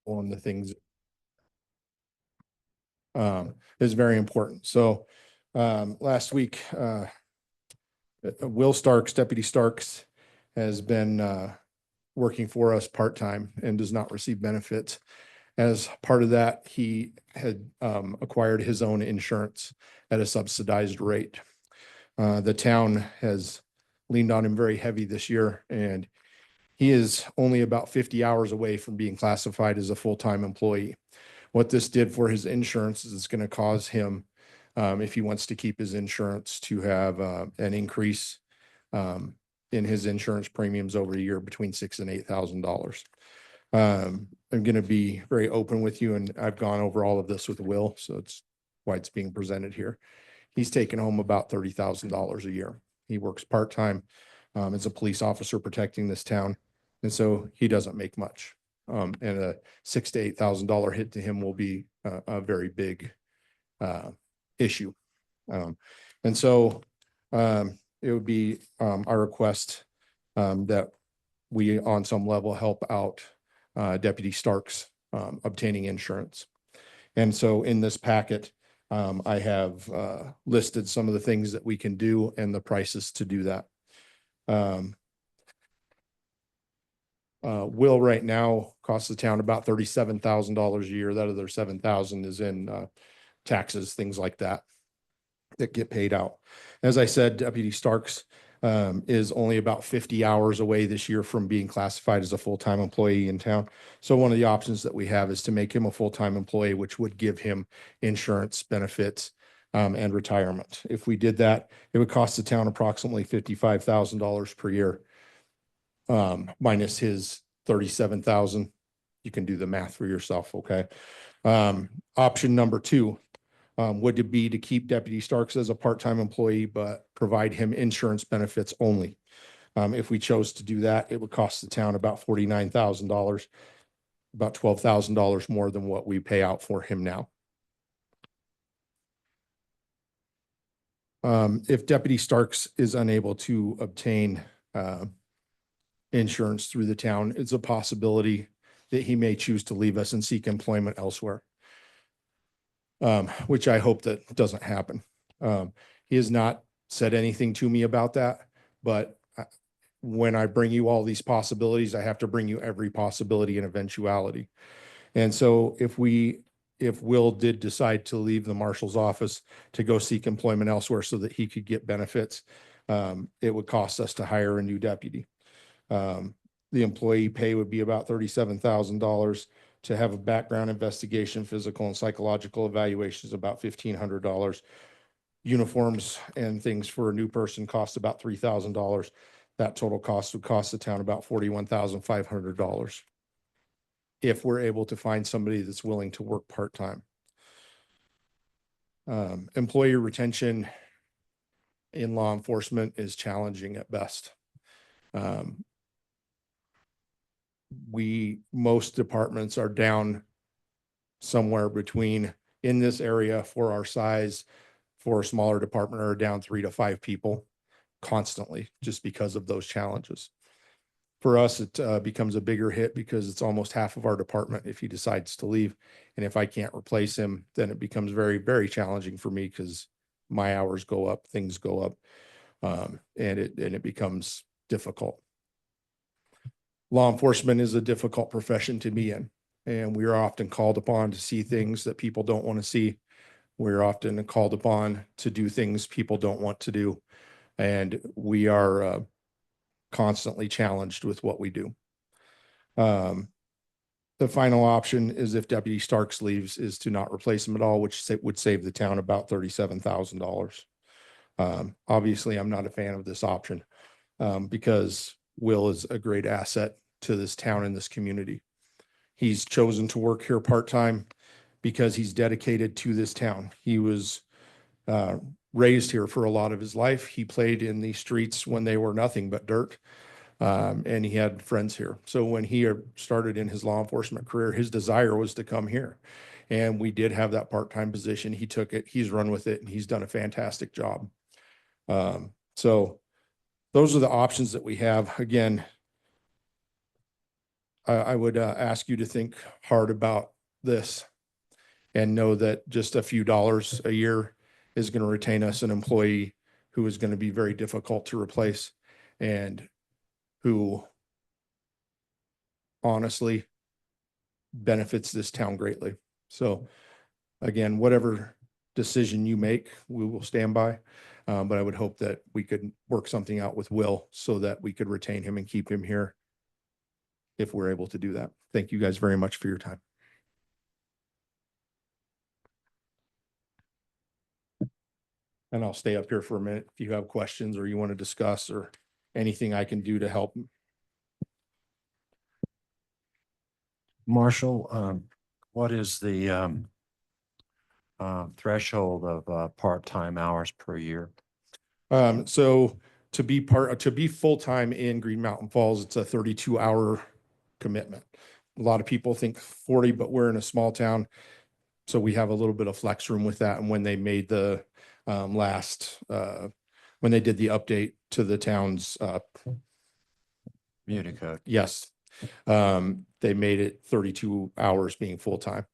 on the things is very important. So last week, Will Starks, Deputy Starks, has been working for us part-time and does not receive benefits. As part of that, he had acquired his own insurance at a subsidized rate. The town has leaned on him very heavy this year, and he is only about 50 hours away from being classified as a full-time employee. What this did for his insurance is it's going to cause him, if he wants to keep his insurance, to have an increase in his insurance premiums over a year between $6,000 and $8,000. I'm going to be very open with you, and I've gone over all of this with Will, so it's why it's being presented here. He's taken home about $30,000 a year. He works part-time as a police officer protecting this town, and so he doesn't make much. And a $6,000 to $8,000 hit to him will be a very big issue. And so it would be our request that we on some level help out Deputy Starks obtaining insurance. And so in this packet, I have listed some of the things that we can do and the prices to do that. Will right now costs the town about $37,000 a year. That other $7,000 is in taxes, things like that get paid out. As I said, Deputy Starks is only about 50 hours away this year from being classified as a full-time employee in town. So one of the options that we have is to make him a full-time employee, which would give him insurance benefits and retirement. If we did that, it would cost the town approximately $55,000 per year, minus his $37,000. You can do the math for yourself. Okay. Option number two would be to keep Deputy Starks as a part-time employee, but provide him insurance benefits only. If we chose to do that, it would cost the town about $49,000, about $12,000 more than what we pay out for him now. If Deputy Starks is unable to obtain insurance through the town, it's a possibility that he may choose to leave us and seek employment elsewhere, which I hope that doesn't happen. He has not said anything to me about that, but when I bring you all these possibilities, I have to bring you every possibility and eventuality. And so if Will did decide to leave the marshal's office to go seek employment elsewhere so that he could get benefits, it would cost us to hire a new deputy. The employee pay would be about $37,000. To have a background investigation, physical and psychological evaluations, about $1,500. Uniforms and things for a new person cost about $3,000. That total cost would cost the town about $41,500 if we're able to find somebody that's willing to work part-time. Employee retention in law enforcement is challenging at best. Most departments are down somewhere between, in this area for our size, for a smaller department, are down 3 to 5 people constantly just because of those challenges. For us, it becomes a bigger hit because it's almost half of our department if he decides to leave. And if I can't replace him, then it becomes very, very challenging for me because my hours go up, things go up, and it becomes difficult. Law enforcement is a difficult profession to be in, and we are often called upon to see things that people don't want to see. We're often called upon to do things people don't want to do, and we are constantly challenged with what we do. The final option is, if Deputy Starks leaves, is to not replace him at all, which would save the town about $37,000. Obviously, I'm not a fan of this option because Will is a great asset to this town and this community. He's chosen to work here part-time because he's dedicated to this town. He was raised here for a lot of his life. He played in the streets when they were nothing but dirt, and he had friends here. So when he started in his law enforcement career, his desire was to come here. And we did have that part-time position. He took it, he's run with it, and he's done a fantastic job. So those are the options that we have. Again, I would ask you to think hard about this and know that just a few dollars a year is going to retain us an employee who is going to be very difficult to replace and who honestly benefits this town greatly. So again, whatever decision you make, we will stand by. But I would hope that we could work something out with Will so that we could retain him and keep him here if we're able to do that. Thank you guys very much for your time. And I'll stay up here for a minute if you have questions or you want to discuss or anything I can do to help. Marshall, what is the threshold of part-time hours per year? So to be full-time in Green Mountain Falls, it's a 32-hour commitment. A lot of people think 40, but we're in a small town. So we have a little bit of flex room with that. And when they made the when they did the update to the town's Unicode. yes, they made it 32 hours being full-time.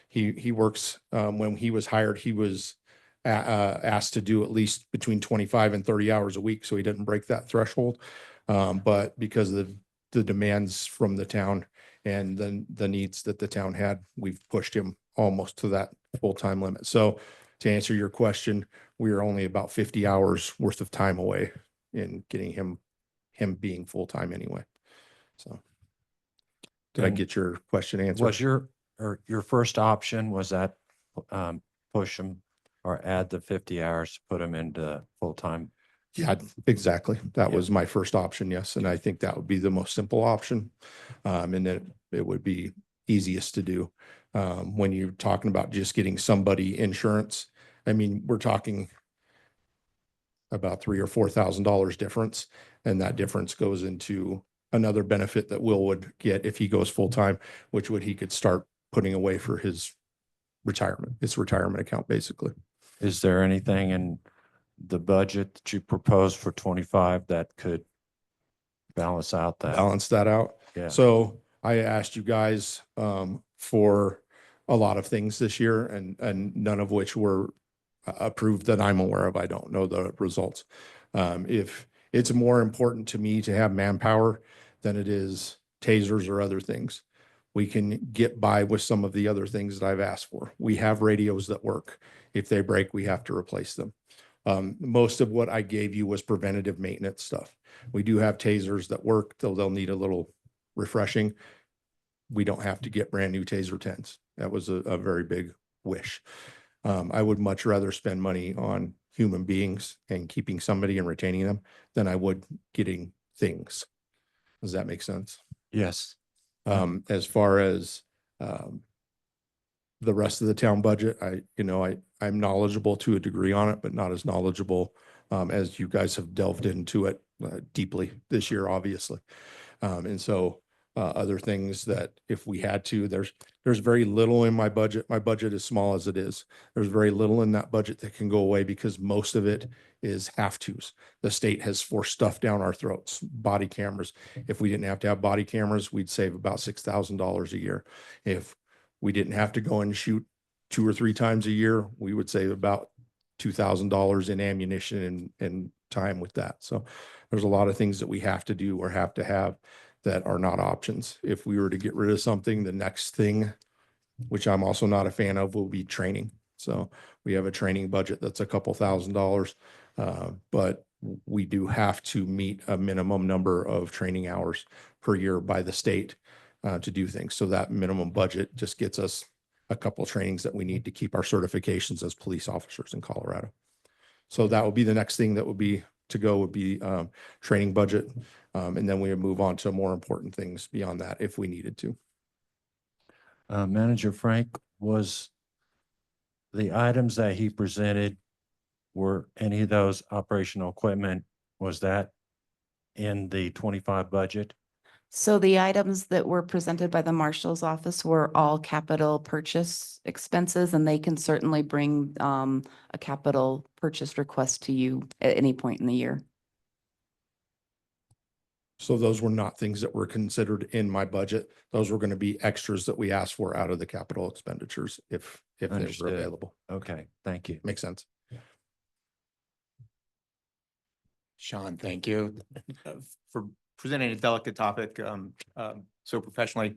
He works, when he was hired, he was asked to do at least between 25 and 30 hours a week. So he didn't break that threshold. But because of the demands from the town and then the needs that the town had, we've pushed him almost to that full-time limit. So to answer your question, we are only about 50 hours worth of time away in getting him being full-time anyway. So did I get your question answered? Was your first option, was that push him or add the 50 hours to put him into full-time? Yeah, exactly. That Yeah. was my first option. Yes. And I think that would be the most simple option. And that it would be easiest to do. When you're talking about just getting somebody insurance, I mean, we're talking about $3,000 or $4,000 difference. And that difference goes into another benefit that Will would get if he goes full-time, which he could start putting away for his retirement, his retirement account, basically. Is there anything in the budget that you proposed for 25 that could balance out that? Balance that out. Yeah. So I asked you guys for a lot of things this year and none of which were approved that I'm aware of. I don't know the results. If it's more important to me to have manpower than it is tasers or other things, we can get by with some of the other things that I've asked for. We have radios that work. If they break, we have to replace them. Most of what I gave you was preventative maintenance stuff. We do have tasers that work, though they'll need a little refreshing. We don't have to get brand new taser 10s. That was a very big wish. I would much rather spend money on human beings and keeping somebody and retaining them than I would getting things. Does that make sense? Yes. As far as the rest of the town budget, I'm knowledgeable to a degree on it, but not as knowledgeable as you guys have delved into it deeply this year, obviously. And so other things that if we had to, there's very little in my budget. My budget is small as it is. There's very little in that budget that can go away because most of it is have tos. The state has forced stuff down our throats. Body cameras. If we didn't have to have body cameras, we'd save about $6,000 a year. If we didn't have to go and shoot 2 or 3 times a year, we would save about $2,000 in ammunition and time with that. So there's a lot of things that we have to do or have to have that are not options. If we were to get rid of something, the next thing, which I'm also not a fan of, will be training. So we have a training budget that's a couple $1,000s, but we do have to meet a minimum number of training hours per year by the state to do things. So that minimum budget just gets us a couple trainings that we need to keep our certifications as police officers in Colorado. So that would be the next thing that would be training budget. And then we would move on to more important things beyond that if we needed to. Manager Frank, was the items that he presented, were any of those operational equipment, was that in the 25 budget? So the items that were presented by the marshal's office were all capital purchase expenses, and they can certainly bring a capital purchase request to you at any point in the year. So those were not things that were considered in my budget. Those were going to be extras that we asked for out of the capital expenditures if they were Understood. available. Okay, thank you. Makes sense. Sean, thank you for presenting a delicate topic so professionally.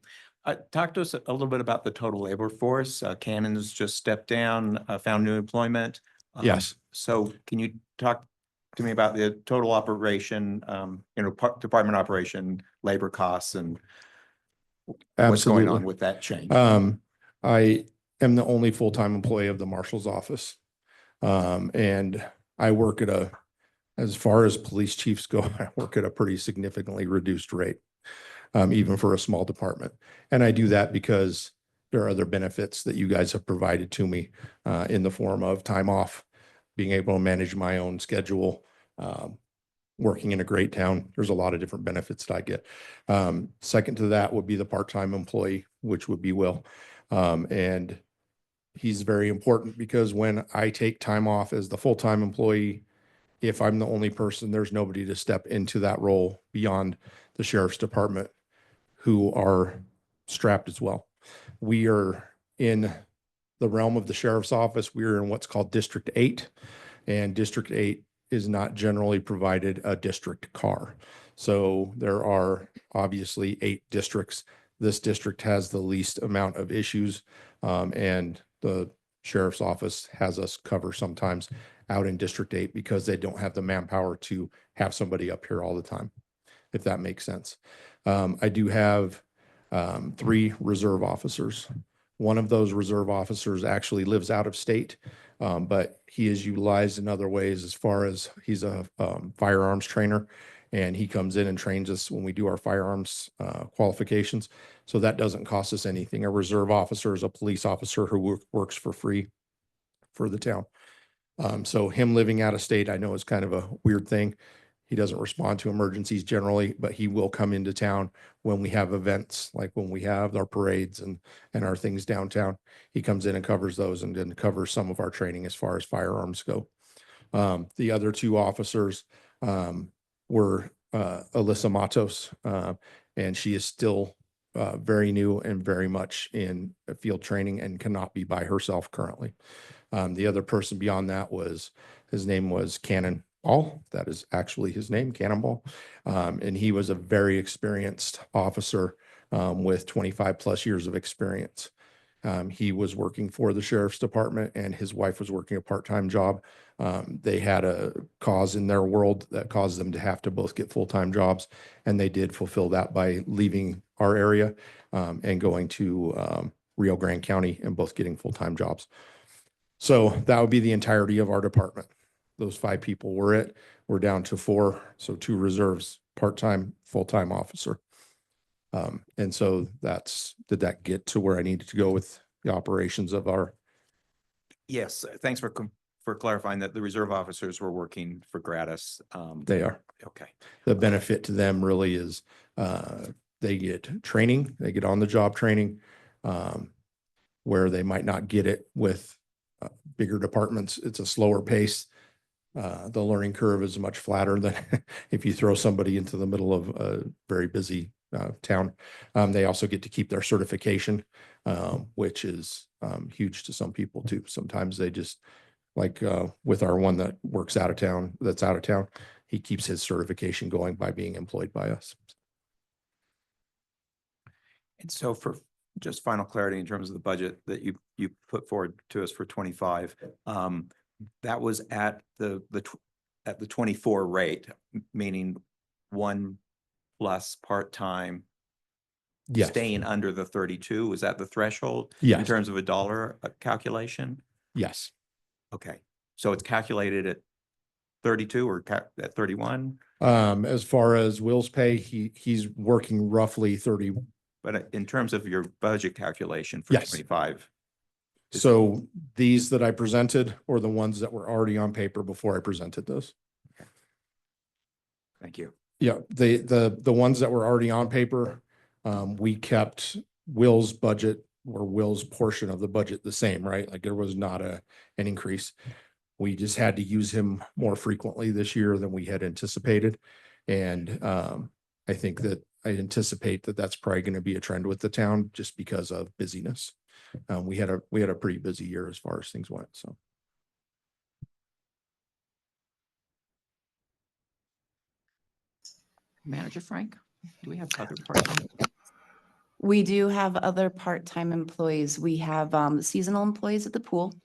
Talk to us a little bit about the total labor force. Cannon's just stepped down, found new employment. Yes. So can you talk to me about the total operation, department operation, labor costs, and what's going on Absolutely. with that change? I am the only full-time employee of the marshal's office. And I work at as far as police chiefs go, I work at a pretty significantly reduced rate, even for a small department. And I do that because there are other benefits that you guys have provided to me in the form of time off, being able to manage my own schedule, working in a great town. There's a lot of different benefits that I get. Second to that would be the part-time employee, which would be Will. And he's very important because when I take time off as the full-time employee, if I'm the only person, there's nobody to step into that role beyond the sheriff's department who are strapped as well. We are in the realm of the sheriff's office. We are in what's called District 8, and District 8 is not generally provided a district car. So there are obviously 8 districts. This district has the least amount of issues, and the sheriff's office has us cover sometimes out in District 8 because they don't have the manpower to have somebody up here all the time, if that makes sense. I do have 3 reserve officers. One of those reserve officers actually lives out of state, but he is utilized in other ways as far as he's a firearms trainer, and he comes in and trains us when we do our firearms qualifications. So that doesn't cost us anything. A reserve officer is a police officer who works for free for the town. So him living out of state, I know is kind of a weird thing. He doesn't respond to emergencies generally, but he will come into town when we have events, like when we have our parades and our things downtown. He comes in and covers those and then covers some of our training as far as firearms go. The other 2 officers were Alyssa Matos, and she is still very new and very much in field training and cannot be by herself currently. The other person beyond that his name was Cannonball. That is actually his name, Cannonball. And he was a very experienced officer with 25 plus years of experience. He was working for the sheriff's department and his wife was working a part-time job. They had a cause in their world that caused them to have to both get full-time jobs. And they did fulfill that by leaving our area and going to Rio Grande County and both getting full-time jobs. So that would be the entirety of our department. Those 5 people were it. We're down to 4. So 2 reserves, part-time, full-time officer. And so did that get to where I needed to go with the operations of our? Yes, thanks for clarifying that the reserve officers were working for gratis. They are. Okay. The benefit to them really is they get training, they get on the job training where they might not get it with bigger departments. It's a slower pace. The learning curve is much flatter than if you throw somebody into the middle of a very busy town. They also get to keep their certification, which is huge to some people too. Sometimes they just like with our one that works out of town, he keeps his certification going by being employed by us. And so for just final clarity in terms of the budget that you put forward to us for 25, that was at the 24 rate, meaning 1 plus part-time. Yes. Staying under the 32, is that the threshold? Yes. In terms of a dollar calculation? Yes. Okay, so it's calculated at 32 or at 31? As far as Will's pay, he's working roughly 30. But in terms of your budget calculation for Yes. 25? So these that I presented or the ones that were already on paper before I presented those? Thank you. Yeah, the ones that were already on paper, we kept Will's budget or Will's portion of the budget the same, right? Like there was not an increase. We just had to use him more frequently this year than we had anticipated. And I think that I anticipate that that's probably going to be a trend with the town just because of busyness. We had a pretty busy year as far as things went, so. Manager Frank, do we have other part-time? We do have other part-time employees. We have seasonal employees at the pool.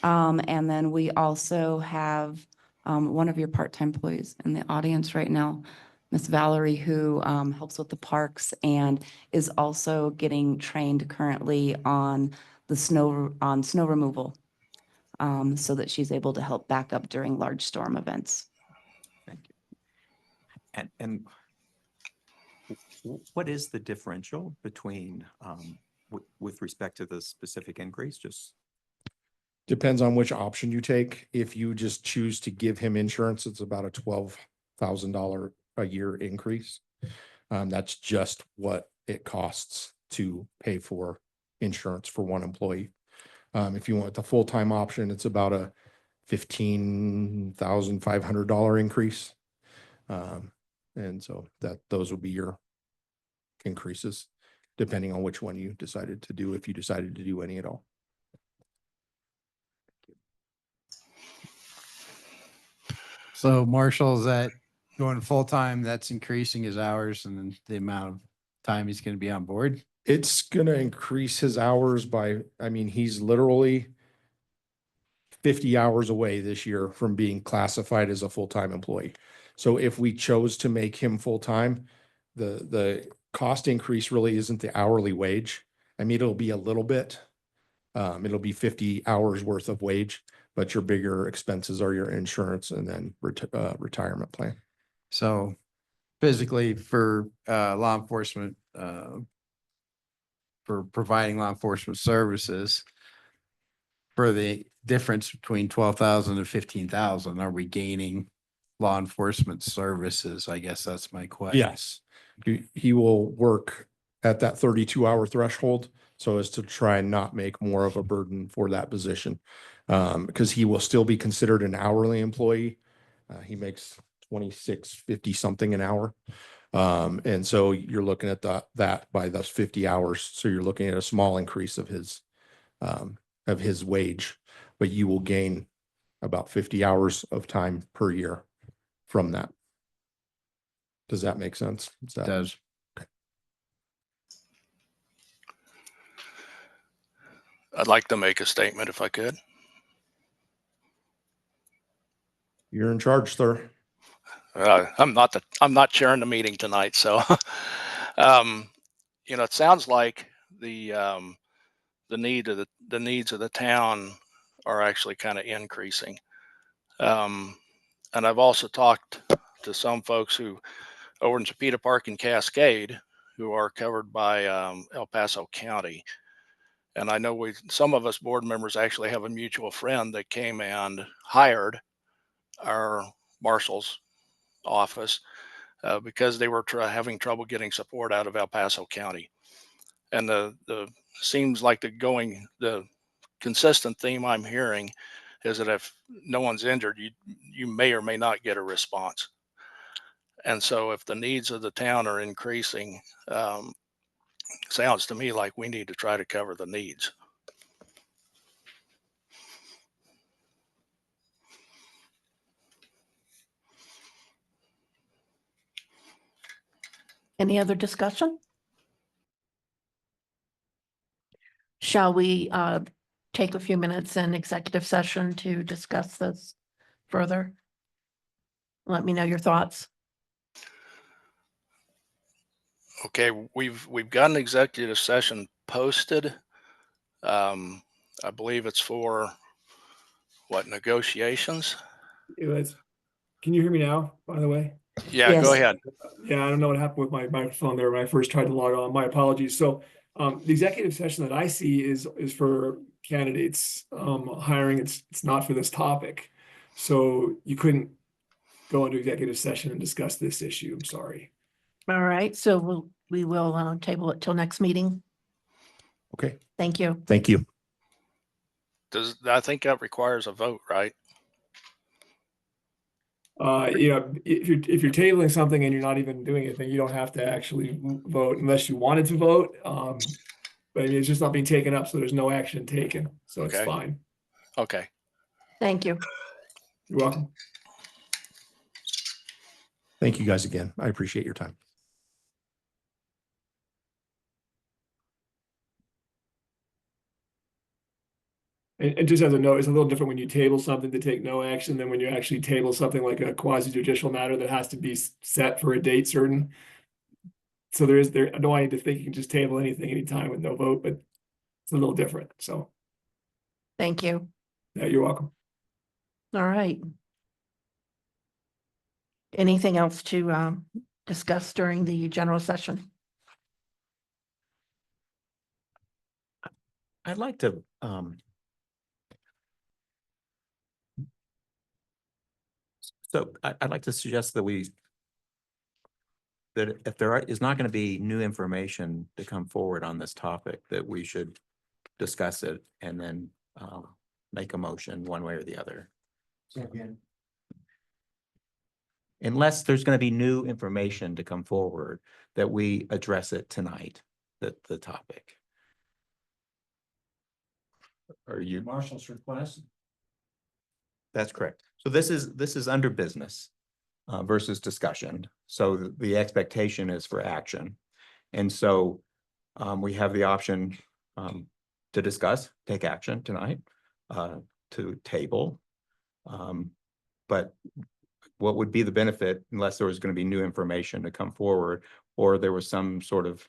And then we also have one of your part-time employees in the audience right now, Miss Valerie, who helps with the parks and is also getting trained currently on the snow removal, so that she's able to help back up during large storm events. Thank you. And what is the differential between, with respect to the specific increase? Just Depends on which option you take. If you just choose to give him insurance, it's about a $12,000 a year increase. That's just what it costs to pay for insurance for one employee. If you want the full-time option, it's about a $15,500 increase. And so those will be your increases, depending on which one you decided to do, if you decided to do any at all. So Marshall, is that going full-time, that's increasing his hours and then the amount of time he's going to be on board? It's gonna increase his hours by, I mean, he's literally 50 hours away this year from being classified as a full-time employee. So if we chose to make him full-time, the cost increase really isn't the hourly wage. I mean, it'll be a little bit. It'll be 50 hours worth of wage, but your bigger expenses are your insurance and then retirement plan. So physically for law enforcement, for providing law enforcement services, for the difference between 12,000 and 15,000, are we gaining law enforcement services? I guess that's my question. Yes, he will work at that 32-hour threshold so as to try and not make more of a burden for that position. Because he will still be considered an hourly employee. He makes 26.50 something an hour. And so you're looking at that by those 50 hours. So you're looking at a small increase of his wage, but you will gain about 50 hours of time per year from that. Does that make sense? Does. I'd like to make a statement if I could. You're in charge, sir. I'm not chairing the meeting tonight, so it sounds like the needs of the town are actually kind of increasing. And I've also talked to some folks who over in Chipeta Park and Cascade who are covered by El Paso County. And I know some of us board members actually have a mutual friend that came and hired our marshal's office because they were having trouble getting support out of El Paso County. And the seems like the consistent theme I'm hearing is that if no one's injured, you may or may not get a response. And so if the needs of the town are increasing, sounds to me like we need to try to cover the needs. Any other discussion? Shall we take a few minutes in executive session to discuss this further? Let me know your thoughts. Okay, we've got an executive session posted. I believe it's for what, negotiations? Can you hear me now, by the way? Yeah, go Yes. ahead. Yeah, I don't know what happened with my microphone there when I first tried to log on. My apologies. So the executive session that I see is for candidates hiring. It's not for this topic. So you couldn't go into executive session and discuss this issue. I'm sorry. All right, so we will table it till next meeting. Okay, Thank you. thank you. I think that requires a vote, right? If you're tabling something and you're not even doing anything, you don't have to actually vote unless you wanted to vote. But I mean, it's just not being taken up, so there's no action taken, so it's Okay. fine. Okay. Thank you. You're welcome. Thank you guys again. I appreciate your time. And just as a note, it's a little different when you table something to take no action than when you actually table something like a quasi judicial matter that has to be set for a date certain. So I don't want you to think you can just table anything anytime with no vote, but it's a little different. So, Thank you. yeah, you're welcome. All right. Anything else to discuss during the general session? I'd like to, I'd like to suggest that that if there is not going to be new information to come forward on this topic, that we should discuss it and then make a motion one way or the other. Unless there's going to be new information to come forward, that we address it tonight, the topic. Are you? Marshall's request? That's correct. So this is under business versus discussion. So the expectation is for action. And so we have the option to discuss, take action tonight, to table. But what would be the benefit unless there was going to be new information to come forward, or there was some sort of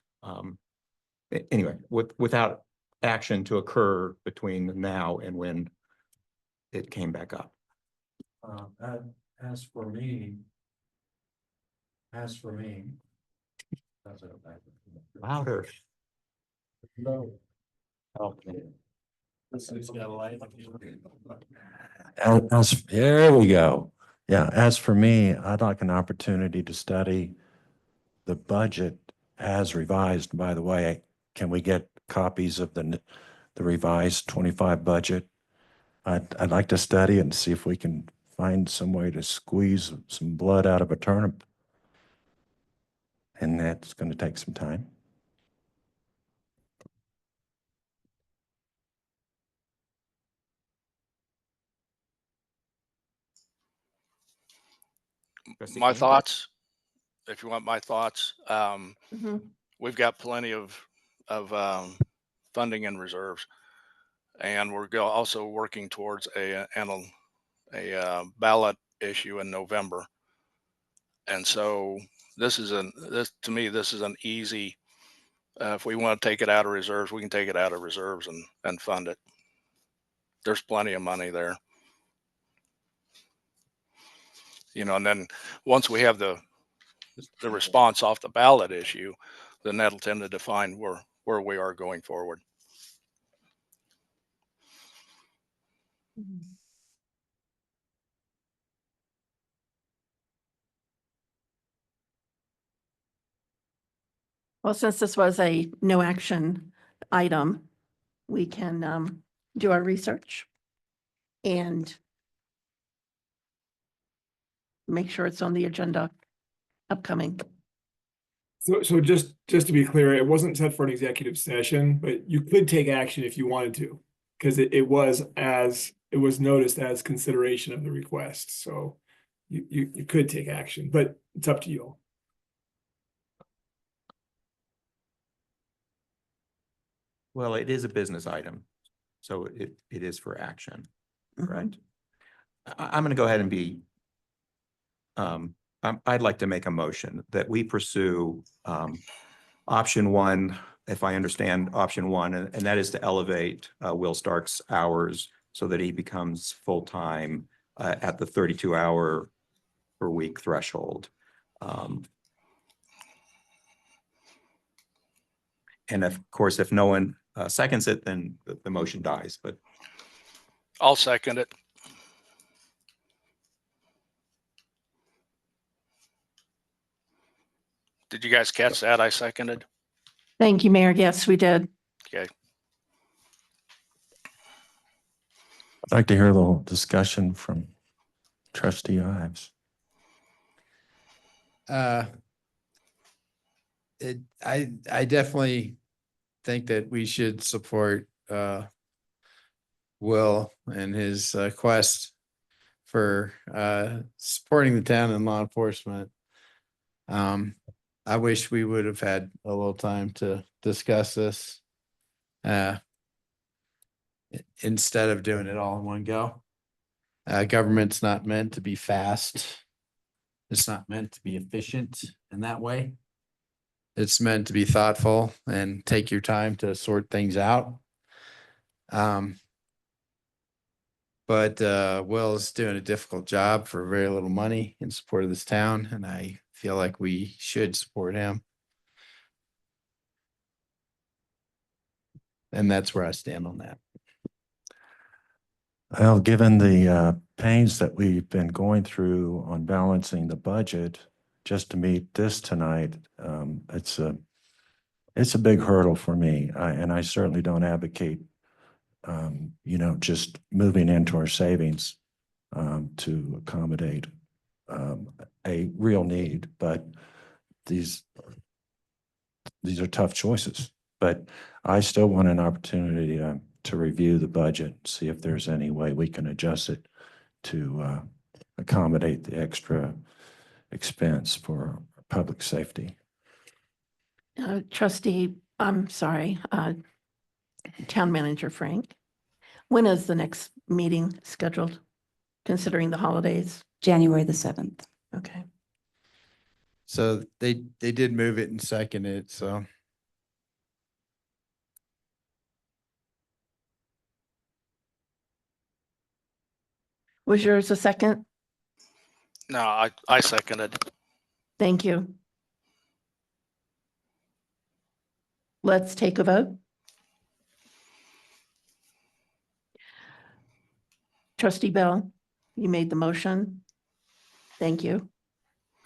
anyway, without action to occur between now and when it came back up. As for me. Louder. No. There we go. Yeah, as for me, I'd like an opportunity to study the budget as revised. By the way, can we get copies of the revised 25 budget? I'd like to study it and see if we can find some way to squeeze some blood out of a turnip. And that's going to take some time. My thoughts, if you want my thoughts, Mhm. we've got plenty of funding in reserves, and we're also working towards a ballot issue in November. And so this to me, this is an easy, if we want to take it out of reserves, we can take it out of reserves and fund it. There's plenty of money there. And then once we have the response off the ballot issue, then that'll tend to define where we are going forward. Well, since this was a no action item, we can do our research and make sure it's on the agenda upcoming. So just to be clear, it wasn't set for an executive session, but you could take action if you wanted to. Because it was noticed as consideration of the request. So you could take action, but it's up to you. Well, it is a business item, so it is for action, right? I'm going to go ahead and be, I'd like to make a motion that we pursue option one, if I understand option one, and that is to elevate Will Stark's hours so that he becomes full-time at the 32-hour per week threshold. And of course, if no one seconds it, then the motion dies, but I'll second it. Did you guys catch that? I seconded. Thank you, Mayor. Yes, we did. Okay. I'd like to hear a little discussion from Trustee Ives. I definitely think that we should support, Will and his quest for, supporting the town and law enforcement. I wish we would have had a little time to discuss this. Instead of doing it all in one go. Government's not meant to be fast. It's not meant to be efficient in that way. It's meant to be thoughtful and take your time to sort things out. But Will's doing a difficult job for very little money in support of this town, and I feel like we should support him. And that's where I stand on that. Well, given the pains that we've been going through on balancing the budget just to meet this tonight, it's a big hurdle for me. And I certainly don't advocate, just moving into our savings to accommodate a real need. But these are tough choices. But I still want an opportunity to review the budget, see if there's any way we can adjust it to accommodate the extra expense for public safety. Trustee, I'm sorry, Town Manager Frank, when is the next meeting scheduled, considering the holidays? January the 7th. Okay. So they did move it and second it, so. Was yours a second? No, I seconded. Thank you. Let's take a vote. Trustee Bell, you made the motion. Thank you.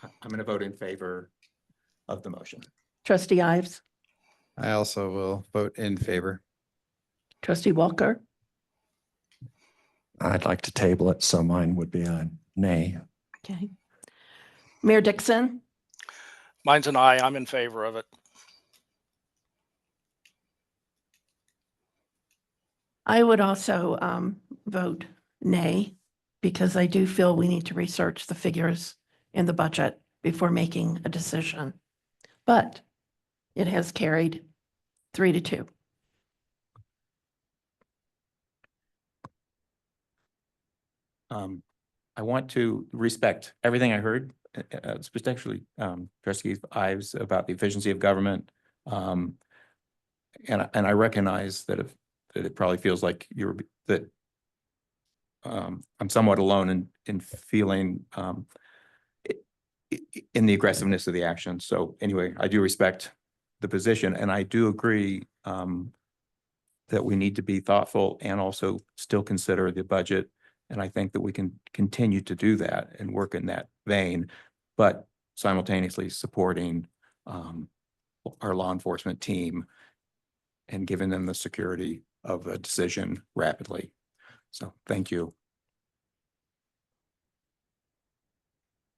I'm going to vote in favor of the motion. Trustee Ives, I also will vote in favor. Trustee Walker, I'd like to table it, so mine would be a nay. okay. Mayor Dixon, Mine's an aye. I'm in favor of it. I would also vote nay, because I do feel we need to research the figures in the budget before making a decision. But it has carried 3-2. I want to respect everything I heard, especially Trustee Ives about the efficiency of government. And I recognize that it probably feels like I'm somewhat alone in feeling in the aggressiveness of the action. So anyway, I do respect the position, and I do agree that we need to be thoughtful and also still consider the budget. And I think that we can continue to do that and work in that vein, but simultaneously supporting our law enforcement team and giving them the security of a decision rapidly. So thank you.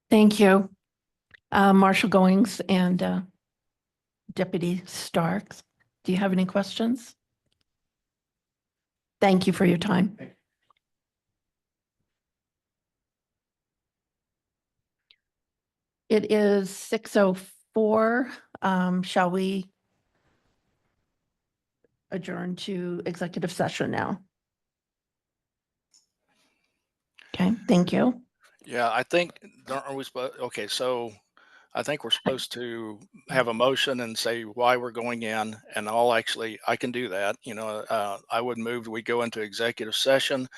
Thank you. Marshal Goings and Deputy Starks, do you have any questions? Thank you for your time. It is 6:04. Shall we adjourn to executive session now? Okay, thank you. Yeah, I think, aren't we supposed, okay, so I think we're supposed to have a motion and say why we're going in, and I can do that. I would move, we go into executive session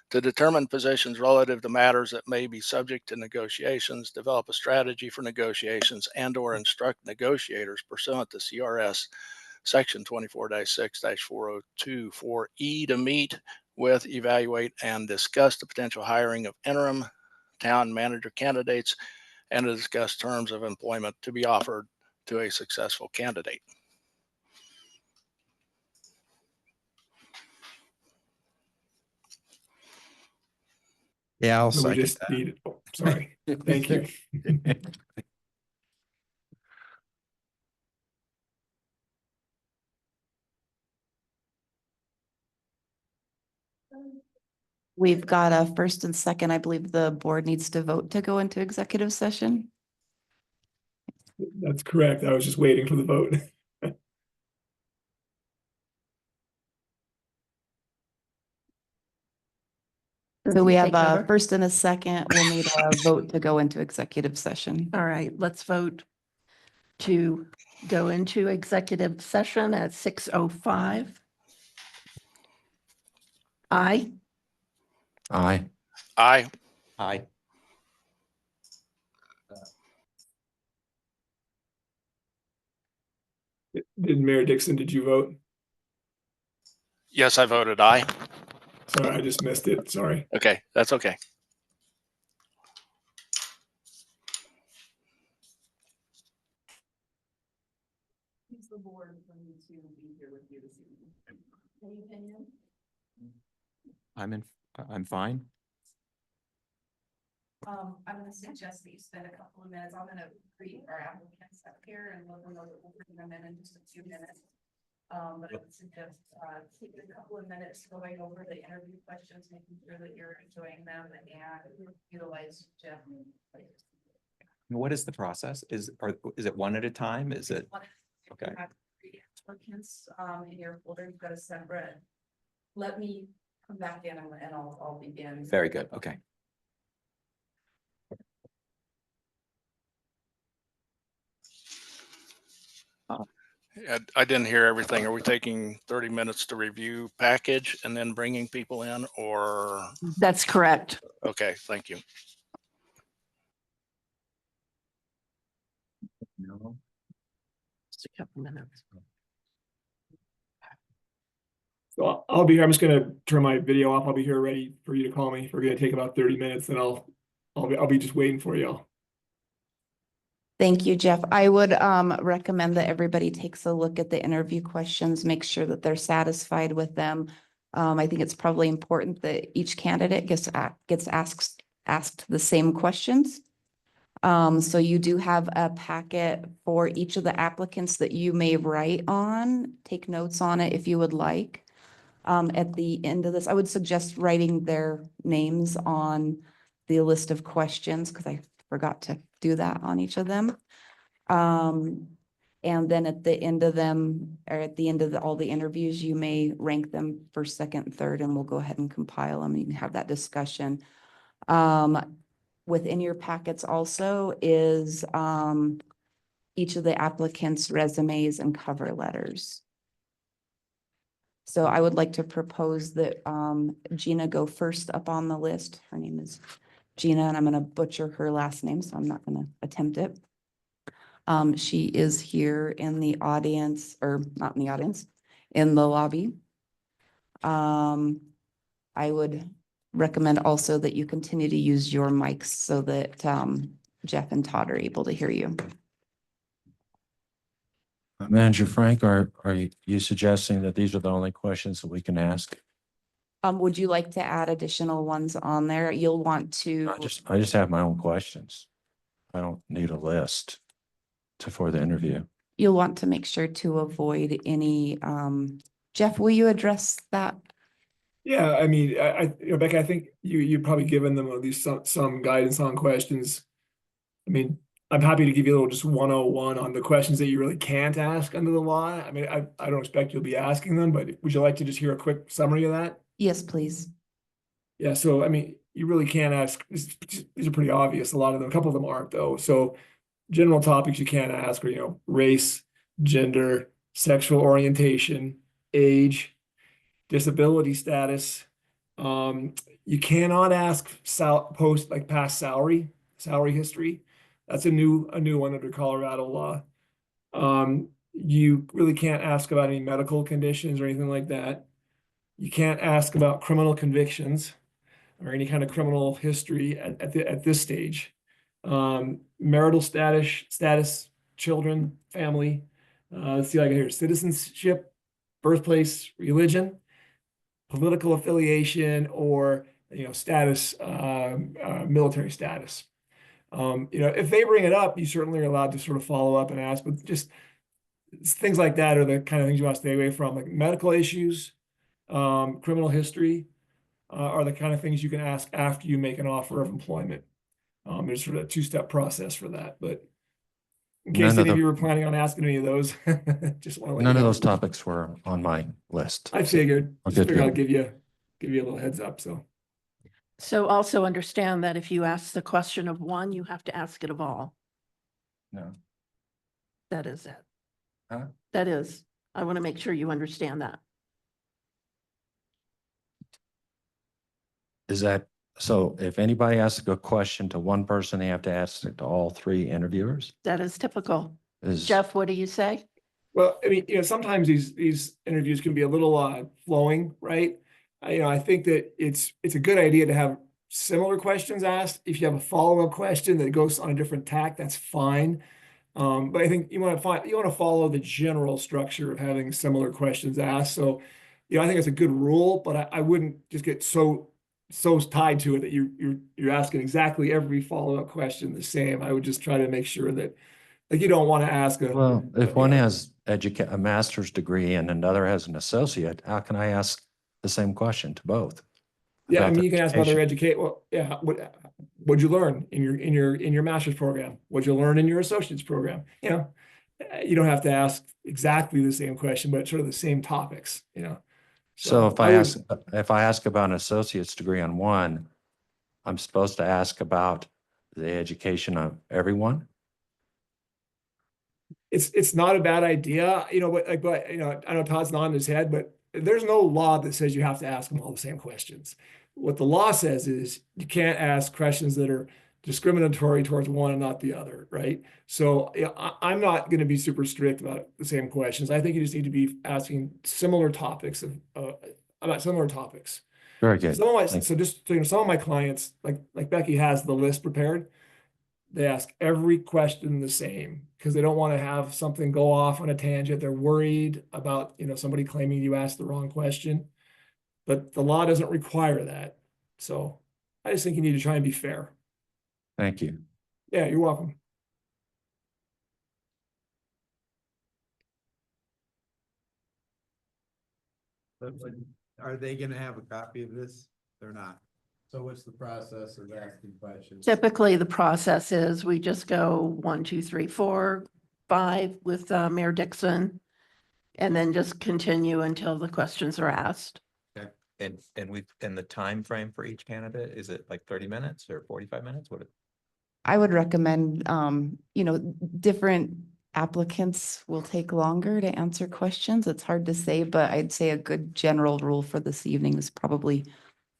to determine positions relative to matters that may be subject to negotiations, develop a strategy for negotiations, and/or instruct negotiators pursuant to CRS Section 24-6-402 for E to meet with, evaluate, and discuss the potential hiring of interim town manager candidates and to discuss terms of employment to be offered to a successful candidate. Yeah, I'll So we second just that. need, sorry. Thank you. We've got a first and second. I believe the board needs to vote to go into executive session. That's correct. I was just waiting for the vote. So we have Take a over? first and a second. We'll need a vote to go into executive session. All right, let's vote to go into executive session at 6:05. Aye. Aye. Aye. Aye. Did Mayor Dixon, did you vote? Yes, I voted aye. Sorry, I just missed it. Sorry. Okay, that's okay. The board to be here with you this evening. Any opinion? I'm fine. I'm gonna suggest that you spend a couple of minutes. I'm gonna greet our applicants up here and let them know that we'll bring them in just a few minutes. But I would suggest, taking a couple of minutes going over the interview questions, making sure that you're enjoying them and utilize Jeff. What is the process? Is it one at a time? Is it? Okay. You have three applicants, in your folder, you've got a separate. Let me come back in and I'll begin. Very good. Okay. I didn't hear everything. Are we taking 30 minutes to review package and then bringing people in, or? That's correct. Okay, thank you. No. Just a couple minutes. So I'll be here. I'm just gonna turn my video off. I'll be here ready for you to call me. We're gonna take about 30 minutes and I'll be just waiting for y'all. Thank you, Jeff. I would recommend that everybody takes a look at the interview questions, make sure that they're satisfied with them. I think it's probably important that each candidate gets asked the same questions. So you do have a packet for each of the applicants that you may write on, take notes on it if you would like. At the end of this, I would suggest writing their names on the list of questions because I forgot to do that on each of them. And then at the end of them, or at the end of all the interviews, you may rank them first, second, and third, and we'll go ahead and compile them. You can have that discussion. Within your packets also is each of the applicants' resumes and cover letters. So I would like to propose that Gina go first up on the list. Her name is Gina, and I'm going to butcher her last name, so I'm not going to attempt it. She is here in the audience, or not in the audience, in the lobby. I would recommend also that you continue to use your mics so that Jeff and Todd are able to hear you. Manager Frank, are you suggesting that these are the only questions that we can ask? Would you like to add additional ones on there? You'll want to. I just have my own questions. I don't need a list for the interview. You'll want to make sure to avoid any, Jeff, will you address that? Yeah, I mean, Rebecca, I think you've probably given them at least some guidance on questions. I mean, I'm happy to give you a little just 101 on the questions that you really can't ask under the law. I mean, I don't expect you'll be asking them, but would you like to just hear a quick summary of that? Yes, please. Yeah, so I mean, you really can't ask, these are pretty obvious, a lot of them, a couple of them aren't though. So general topics you can't ask are, race, gender, sexual orientation, age, disability status. You cannot ask past salary history. That's a new one under Colorado law. You really can't ask about any medical conditions or anything like that. You can't ask about criminal convictions or any kind of criminal history at this stage. Marital status, children, family. Let's see, I got here citizenship, birthplace, religion, political affiliation, or status, military status. If they bring it up, you certainly are allowed to sort of follow up and ask, but just things like that are the kind of things you want to stay away from, like medical issues, criminal history, are the kind of things you can ask after you make an offer of employment. There's sort of a two-step process for that, but in case None of any of the- you were planning on asking any of those, just want to let you None of know. those topics were on my list. I So- figured, Oh, just good, figured I'd good. give you a little heads up, so. So also understand that if you ask the question of one, you have to ask it of all. No. That is it. Huh? That is, I want to make sure you understand that. Is that, so if anybody asks a question to one person, they have to ask it to all three interviewers? That is typical. Is, Jeff, what do you say? Well, I mean, sometimes these interviews can be a little flowing, right? I think that it's a good idea to have similar questions asked. If you have a follow-up question that goes on a different tack, that's fine. But I think you want to follow the general structure of having similar questions asked. So, I think it's a good rule, but I wouldn't just get so tied to it that you're asking exactly every follow-up question the same. I would just try to make sure that, like, you don't want to ask well, if you one know, has a master's degree and another has an associate, how can I ask the same question to both? yeah, I about mean, their you can ask about their education? well, yeah, what'd you learn in your master's program? What'd you learn in your associate's program? You don't have to ask exactly the same question, but sort of the same topics, So So I would, if I ask about an associate's degree on one, I'm supposed to ask about the education of everyone? it's not a bad idea, but I know Todd's nodding his head, but there's no law that says you have to ask them all the same questions. What the law says is you can't ask questions that are discriminatory towards one and not the other, right? So I'm not going to be super strict about the same questions. I think you just need to be asking similar topics about similar topics. Very good. Thank you. Just so some of my clients, like Becky has the list prepared, they ask every question the same because they don't want to have something go off on a tangent. They're worried about, somebody claiming you asked the wrong question, but the law doesn't require that. So I just think you need to try and be fair. Thank you. Yeah, you're welcome. Are they gonna have a copy of this? They're not. So what's the process of asking questions? Typically, the process is we just go 1, 2, 3, 4, 5 with Mayor Dixon. And then just continue until the questions are asked. And the time frame for each candidate, is it like 30 minutes or 45 minutes? I would recommend, different applicants will take longer to answer questions. It's hard to say, but I'd say a good general rule for this evening is probably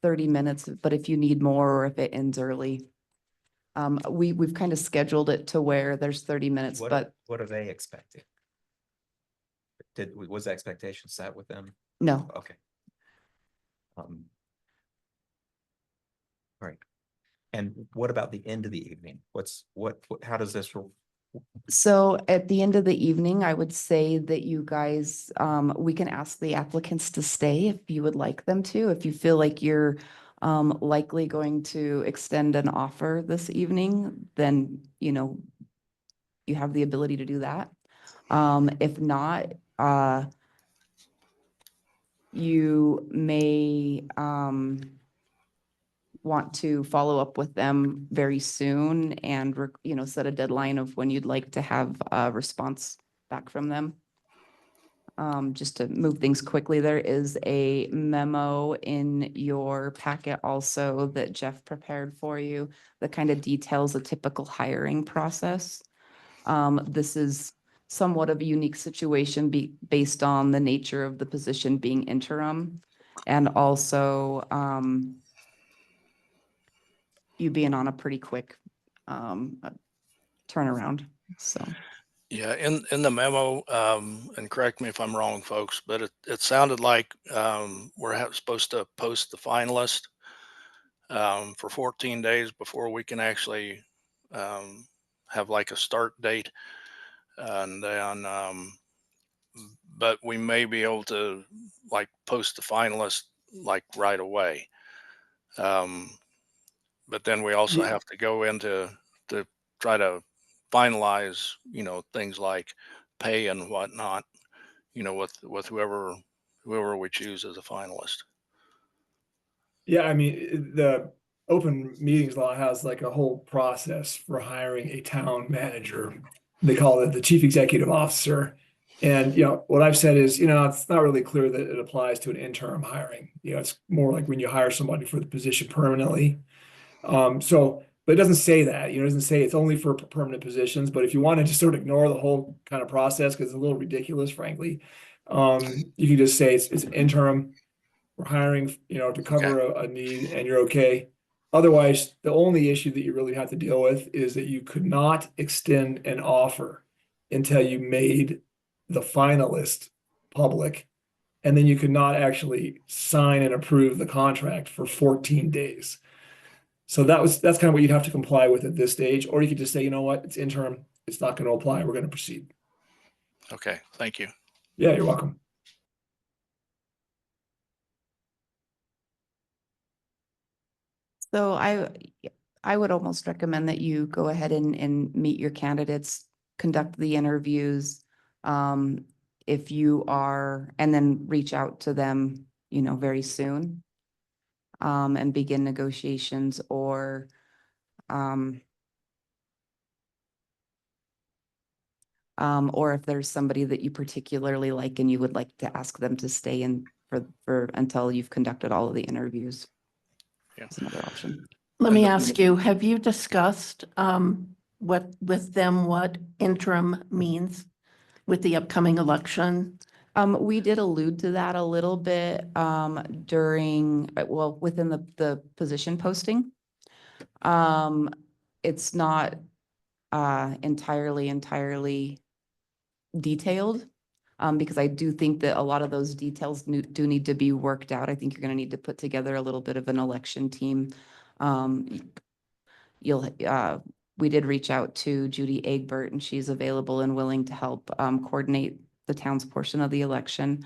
30 minutes. But if you need more or if it ends early, we've kind of scheduled it to where there's 30 minutes, but What are they expecting? Was the expectation set with them? no. Okay. All right. And what about the end of the evening? How does this? So at the end of the evening, I would say that you guys, we can ask the applicants to stay if you would like them to. If you feel like you're likely going to extend an offer this evening, then, you have the ability to do that. If not, you may want to follow up with them very soon and, set a deadline of when you'd like to have a response back from them. Just to move things quickly, there is a memo in your packet also that Jeff prepared for you that kind of details a typical hiring process. This is somewhat of a unique situation based on the nature of the position being interim and also, you being on a pretty quick turnaround, so. Yeah, in the memo, and correct me if I'm wrong, folks, but it sounded like we're supposed to post the finalist for 14 days before we can actually have like a start date. And then, but we may be able to like post the finalist like right away. But then we also Yeah. have to go into to try to finalize, things like pay and whatnot, with whoever we choose as a finalist. Yeah, I mean, the open meetings law has like a whole process for hiring a town manager. They call it the chief executive officer. And, what I've said is, it's not really clear that it applies to an interim hiring. It's more like when you hire somebody for the position permanently. But it doesn't say that, it doesn't say it's only for permanent positions, but if you want to just sort of ignore the whole kind of process, because it's a little ridiculous, frankly, you can just say it's interim. We're hiring, to cover a need and you're okay. Otherwise, the only issue that you really have to deal with is that you could not extend an offer until you made the finalist public. And then you could not actually sign and approve the contract for 14 days. So that's kind of what you'd have to comply with at this stage, or you could just say, you know what, it's interim, it's not going to apply, we're going to proceed. Okay, thank you. Yeah, you're welcome. So I would almost recommend that you go ahead and meet your candidates, conduct the interviews. If you are, and then reach out to them, very soon. And begin negotiations or if there's somebody that you particularly like and you would like to ask them to stay in for until you've conducted all of the interviews. Yeah. That's another option. Let me And- ask you, have you discussed what with them what interim means with the upcoming election? We did allude to that a little bit during, within the position posting. It's not entirely detailed because I do think that a lot of those details do need to be worked out. I think you're going to need to put together a little bit of an election team. We did reach out to Judy Egbert and she's available and willing to help coordinate the town's portion of the election.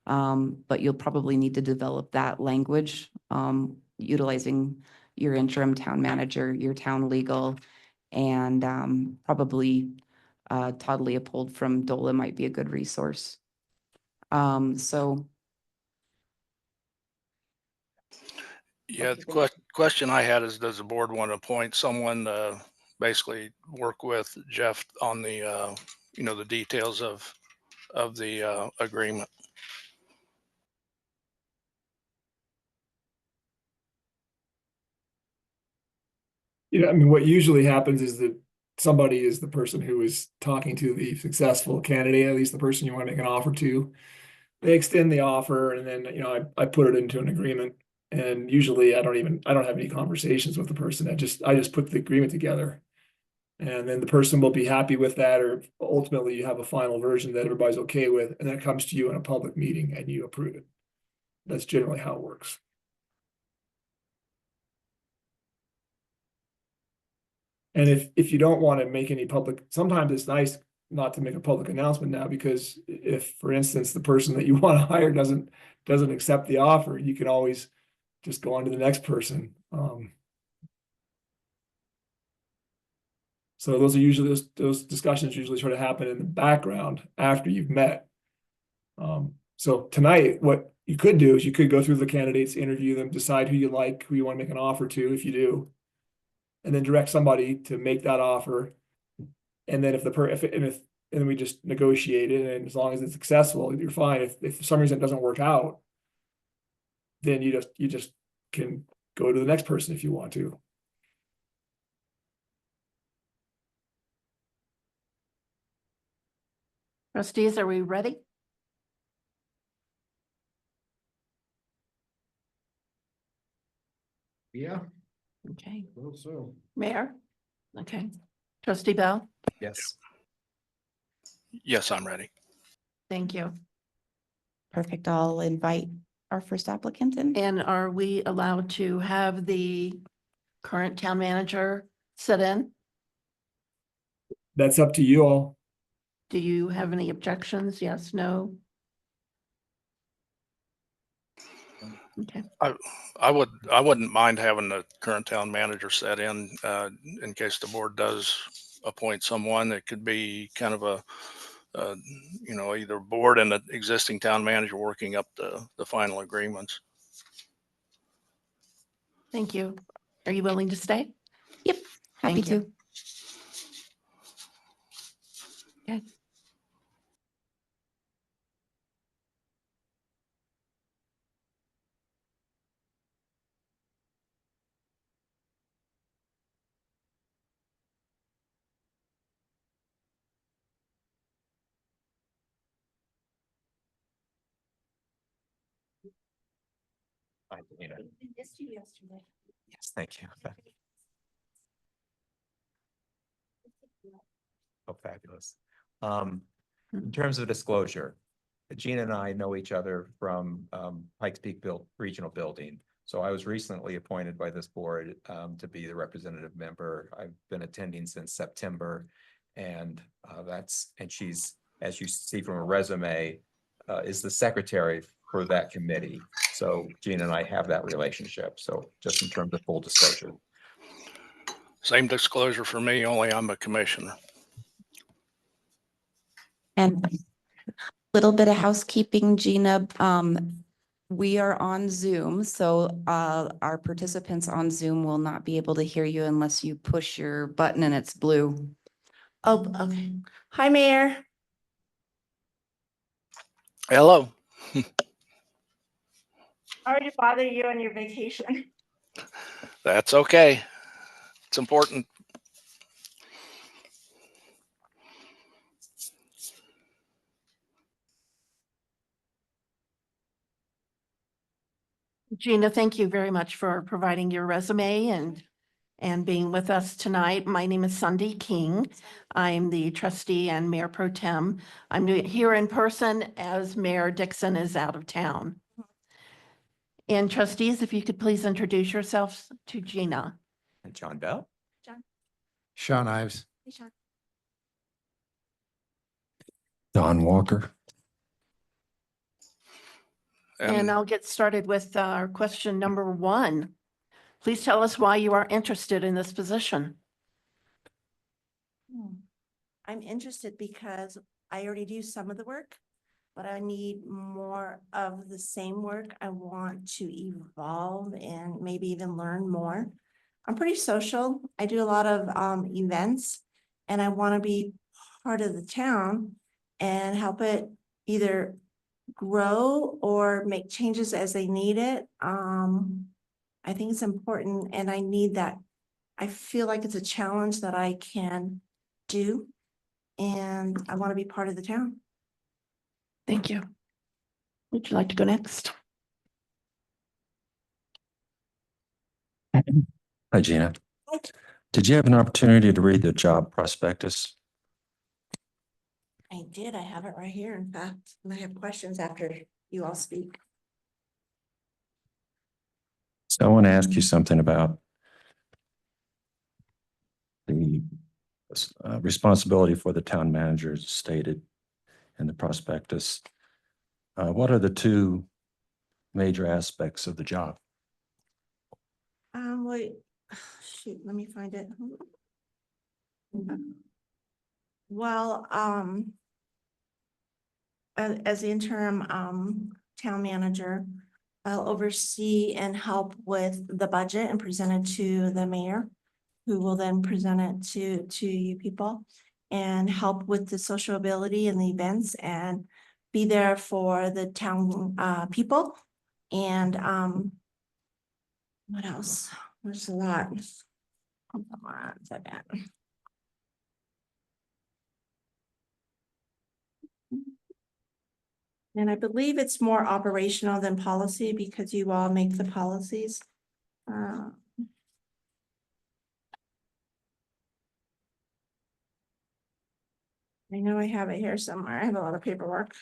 But you'll probably need to develop that language utilizing your interim town manager, your town legal, and probably Todd Leopold from DOLA might be a good resource. So. Yeah, the question I had is, does the board want to appoint someone to basically work with Jeff on the, the details of the agreement? I mean, what usually happens is that somebody is the person who is talking to the successful candidate, at least the person you want to make an offer to. They extend the offer and then, I put it into an agreement. And usually I don't have any conversations with the person. I just put the agreement together. And then the person will be happy with that, or ultimately you have a final version that everybody's okay with, and then it comes to you in a public meeting and you approve it. That's generally how it works. And if you don't want to make any public, sometimes it's nice not to make a public announcement now, because if, for instance, the person that you want to hire doesn't accept the offer, you can always just go on to the next person. So those are usually those discussions usually sort of happen in the background after you've met. So tonight, what you could do is you could go through the candidates, interview them, decide who you like, who you want to make an offer to, if you do, and then direct somebody to make that offer. And then if then we just negotiate it, and as long as it's successful, you're fine. If for some reason it doesn't work out, then you just can go to the next person if you want to. Trustees, are we ready? Yeah, Okay, so. Mayor? Okay. Trustee Bell? Yes. Yes, I'm ready. Thank you. Perfect. I'll invite our first applicant in. And are we allowed to have the current town manager sit in? That's up to you all. Do you have any objections? Yes, no? Okay, I wouldn't mind having the current town manager set in case the board does appoint someone. It could be kind of a either board and the existing town manager working up the final agreements. Thank you. Are you willing to stay? Yep, happy Thank you. to. Yes, thank you. Oh, fabulous. In terms of disclosure, Gina and I know each other from Pikes Peak Regional Building. So I was recently appointed by this board to be the representative member. I've been attending since September. And she's, as you see from her resume, is the secretary for that committee. So Gina and I have that relationship. So just in terms of full disclosure. Same disclosure for me, only I'm a commissioner. And little bit of housekeeping, Gina. We are on Zoom, so our participants on Zoom will not be able to hear you unless you push your button and it's blue. Oh, okay. Hi, Mayor. Hello. Sorry to bother you on your vacation. That's okay. It's important. Gina, thank you very much for providing your resume and being with us tonight. My name is Sunday King. I'm the trustee and mayor pro tem. I'm here in person as Mayor Dixon is out of town. And trustees, if you could please introduce yourselves to Gina. And John Bell? Sean Ives. Don Walker. And I'll get started with our question number 1. Please tell us why you are interested in this position. I'm interested because I already do some of the work, but I need more of the same work. I want to evolve and maybe even learn more. I'm pretty social. I do a lot of events and I want to be part of the town and help it either grow or make changes as they need it. I think it's important and I need that. I feel like it's a challenge that I can do. And I want to be part of the town. Thank you. Would you like to go next? Hi, Gina. Did you have an opportunity to read the job prospectus? I did. I have it right here. In fact, and I have questions after you all speak. So I want to ask you something about the responsibility for the town manager stated in the prospectus. What are the 2 major aspects of the job? Wait, shoot, let me find it. Well, as the interim, town manager, I'll oversee and help with the budget and present it to the mayor, who will then present it to you people and help with the social ability and the events and be there for the town, people. And, what else? There's a lot. Hold on one second. And I believe it's more operational than policy because you all make the policies. I know I have it here somewhere. I have a lot of paperwork.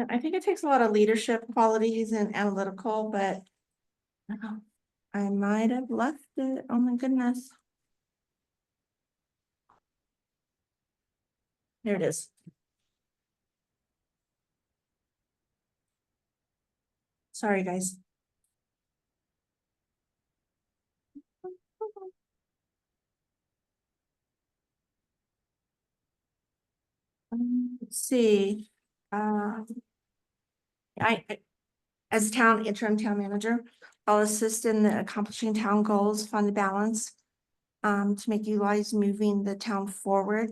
I think it takes a lot of leadership qualities and analytical, but I might have left it. Oh my goodness. There it is. Sorry, guys. see. Um, as interim town manager, I'll assist in the accomplishing town goals, fund balance, to make you guys moving the town forward.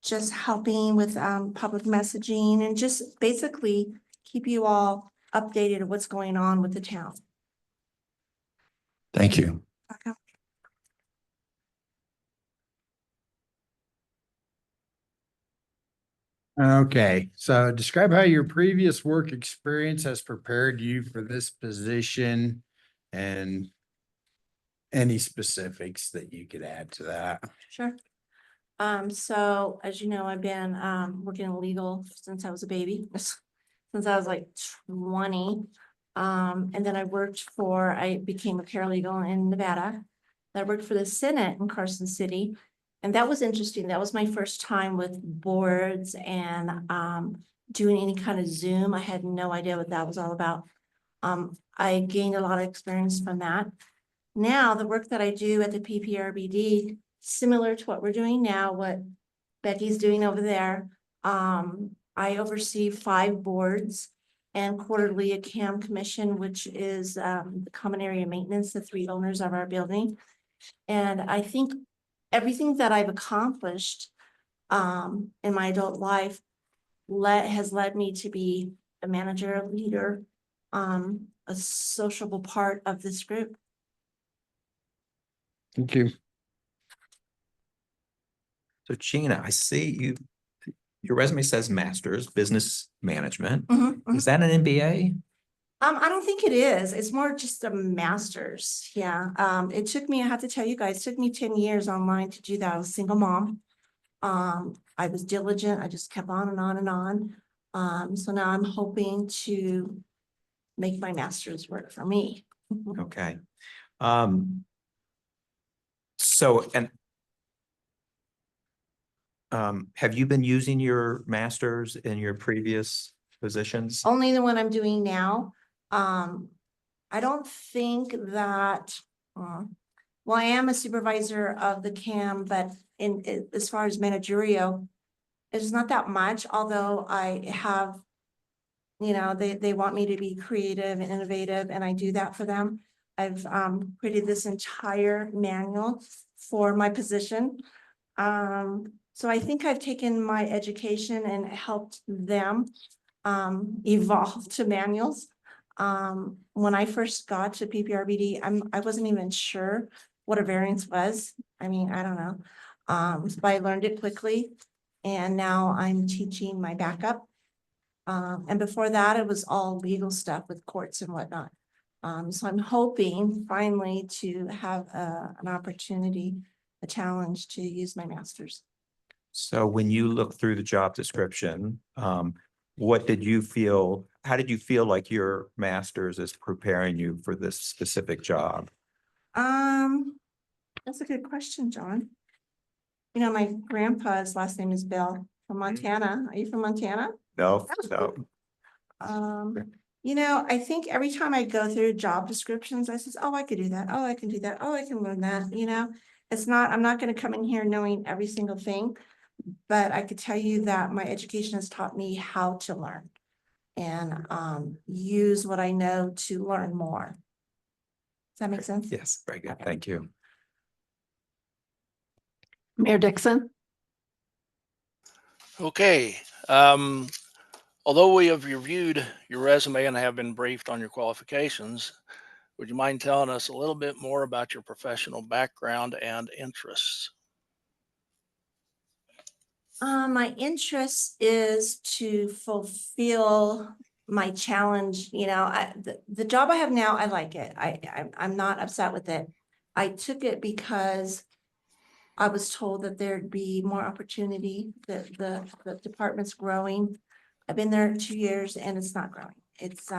Just helping with, public messaging and just basically keep you all updated of what's going on with the town. Thank you. Okay. Okay, so describe how your previous work experience has prepared you for this position and any specifics that you could add to that. Sure. So as you know, I've been, working in legal since I was a baby, since I was like 20. And then I became a paralegal in Nevada. I worked for the Senate in Carson City. And that was interesting. That was my first time with boards and, doing any kind of Zoom. I had no idea what that was all about. I gained a lot of experience from that. Now, the work that I do at the PPRBD, similar to what we're doing now, what Becky's doing over there. I oversee 5 boards and quarterly a CAM commission, which is the common area maintenance, the 3 owners of our building. And I think everything that I've accomplished in my adult life has led me to be a manager, a leader, a sociable part of this group. Thank you. So Gina, I see your resume says master's business management. Mhm, Is that an MBA? I don't think it is. It's more just a master's. Yeah. It took me, I have to tell you guys, it took me 10 years online to do that. I was a single mom. I was diligent. I just kept on and on and on. So now I'm hoping to make my master's work for me. Okay. So, and have you been using your masters in your previous positions? Only the one I'm doing now. I don't think that, well, I am a supervisor of the CAM, but as far as managerial, it's not that much, although I have, they want me to be creative and innovative, and I do that for them. I've created this entire manual for my position. So I think I've taken my education and helped them evolve to manuals. When I first got to PPRBD, I wasn't even sure what a variance was. I mean, I don't know. But I learned it quickly, and now I'm teaching my backup. And before that, it was all legal stuff with courts and whatnot. So I'm hoping finally to have an opportunity, a challenge to use my master's. So when you look through the job description, what did you feel, how did you feel like your master's is preparing you for this specific job? That's a good question, John. My grandpa's last name is Bill from Montana. Are you from Montana? No, no. I think every time I go through job descriptions, I says, oh, I could do that. Oh, I can do that. Oh, I can learn that. I'm not going to come in here knowing every single thing, but I could tell you that my education has taught me how to learn and use what I know to learn more. Does that make sense? Yes, very good. Okay. Thank you. Mayor Dixon? Okay, although we have reviewed your resume and have been briefed on your qualifications, would you mind telling us a little bit more about your professional background and interests? My interest is to fulfill my challenge. The job I have now, I like it. I'm not upset with it. I took it because I was told that there'd be more opportunity, that the department's growing. I've been there 2 years and it's not growing. It's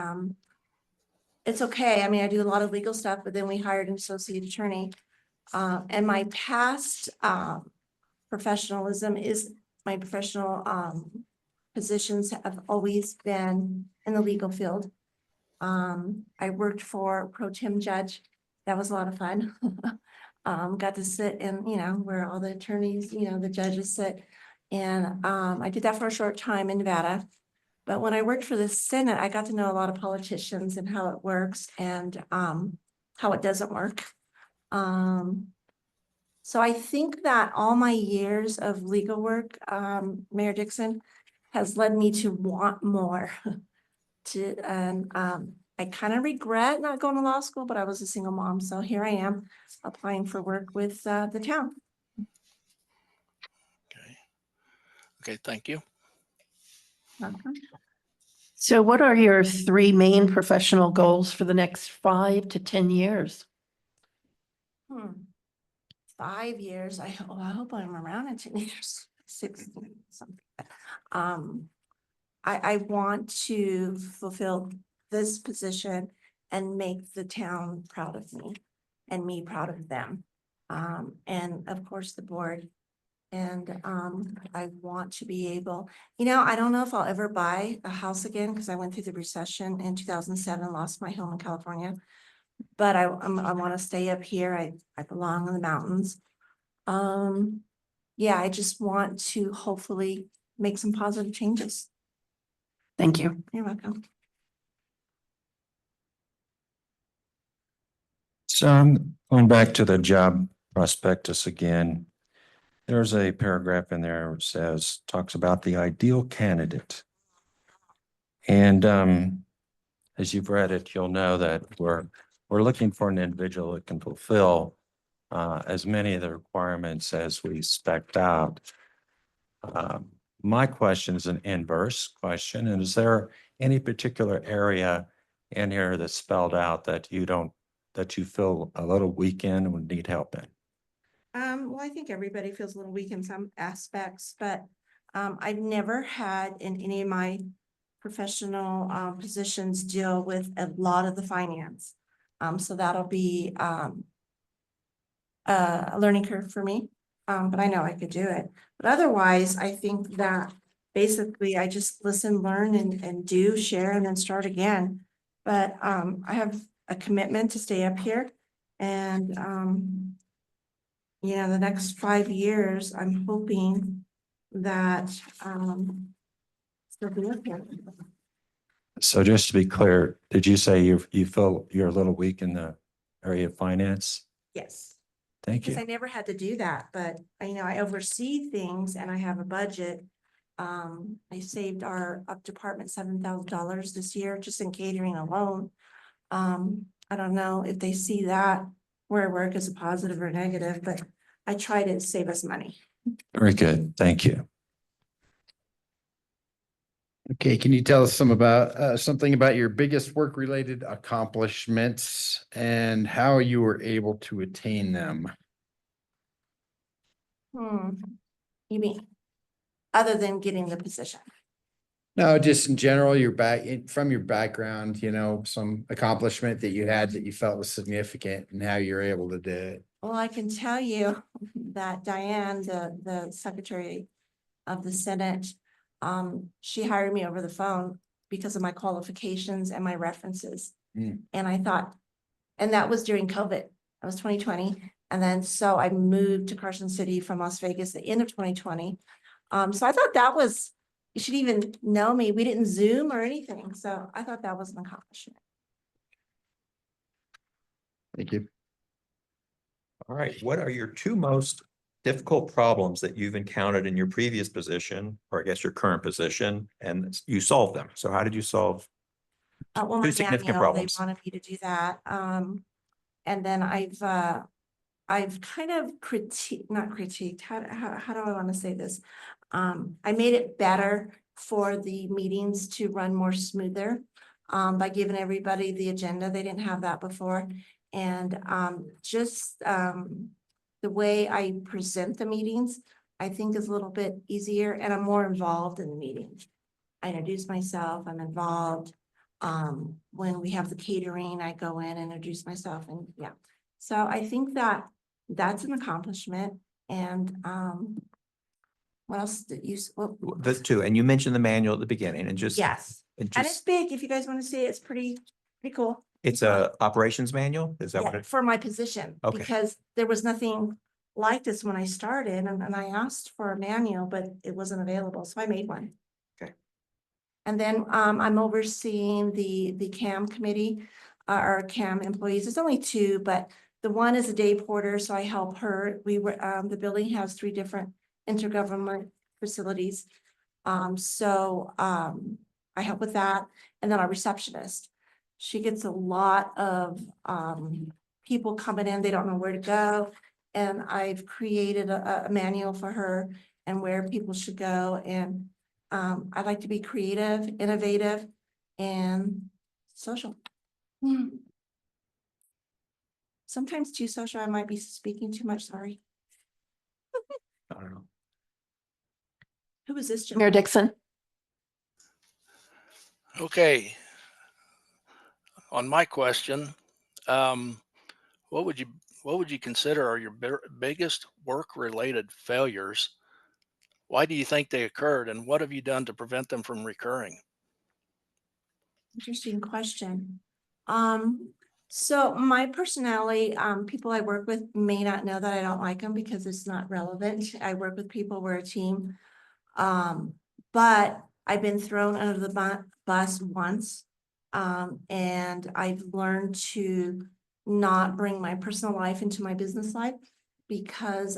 okay. I mean, I do a lot of legal stuff, but then we hired an associate attorney. And my past professionalism is my professional positions have always been in the legal field. I worked for pro tem judge. That was a lot of fun. Got to sit in, where all the attorneys, the judges sit. And I did that for a short time in Nevada. But when I worked for the Senate, I got to know a lot of politicians and how it works and how it doesn't work. So I think that all my years of legal work, Mayor Dixon, has led me to want more. I kind of regret not going to law school, but I was a single mom, so here I am applying for work with the town. Okay. Okay, thank you. So what are your 3 main professional goals for the next 5 to 10 years? 5 years. I hope I'm around in 10 years, 6 something. I want to fulfill this position and make the town proud of me and me proud of them. And of course, the board. And I want to be able, I don't know if I'll ever buy a house again because I went through the recession in 2007, lost my home in California. But I want to stay up here. I belong in the mountains. Yeah, I just want to hopefully make some positive changes. Thank you. You're welcome. So I'm going back to the job prospectus again. There's a paragraph in there that says, talks about the ideal candidate. And as you've read it, you'll know that we're looking for an individual that can fulfill as many of the requirements as we spec'd out. My question is an inverse question. And is there any particular area in here that's spelled out that you feel a little weak in and would need help in? Well, I think everybody feels a little weak in some aspects, but I've never had in any of my professional positions deal with a lot of the finance. So that'll be a learning curve for me, but I know I could do it. But otherwise, I think that basically I just listen, learn, and do, share, and then start again. But I have a commitment to stay up here, and the next 5 years, I'm hoping that still be up here. So just to be clear, did you say you feel you're a little weak in the area of finance? Yes. Thank Because you. I never had to do that, but I oversee things and I have a budget. I saved our up department $7,000 this year just in catering alone. I don't know if they see that where I work as a positive or negative, but I try to save us money. Very good. Thank you. Okay, can you tell us something about your biggest work-related accomplishments and how you were able to attain them? You mean, other than getting the position? No, just in general, from your background, some accomplishment that you had that you felt was significant and how you're able to do it. Well, I can tell you that Diane, the Secretary of the Senate, she hired me over the phone because of my qualifications and my references. And I thought, and that was during COVID. That was 2020. And then so I moved to Carson City from Las Vegas at the end of 2020. So I thought that was, you should even know me. We didn't Zoom or anything. So I thought that was an accomplishment. Thank you. All right, what are your 2 most difficult problems that you've encountered in your previous position, or I guess your current position, and you solved them? So how did you solve Well, 2 my significant manual, problems? they wanted me to do that. And then I've kind of not critiqued, how do I want to say this? I made it better for the meetings to run more smoother by giving everybody the agenda. They didn't have that before. And just the way I present the meetings, I think is a little bit easier and I'm more involved in the meetings. I introduce myself, I'm involved. When we have the catering, I go in and introduce myself and yeah. So I think that that's an accomplishment. And what else did you? The 2, and you mentioned the manual at the beginning and just. Yes, And and it's just, big. If you guys want to see it, it's pretty cool. it's a operations manual? Is that what Yeah, it? for my position, Okay. because there was nothing liked this when I started and I asked for a manual, but it wasn't available, so I made one. Okay. And then I'm overseeing the CAM committee, our CAM employees. It's only two, but the one is a day porter, so I help her. We were, the building has 3 different intergovernment facilities. I help with that. And then our receptionist. She gets a lot of people coming in, they don't know where to go. And I've created a manual for her and where people should go. And I like to be creative, innovative, and social. Sometimes too social, I might be speaking too much, sorry. I don't know. Who is this? Mayor Dixon? Okay. On my question, what would you consider are your biggest work-related failures? Why do you think they occurred, and what have you done to prevent them from recurring? Interesting question. So my personality, people I work with may not know that I don't like them because it's not relevant. I work with people, we're a team. But I've been thrown under the bus once. And I've learned to not bring my personal life into my business life because,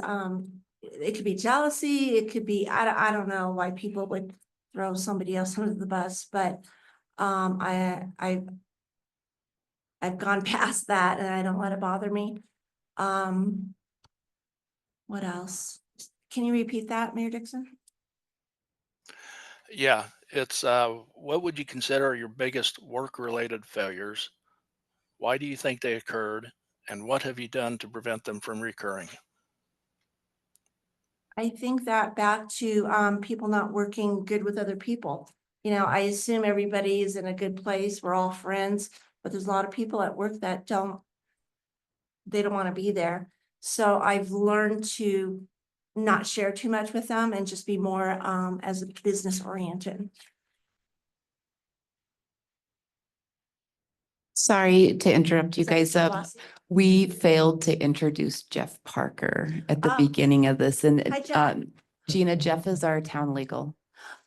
it could be jealousy, it could be, I don't know why people would throw somebody else under the bus, but I've gone past that and I don't let it bother me. What else? Can you repeat that, Mayor Dixon? Yeah, it's what would you consider your biggest work-related failures? Why do you think they occurred? And what have you done to prevent them from recurring? I think that back to people not working good with other people. You know, I assume everybody is in a good place. We're all friends, but there's a lot of people at work that they don't want to be there. So I've learned to not share too much with them and just be more as a business oriented. Sorry to interrupt you Is that guys. Mr. Blasi? We failed to introduce Jeff Parker at the Oh. beginning of this, and Hi, Jeff. Gina, Jeff is our town legal.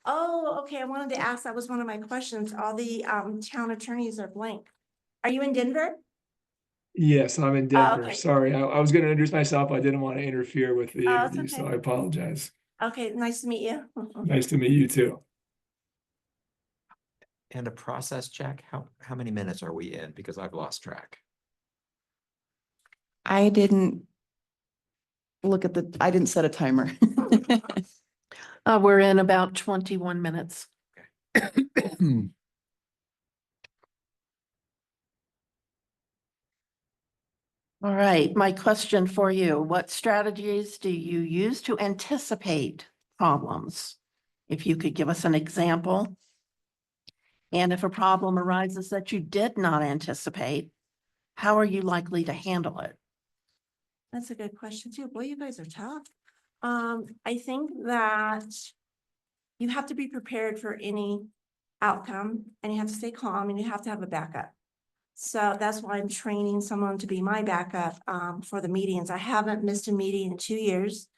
Oh, okay. I wanted to ask, that was one of my questions. All the town attorneys are blank. Are you in Denver? Yes, I'm in Denver. okay. Sorry, I was gonna introduce myself. I didn't want to interfere with the Oh, it's interview, so okay. I apologize. Okay, nice to meet you. Nice to meet you too. And a process check, how many minutes are we in? Because I've lost track. I didn't I didn't set a timer. We're in about 21 minutes. All right, my question for you, what strategies do you use to anticipate problems? If you could give us an example. And if a problem arises that you did not anticipate, how are you likely to handle it? That's a good question too. Boy, you guys are tough. I think that you have to be prepared for any outcome and you have to stay calm and you have to have a backup. So that's why I'm training someone to be my backup for the meetings. I haven't missed a meeting in 2 years.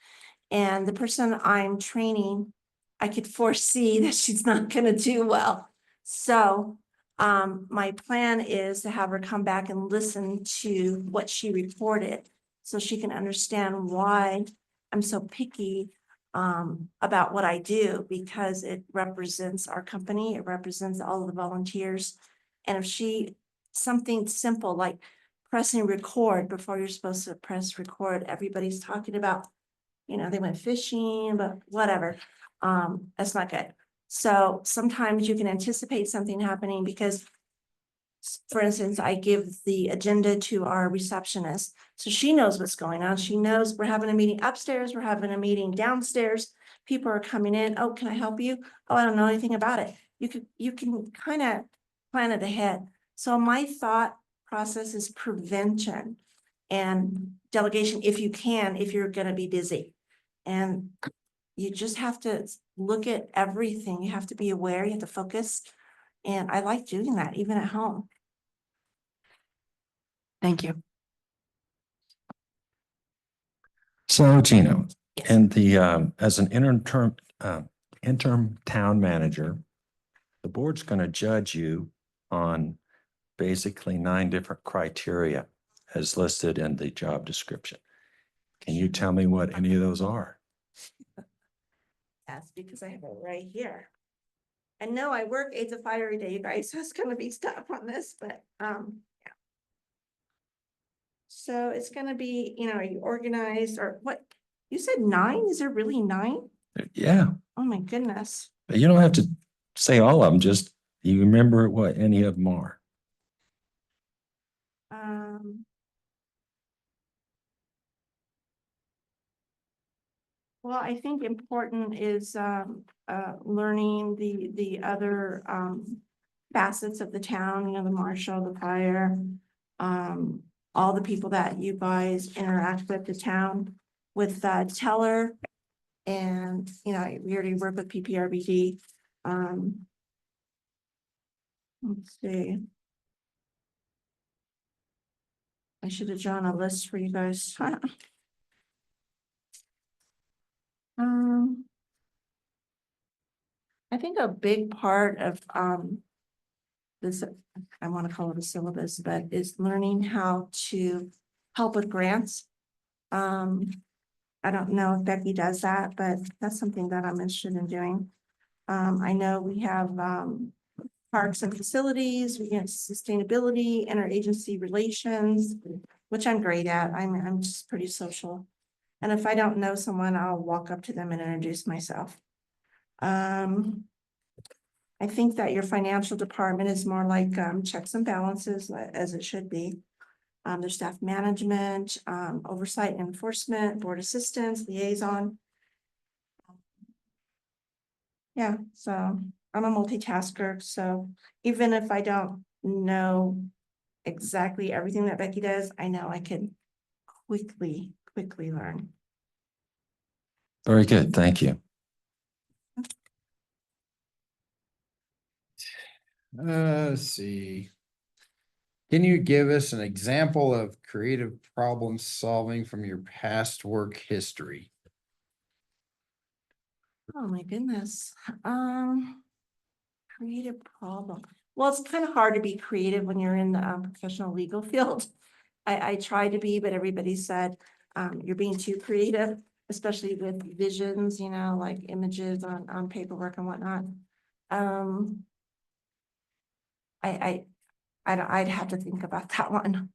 And the person I'm training, I could foresee that she's not gonna do well. So my plan is to have her come back and listen to what she reported so she can understand why I'm so picky about what I do because it represents our company, it represents all of the volunteers. And if something simple like pressing record before you're supposed to press record, everybody's talking about, they went fishing, but whatever. That's not good. So sometimes you can anticipate something happening because, for instance, I give the agenda to our receptionist. So she knows what's going on. She knows we're having a meeting upstairs, we're having a meeting downstairs. People are coming in. Oh, can I help you? Oh, I don't know anything about it. You can kind of plan it ahead. So my thought process is prevention and delegation if you can, if you're going to be busy. And you just have to look at everything. You have to be aware, you have to focus. And I like doing that even at home. Thank you. So Gino, Yes. and as an interim town manager, the board's going to judge you on basically 9 different criteria as listed in the job description. Can you tell me what any of those are? That's because I have it right here. And no, I work 8 to 5 every day, you guys, so it's gonna be tough on this, but, yeah. So it's gonna be, are you organized or what? You said 9? Is there really 9? Yeah, Oh, my goodness. but you don't have to say all of them, just you remember what any of them are. Well, I think important is, learning the other, facets of the town, the marshal, the fire, all the people that you guys interact with the town, with, Teller. And, we already work with PPRBD. Let's see. I should have drawn a list for you guys. I think a big part of, this, I want to call it a syllabus, but is learning how to help with grants. I don't know if Becky does that, but that's something that I'm interested in doing. I know we have, parks and facilities, we have sustainability, interagency relations, which I'm great at. I'm just pretty social. And if I don't know someone, I'll walk up to them and introduce myself. I think that your financial department is more like, checks and balances as it should be. There's staff management, oversight and enforcement, board assistance, liaison. Yeah, so I'm a multitasker, so even if I don't know exactly everything that Becky does, I know I can quickly learn. Very good, thank you. Let's see. Can you give us an example of creative problem solving from your past work history? Oh, my goodness. Creative problem. Well, it's kind of hard to be creative when you're in the professional legal field. I try to be, but everybody said, you're being too creative, especially with visions, like images on paperwork and whatnot. I'd have to think about that one.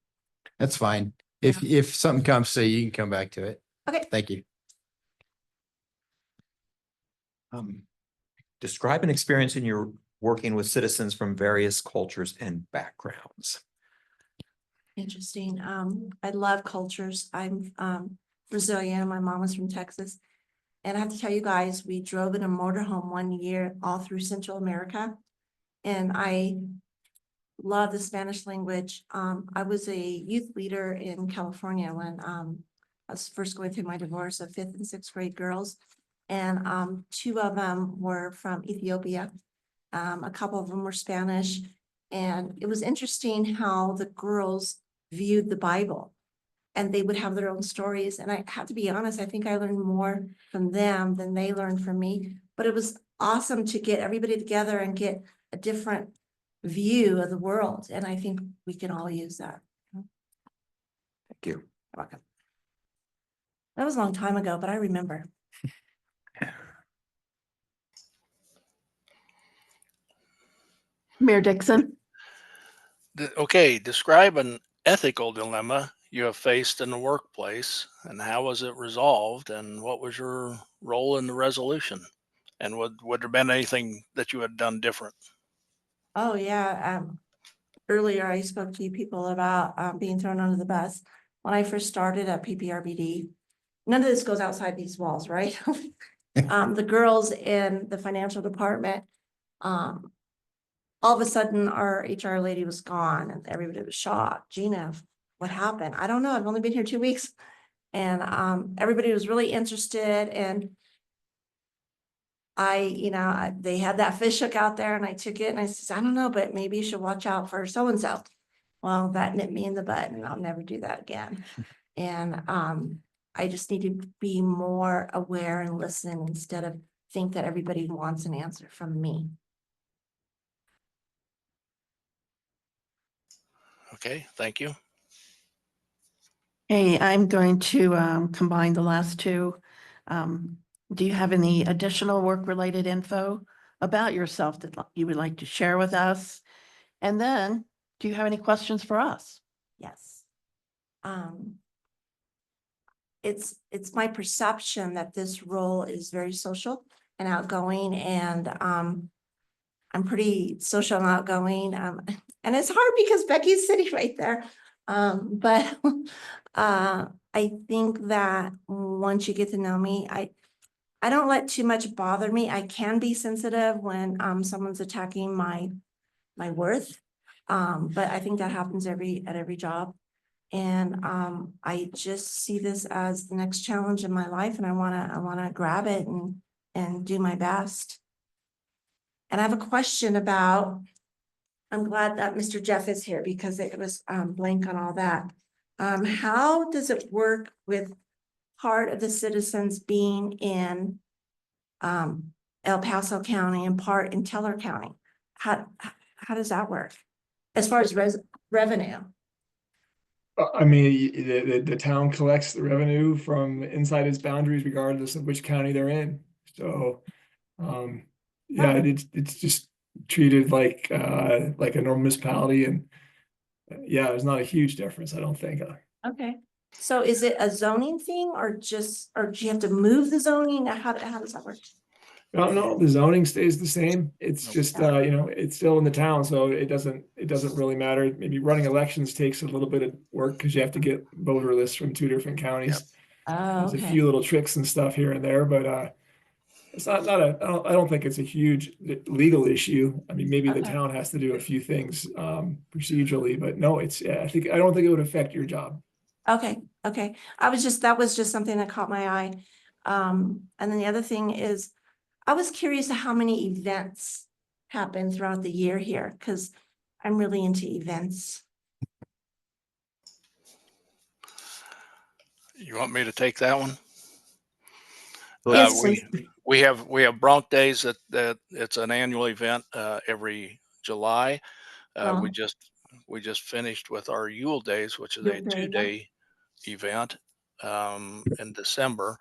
That's fine. If something comes to you, you can come back to it. Okay. Thank you. Describe an experience in your working with citizens from various cultures and backgrounds. Interesting. I love cultures. I'm Brazilian. My mom was from Texas. And I have to tell you guys, we drove in a motorhome one year all through Central America. And I love the Spanish language. I was a youth leader in California when I was first going through my divorce of 5th and 6th grade girls. And 2 of them were from Ethiopia. A couple of them were Spanish. And it was interesting how the girls viewed the Bible. And they would have their own stories. And I have to be honest, I think I learned more from them than they learned from me. But it was awesome to get everybody together and get a different view of the world. And I think we can all use that. Thank you. You're welcome. That was a long time ago, but I remember. Mayor Dixon? Okay, describe an ethical dilemma you have faced in the workplace and how was it resolved and what was your role in the resolution? And would there been anything that you had done different? Oh, yeah. Earlier I spoke to you people about being thrown under the bus. When I first started at PPRBD, none of this goes outside these walls, right? The girls in the financial department, all of a sudden our HR lady was gone and everybody was shocked. Gina, what happened? I don't know. I've only been here 2 weeks. And everybody was really interested. And they had that fish hook out there and I took it and I said, I don't know, but maybe you should watch out for so-and-so. Well, that nipped me in the butt and I'll never do that again. And I just need to be more aware and listen instead of think that everybody wants an answer from me. Okay, thank you. Hey, I'm going to combine the last two. Do you have any additional work-related info about yourself that you would like to share with us? And then, do you have any questions for us? Yes. It's my perception that this role is very social and outgoing, and I'm pretty social and outgoing. And it's hard because Becky's sitting right there. But I think that once you get to know me, I don't let too much bother me. I can be sensitive when someone's attacking my worth. But I think that happens at every job. And I just see this as the next challenge in my life, and I wanna grab it and do my best. And I have a question about, I'm glad that Mr. Jeff is here because it was blank on all that. How does it work with part of the citizens being in El Paso County and part in Teller County? How does that work? As far as revenue? I mean, the town collects the revenue from inside its boundaries regardless of which county they're in. So, yeah, it's just treated like a normal municipality, and yeah, there's not a huge difference, I don't think. Okay, so is it a zoning thing or do you have to move the zoning? How does that work? No, the zoning stays the same. It's Nope. just, it's still in the town, so it doesn't really matter. Maybe running elections takes a little bit of work because you have to get voter lists from 2 different counties. Oh, There's a okay. few little tricks and stuff here and there, but it's not I don't think it's a huge legal issue. I mean, maybe the Okay. town has to do a few things procedurally, but no, I don't think it would affect your job. Okay, okay. That was just something that caught my eye. And then the other thing is, I was curious to how many events happen throughout the year here, because I'm really into events. You want me to take that one? Yes, We please. we have Bronc Days that it's an annual event every July. We Bronc. just finished with our Yule Days, which is Yule a Day, yeah. 2-day event in December.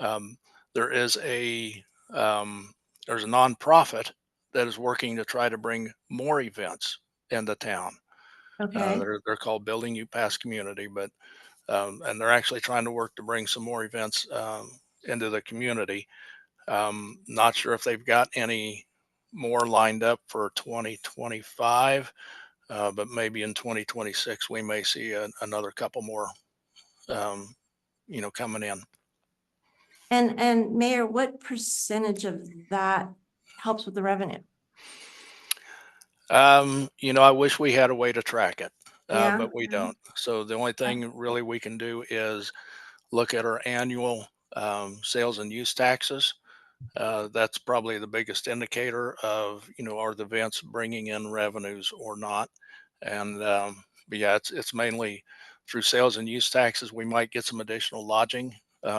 Um, there is there's a nonprofit that is working to try to bring more events into town. Okay, They're called Building UPass Community, but and they're actually trying to work to bring some more events into the community. Not sure if they've got any more lined up for 2025, but maybe in 2026 we may see another couple more, coming in. and Mayor, what percentage of that helps with the revenue? I wish we had a way to track it, Yeah. but we don't. So the only thing really we can do is look at our annual sales and use taxes. That's probably the biggest indicator of, are the events bringing in revenues or not? And but yeah, it's mainly through sales and use taxes. We might get some additional lodging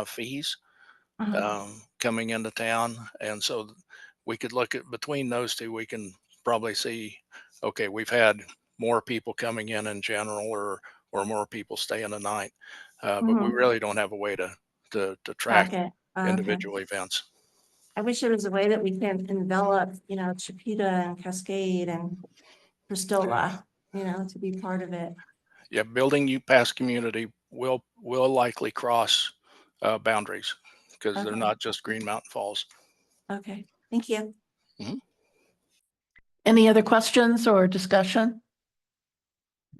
fees coming into town, and so we could look at between those two. We can probably see, okay, we've had more people coming in general, or more people staying the night, but we really don't have a way to track Track it. Okay. individual events. I wish there was a way that we can envelop, Chipeta and Cascade and Cristola, to be part of it. Yeah, Building UPass Community will likely cross boundaries because they're Okay. not just Green Mountain Falls. Okay, thank you. Any other questions or discussion?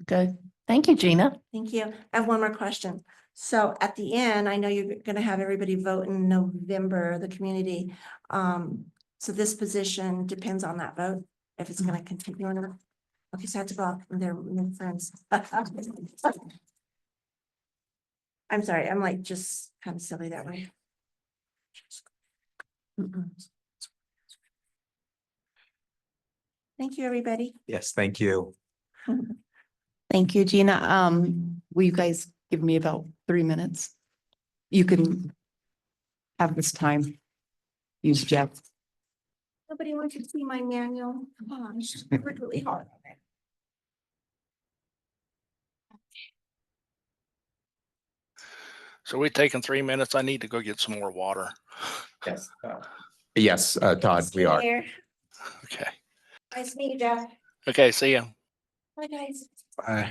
Good. Thank you, Gina. Thank you. I have one more question. So at the end, I know you're gonna have everybody vote in November, the community. So this position depends on that vote, if it's gonna continue or not. Okay, so I have to go out with their new friends. I'm sorry, I'm like just kind of silly that way. Thank you, everybody. Yes, thank you. Thank you, Gina. Will you guys give me about 3 minutes? You can have this time. Use Jeff. Nobody wants to see my manual. Come on, I worked really hard on it. So we taking 3 minutes. I need to go get some more water. Yes. Yes, Todd, we are. Here. Okay. Nice to meet you, Jeff. Okay, see ya. Bye, guys. Bye.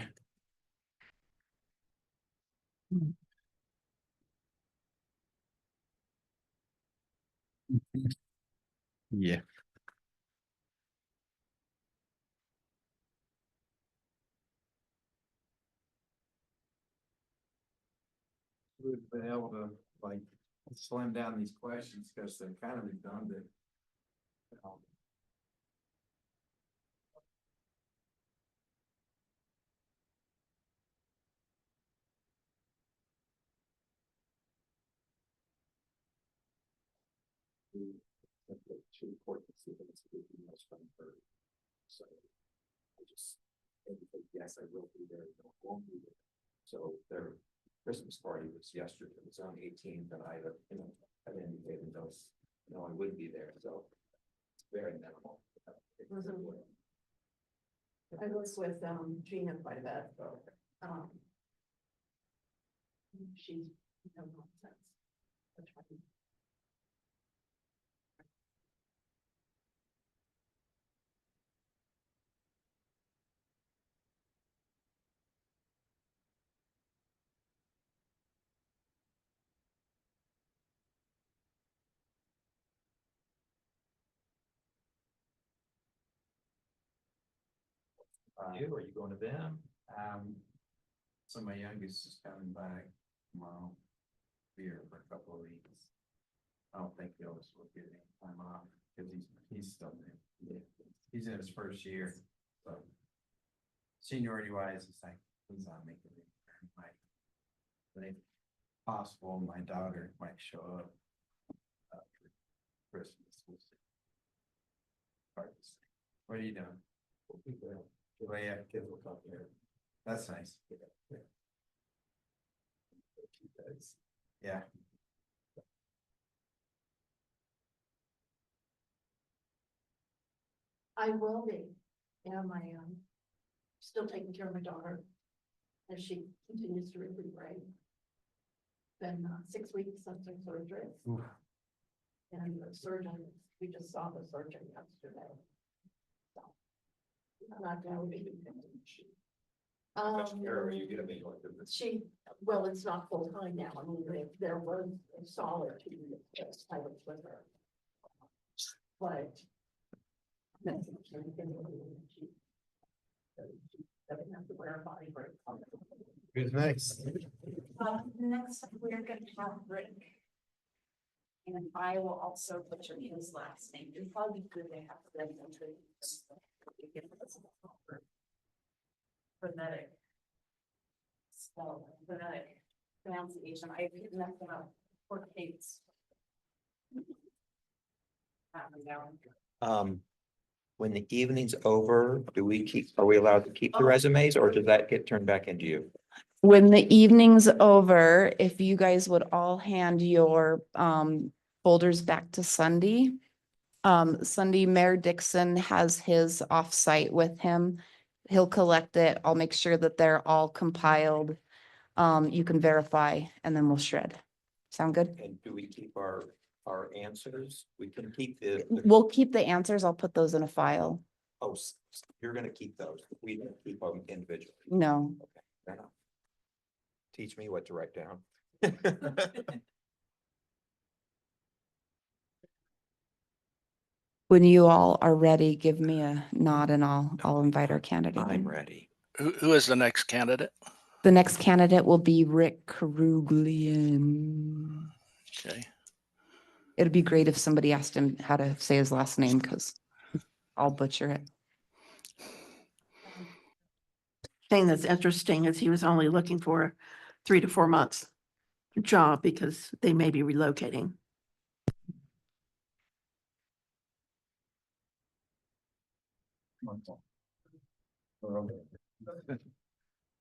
Yeah. We've been able to like slim down these questions because they're kind of redundant. Too important to see that it's going to be most fun for. So I just, yes, I will be there, no, I won't be there. So their Christmas party was yesterday, it was on 18th, and I, I indicated those, no, I wouldn't be there, so it's very minimal. I was with Gina quite a bit, so she's no nonsense. You, are you going to them? So my youngest is coming back tomorrow, here for a couple of weeks. I don't think he'll get any time off because he's still new. He's in his first year, so seniority wise, it's like he's not making it. But if possible, my daughter might show up after Christmas. We'll see. Hard to say. What are you doing? Well, yeah, kids will come here. That's nice. Yeah. I will be. Yeah, my still taking care of my daughter as she continues to recuperate. Been 6 weeks since her surgery. Oof. And the surgeon, we just saw the surgeon yesterday. So, I'm not gonna be. Or are you gonna be going to this? She, well, it's not full time now. I mean, there was a solid 2 weeks I was with her. But. Doesn't have to wear a body brace. Good, nice. Next, we're gonna have Rick. And I will also butcher his last name. It'd probably be good to have them introduce. Phonetic. Spell, phonetic pronunciation. I messed them up for Kate's. When the evening's over, are we allowed to keep the resumes or does that get turned back into you? When the evening's over, if you guys would all hand your folders back to Sunday. Sunday, Mayor Dixon has his offsite with him. He'll collect it. I'll make sure that they're all compiled. You can verify and then we'll shred. Sound good? And do we keep our answers? We can keep the, We'll keep the answers. I'll put those in a file. oh, you're gonna keep those. We don't keep them individually. No, Okay, fair enough. Teach me what to write down. when you all are ready, give me a nod and I'll invite our candidate. I'm in. ready. Who is the next candidate? The next candidate will be Rick Karuglian. Okay. It'd be great if somebody asked him how to say his last name because I'll butcher it. Thing that's interesting is he was only looking for a 3 to 4 months job because they may be relocating.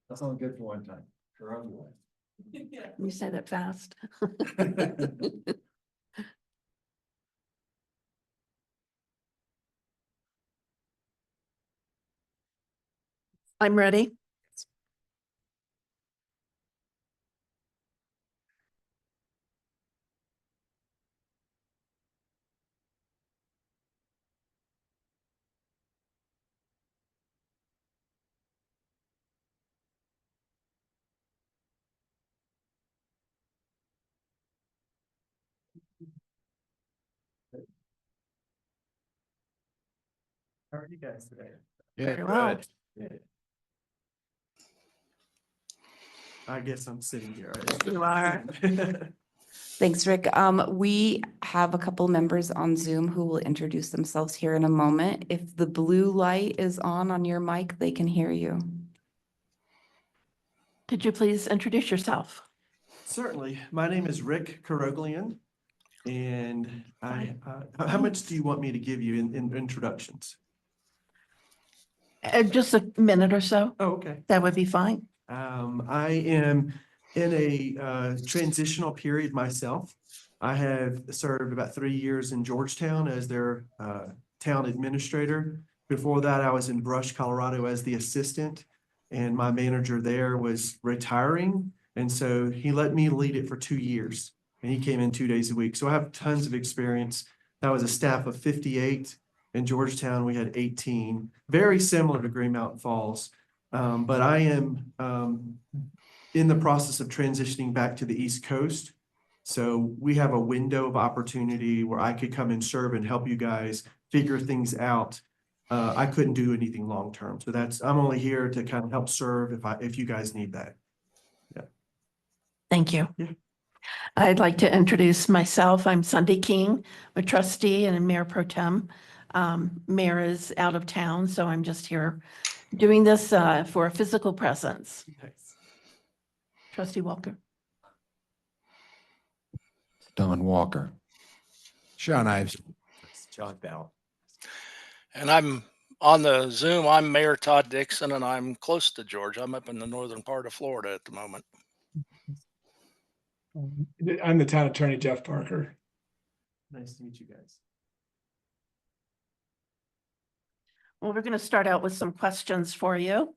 That's only good for one time. You said it fast. I'm ready. How are you guys today? Very well. Good. I guess I'm sitting here. Right? You are. Thanks, Rick. We have a couple members on Zoom who will introduce themselves here in a moment. If the blue light is on your mic, they can hear you. Could you please introduce yourself? Certainly. My name is Rick Karoglian. And how much do you want me to give you in introductions? Just a minute or so. Oh, okay. That would be fine. I am in a transitional period myself. I have served about 3 years in Georgetown as their town administrator. Before that, I was in Brush, Colorado as the assistant, and my manager there was retiring. And so he let me lead it for 2 years, and he came in 2 days a week. So I have tons of experience. That was a staff of 58. In Georgetown, we had 18, very similar to Green Mountain Falls. But I am in the process of transitioning back to the East Coast. So we have a window of opportunity where I could come and serve and help you guys figure things out. I couldn't do anything long term. So I'm only here to kind of help serve if you guys need that. Thank you. Yeah. I'd like to introduce myself. I'm Sunday King, a trustee and a mayor pro tem. Mayor is out of town, so I'm just here doing this for a physical presence. Nice. Trustee Walker. Don Walker. Sean Ives. John Bell. And I'm on the Zoom. I'm Mayor Todd Dixon, and I'm close to Georgia. I'm up in the northern part of Florida at the moment. I'm the town attorney, Jeff Parker. Nice to meet you guys. Well, we're going to start out with some questions for you.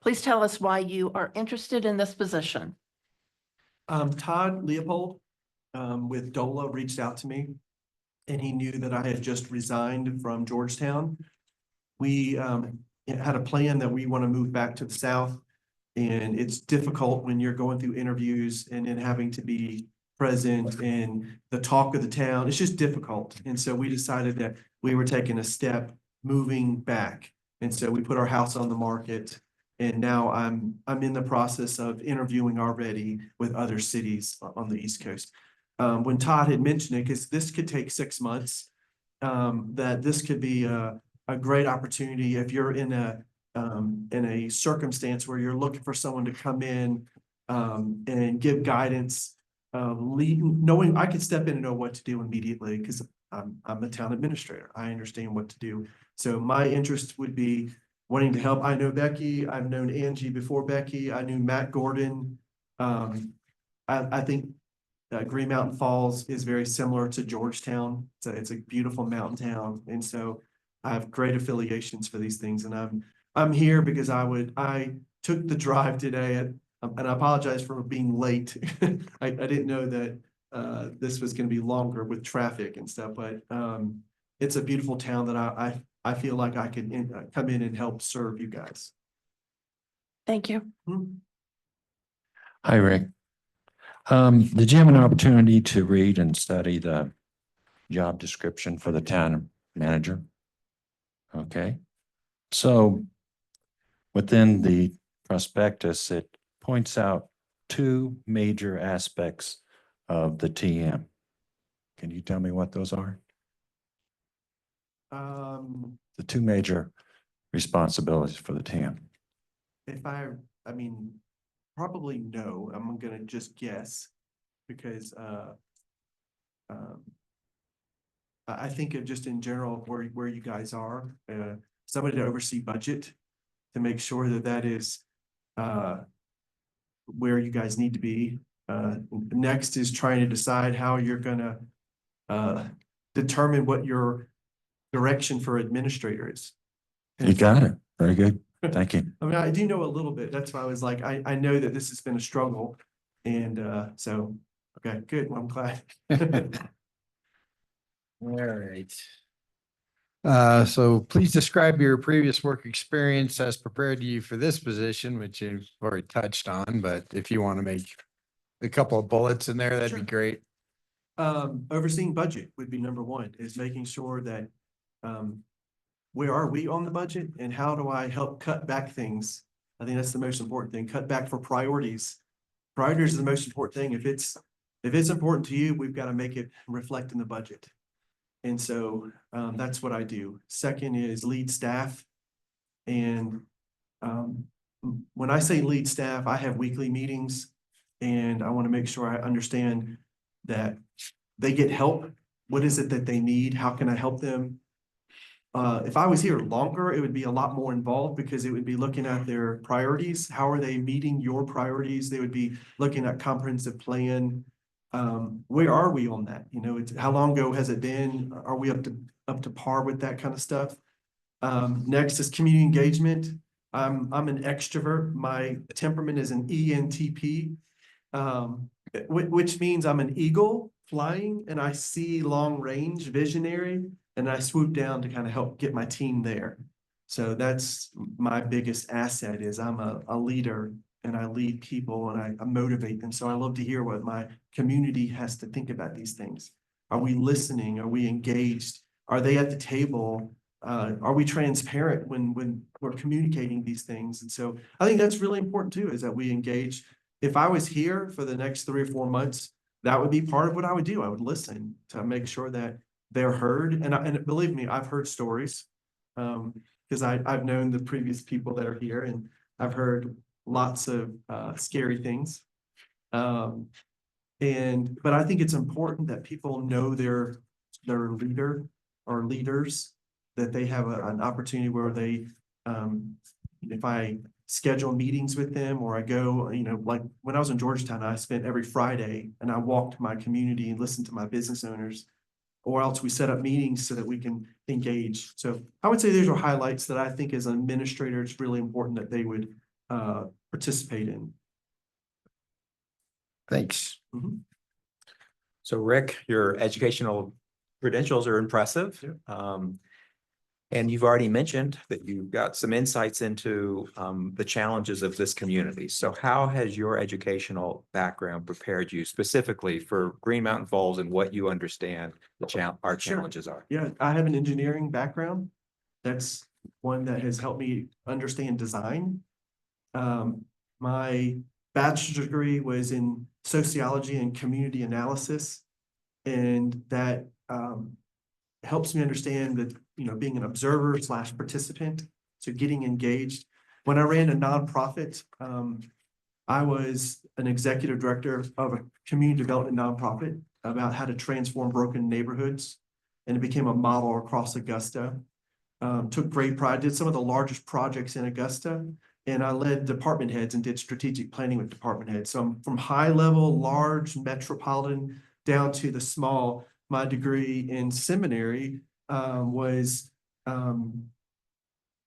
Please tell us why you are interested in this position. Todd Leopold with DOLA reached out to me, and he knew that I had just resigned from Georgetown. We had a plan that we want to move back to the South, and it's difficult when you're going through interviews and then having to be present and the talk of the town. It's just difficult. And so we decided that we were taking a step moving back. And so we put our house on the market. And now I'm in the process of interviewing already with other cities on the East Coast. When Todd had mentioned it, because this could take 6 months, that this could be a great opportunity if you're in a circumstance where you're looking for someone to come in and give guidance, knowing I could step in and know what to do immediately because I'm a town administrator. I understand what to do. So my interest would be wanting to help. I know Becky. I've known Angie before Becky. I knew Matt Gordon. I think Green Mountain Falls is very similar to Georgetown. It's a beautiful mountain town. And so I have great affiliations for these things. And I'm here because I took the drive today and I apologize for being late. I didn't know that this was going to be longer with traffic and stuff, but it's a beautiful town that I feel like I could come in and help serve you guys. Thank you. Hi, Rick. Did you have an opportunity to read and study the job description for the town manager? Okay. So within the prospectus, it points out 2 major aspects of the TM. Can you tell me what those are? The 2 major responsibilities for the TM. I mean, probably no. I'm gonna just guess because I think of just in general where you guys are, somebody to oversee budget to make sure that is where you guys need to be. Next is trying to decide how you're gonna determine what your direction for administrator is. You got it. Very good. Thank you. I mean, I do know a little bit. That's why I was like, I know that this has been a struggle. And so, okay, good. Well, I'm glad. All right. So please describe your previous work experience as prepared you for this position, which you've already touched on, but if you want to make a couple of bullets in there, that'd be Sure. great. Overseeing budget would be number one, is making sure that where are we on the budget and how do I help cut back things? I think that's the most important thing, cut back for priorities. Priorities are the most important thing. If it's important to you, we've got to make it reflect in the budget. And so that's what I do. Second is lead staff. And when I say lead staff, I have weekly meetings and I want to make sure I understand that they get help. What is it that they need? How can I help them? If I was here longer, it would be a lot more involved because it would be looking at their priorities. How are they meeting your priorities? They would be looking at comprehensive plan. Where are we on that? You know, it's how long ago has it been? Are we up to par with that kind of stuff? Next is community engagement. I'm an extrovert. My temperament is an ENTP, which means I'm an eagle flying and I see long range, visionary, and I swoop down to kind of help get my team there. So that's my biggest asset is I'm a leader and I lead people and I motivate them. So I love to hear what my community has to think about these things. Are we listening? Are we engaged? Are they at the table? Are we transparent when we're communicating these things? And so I think that's really important too, is that we engage. If I was here for the next 3 or 4 months, that would be part of what I would do. I would listen to make sure that they're heard. And believe me, I've heard stories because I've known the previous people that are here and I've heard lots of scary things. But I think it's important that people know their leader or leaders, that they have an opportunity where they, if I schedule meetings with them or I go, you know, like when I was in Georgetown, I spent every Friday and I walked my community and listened to my business owners, or else we set up meetings so that we can engage. So I would say these are highlights that I think as an administrator, it's really important that they would participate in. Thanks. Mhm. So Rick, your educational credentials are impressive. And you've already mentioned that you've got some insights into the challenges of this community. So how has your educational background prepared you specifically for Green Mountain Falls and what you understand our Sure. challenges are? Yeah, I have an engineering background. That's one that has helped me understand design. My bachelor's degree was in sociology and community analysis. And that helps me understand that, you know, being an observer / participant, so getting engaged. When I ran a nonprofit, I was an executive director of a community development nonprofit about how to transform broken neighborhoods. And it became a model across Augusta. Took great pride, did some of the largest projects in Augusta. And I led department heads and did strategic planning with department heads. So I'm from high level, large metropolitan down to the small. My degree in seminary was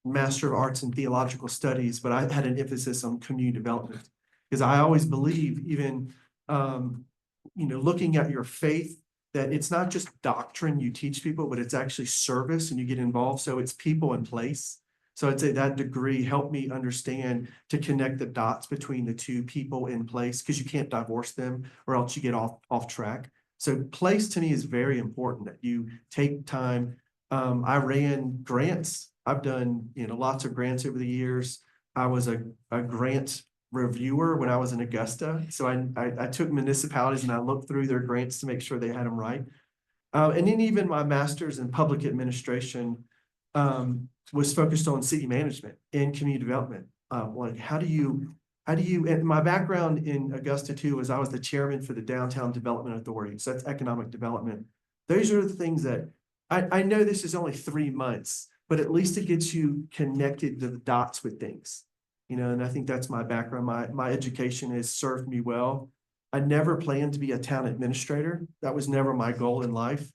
Master of Arts in Theological Studies, but I had an emphasis on community development because I always believe, even you know, looking at your faith, that it's not just doctrine you teach people, but it's actually service and you get involved. So it's people in place. So I'd say that degree helped me understand to connect the dots between the two, people in place, because you can't divorce them or else you get off track. So place to me is very important, that you take time. I ran grants. I've done, you know, lots of grants over the years. I was a grant reviewer when I was in Augusta. So I took municipalities and I looked through their grants to make sure they had them right. And then even my master's in public administration was focused on city management and community development. Like how do you, and my background in Augusta too was I was the chairman for the Downtown Development Authority. So that's economic development. Those are the things that I know this is only 3 months, but at least it gets you connected to the dots with things. You know, and I think that's my background. My education has served me well. I never planned to be a town administrator. That was never my goal in life.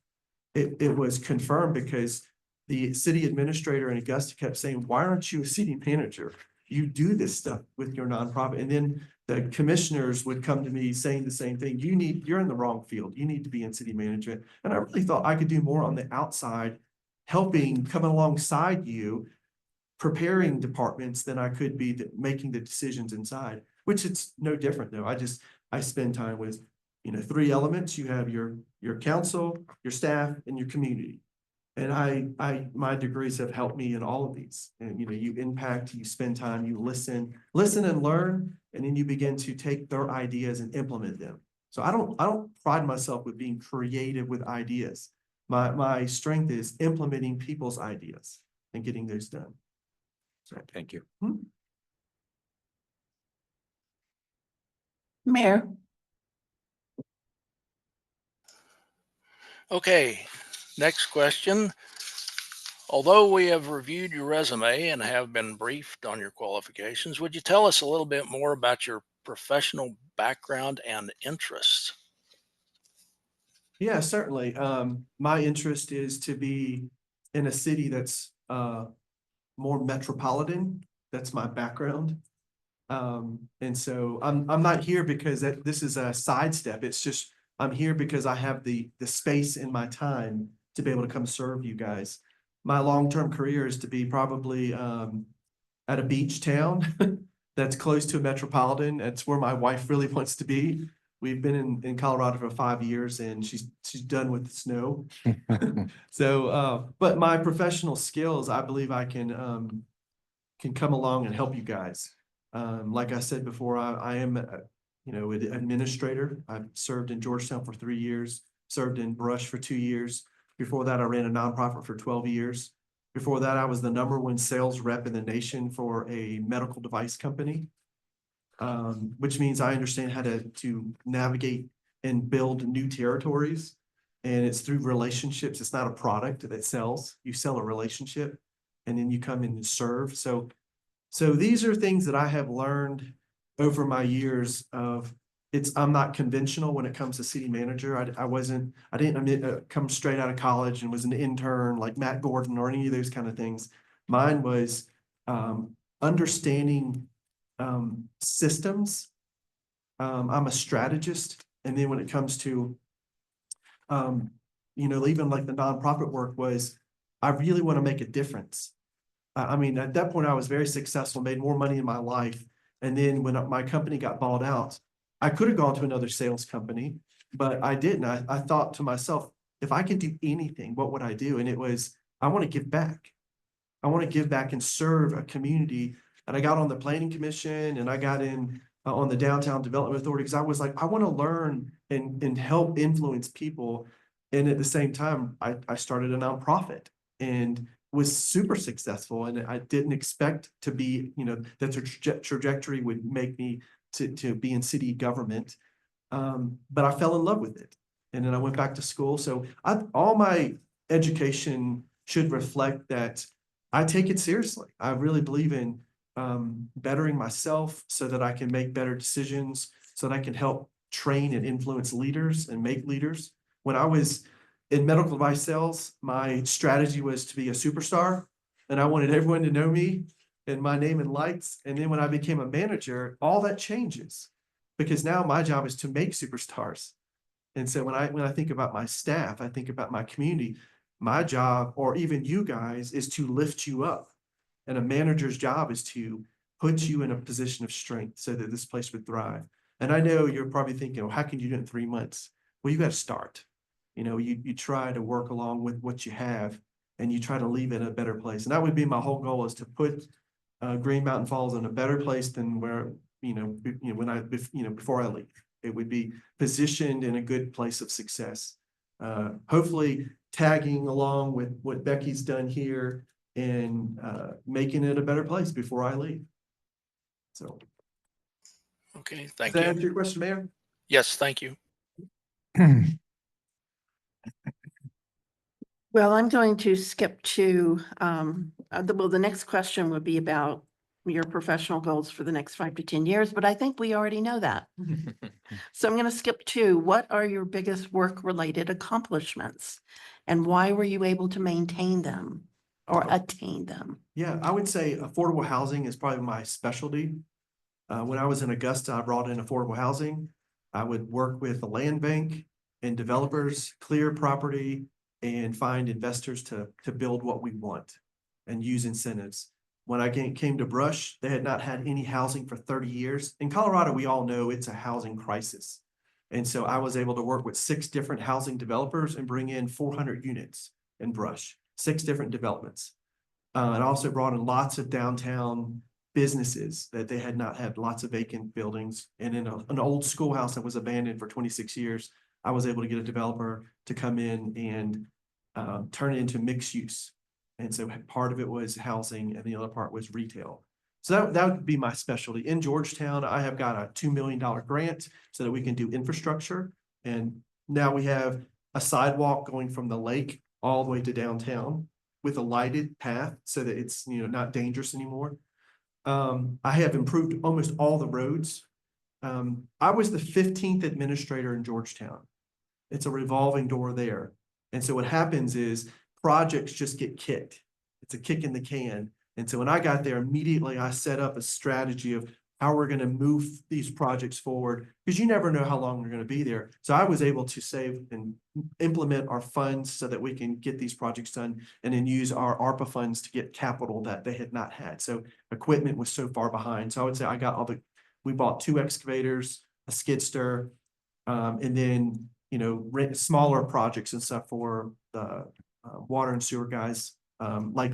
It was confirmed because the city administrator in Augusta kept saying, why aren't you a city manager? You do this stuff with your nonprofit. And then the commissioners would come to me saying the same thing. You're in the wrong field. You need to be in city management. And I really thought I could do more on the outside, helping, coming alongside you, preparing departments than I could be making the decisions inside, which it's no different though. I spend time with, you know, three elements. You have your council, your staff, and your community. And my degrees have helped me in all of these. And, you know, you impact, you spend time, you listen and learn, and then you begin to take their ideas and implement them. So I don't pride myself with being creative with ideas. My strength is implementing people's ideas and getting those done. So, Thank you. Mayor, Okay, next question. Although we have reviewed your resume and have been briefed on your qualifications, would you tell us a little bit more about your professional background and interests? yeah, certainly. My interest is to be in a city that's more metropolitan. That's my background. And so I'm not here because this is a sidestep. It's just I'm here because I have the space in my time to be able to come serve you guys. My long-term career is to be probably at a beach town that's close to a metropolitan. That's where my wife really wants to be. We've been in Colorado for 5 years and she's done with the snow. So, but my professional skills, I believe I can come along and help you guys. Like I said before, I am, you know, an administrator. I've served in Georgetown for 3 years, served in Brush for 2 years. Before that, I ran a nonprofit for 12 years. Before that, I was the #1 sales rep in the nation for a medical device company, which means I understand how to navigate and build new territories. And it's through relationships. It's not a product that sells. You sell a relationship and then you come in and serve. So these are things that I have learned over my years of I'm not conventional when it comes to city manager. I didn't come straight out of college and was an intern like Matt Gordon or any of those kind of things. Mine was understanding systems. I'm a strategist. And then when it comes to, you know, even like the nonprofit work was, I really want to make a difference. I mean, at that point, I was very successful, made more money in my life. And then when my company got bought out, I could have gone to another sales company, but I didn't. I thought to myself, if I could do anything, what would I do? And it was, I want to give back. I want to give back and serve a community. And I got on the planning commission and I got in on the downtown development authority because I was like, I want to learn and help influence people. And at the same time, I started a nonprofit and was super successful. And I didn't expect to be, you know, that the trajectory would make me to be in city government. But I fell in love with it. And then I went back to school. So all my education should reflect that I take it seriously. I really believe in bettering myself so that I can make better decisions, so that I can help train and influence leaders and make leaders. When I was in medical device sales, my strategy was to be a superstar, and I wanted everyone to know me and my name in lights. And then when I became a manager, all that changes because now my job is to make superstars. And so when I think about my staff, I think about my community, my job, or even you guys, is to lift you up. And a manager's job is to put you in a position of strength so that this place would thrive. And I know you're probably thinking, well, how can you do it in 3 months? Well, you got to start. You know, you try to work along with what you have and you try to leave it in a better place. And that would be my whole goal, is to put Green Mountain Falls in a better place than where, before I leave. It would be positioned in a good place of success. Hopefully tagging along with what Becky's done here and making it a better place before I leave. So. Okay, Does thank that you. answer your question, Mayor? Yes, thank you. well, I'm going to skip to, the next question would be about your professional goals for the next 5 to 10 years, but I think we already know that. So I'm going to skip to, what are your biggest work-related accomplishments? And why were you able to maintain them or attain them? Yeah, I would say affordable housing is probably my specialty. When I was in Augusta, I brought in affordable housing. I would work with the land bank and developers, clear property, and find investors to build what we want and use incentives. When I came to Brush, they had not had any housing for 30 years. In Colorado, we all know it's a housing crisis. And so I was able to work with 6 different housing developers and bring in 400 units in Brush, 6 different developments. And also brought in lots of downtown businesses that they had not had, lots of vacant buildings. And in an old schoolhouse that was abandoned for 26 years, I was able to get a developer to come in and turn it into mixed use. And so part of it was housing and the other part was retail. So that would be my specialty. In Georgetown, I have got a $2 million grant so that we can do infrastructure. And now we have a sidewalk going from the lake all the way to downtown with a lighted path so that it's, not dangerous anymore. I have improved almost all the roads. I was the 15th administrator in Georgetown. It's a revolving door there. And so what happens is projects just get kicked. It's a kick in the can. And so when I got there, immediately I set up a strategy of how we're going to move these projects forward, because you never know how long we're going to be there. So I was able to save and implement our funds so that we can get these projects done, and then use our ARPA funds to get capital that they had not had. So equipment was so far behind. So I would say we bought 2 excavators, a skid steer, and then, rent smaller projects and stuff for the water and sewer guys, like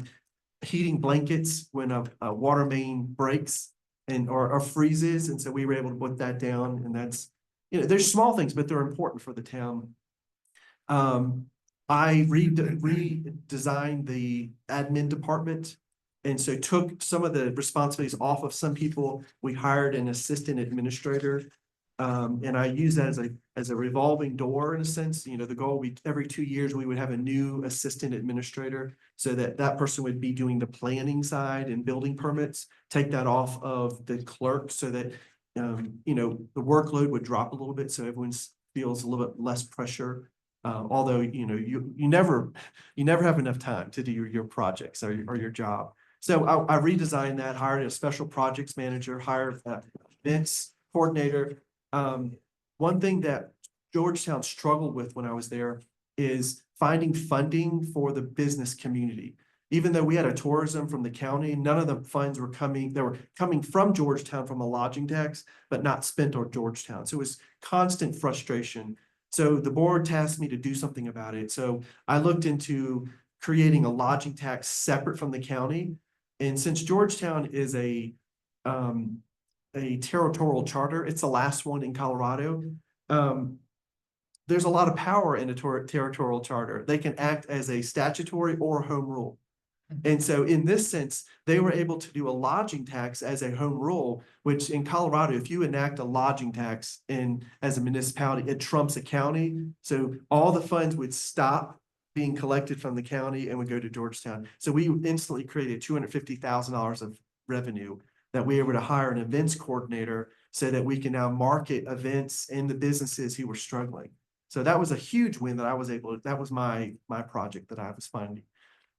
heating blankets when a water main breaks or freezes. And so we were able to put that down, and that's, there's small things, but they're important for the town. I redesigned the admin department, and so took some of the responsibilities off of some people. We hired an assistant administrator. And I use that as a revolving door in a sense. The goal, every 2 years, we would have a new assistant administrator so that person would be doing the planning side and building permits, take that off of the clerk so that, the workload would drop a little bit. So everyone feels a little bit less pressure. Although, you never have enough time to do your projects or your job. So I redesigned that, hired a special projects manager, hired events coordinator. One thing that Georgetown struggled with when I was there is finding funding for the business community. Even though we had a tourism from the county, none of the funds were coming. They were coming from Georgetown from a lodging tax, but not spent on Georgetown. So it was constant frustration. So the board tasked me to do something about it. So I looked into creating a lodging tax separate from the county. And since Georgetown is a territorial charter, it's the last one in Colorado. There's a lot of power in a territorial charter. They can act as a statutory or home rule. And so in this sense, they were able to do a lodging tax as a home rule, which in Colorado, if you enact a lodging tax as a municipality, it trumps a county. So all the funds would stop being collected from the county and would go to Georgetown. So we instantly created $250,000 of revenue that we were able to hire an events coordinator so that we can now market events in the businesses who were struggling. So that was a huge win that was my project that I was finding.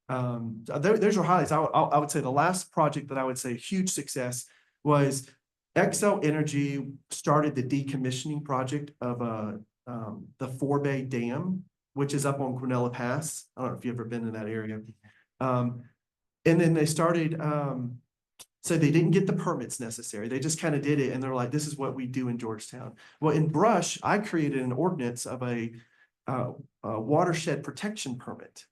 Those are highlights. I would say the last project that I would say huge success was Xcel Energy started the decommissioning project of the Forebay Dam, which is up on Quinella Pass. I don't know if you've ever been in that area. And then they started, so they didn't get the permits necessary. They just kind of did it. And they're like, this is what we do in Georgetown. Well, in Brush, I created an ordinance of a watershed protection permit,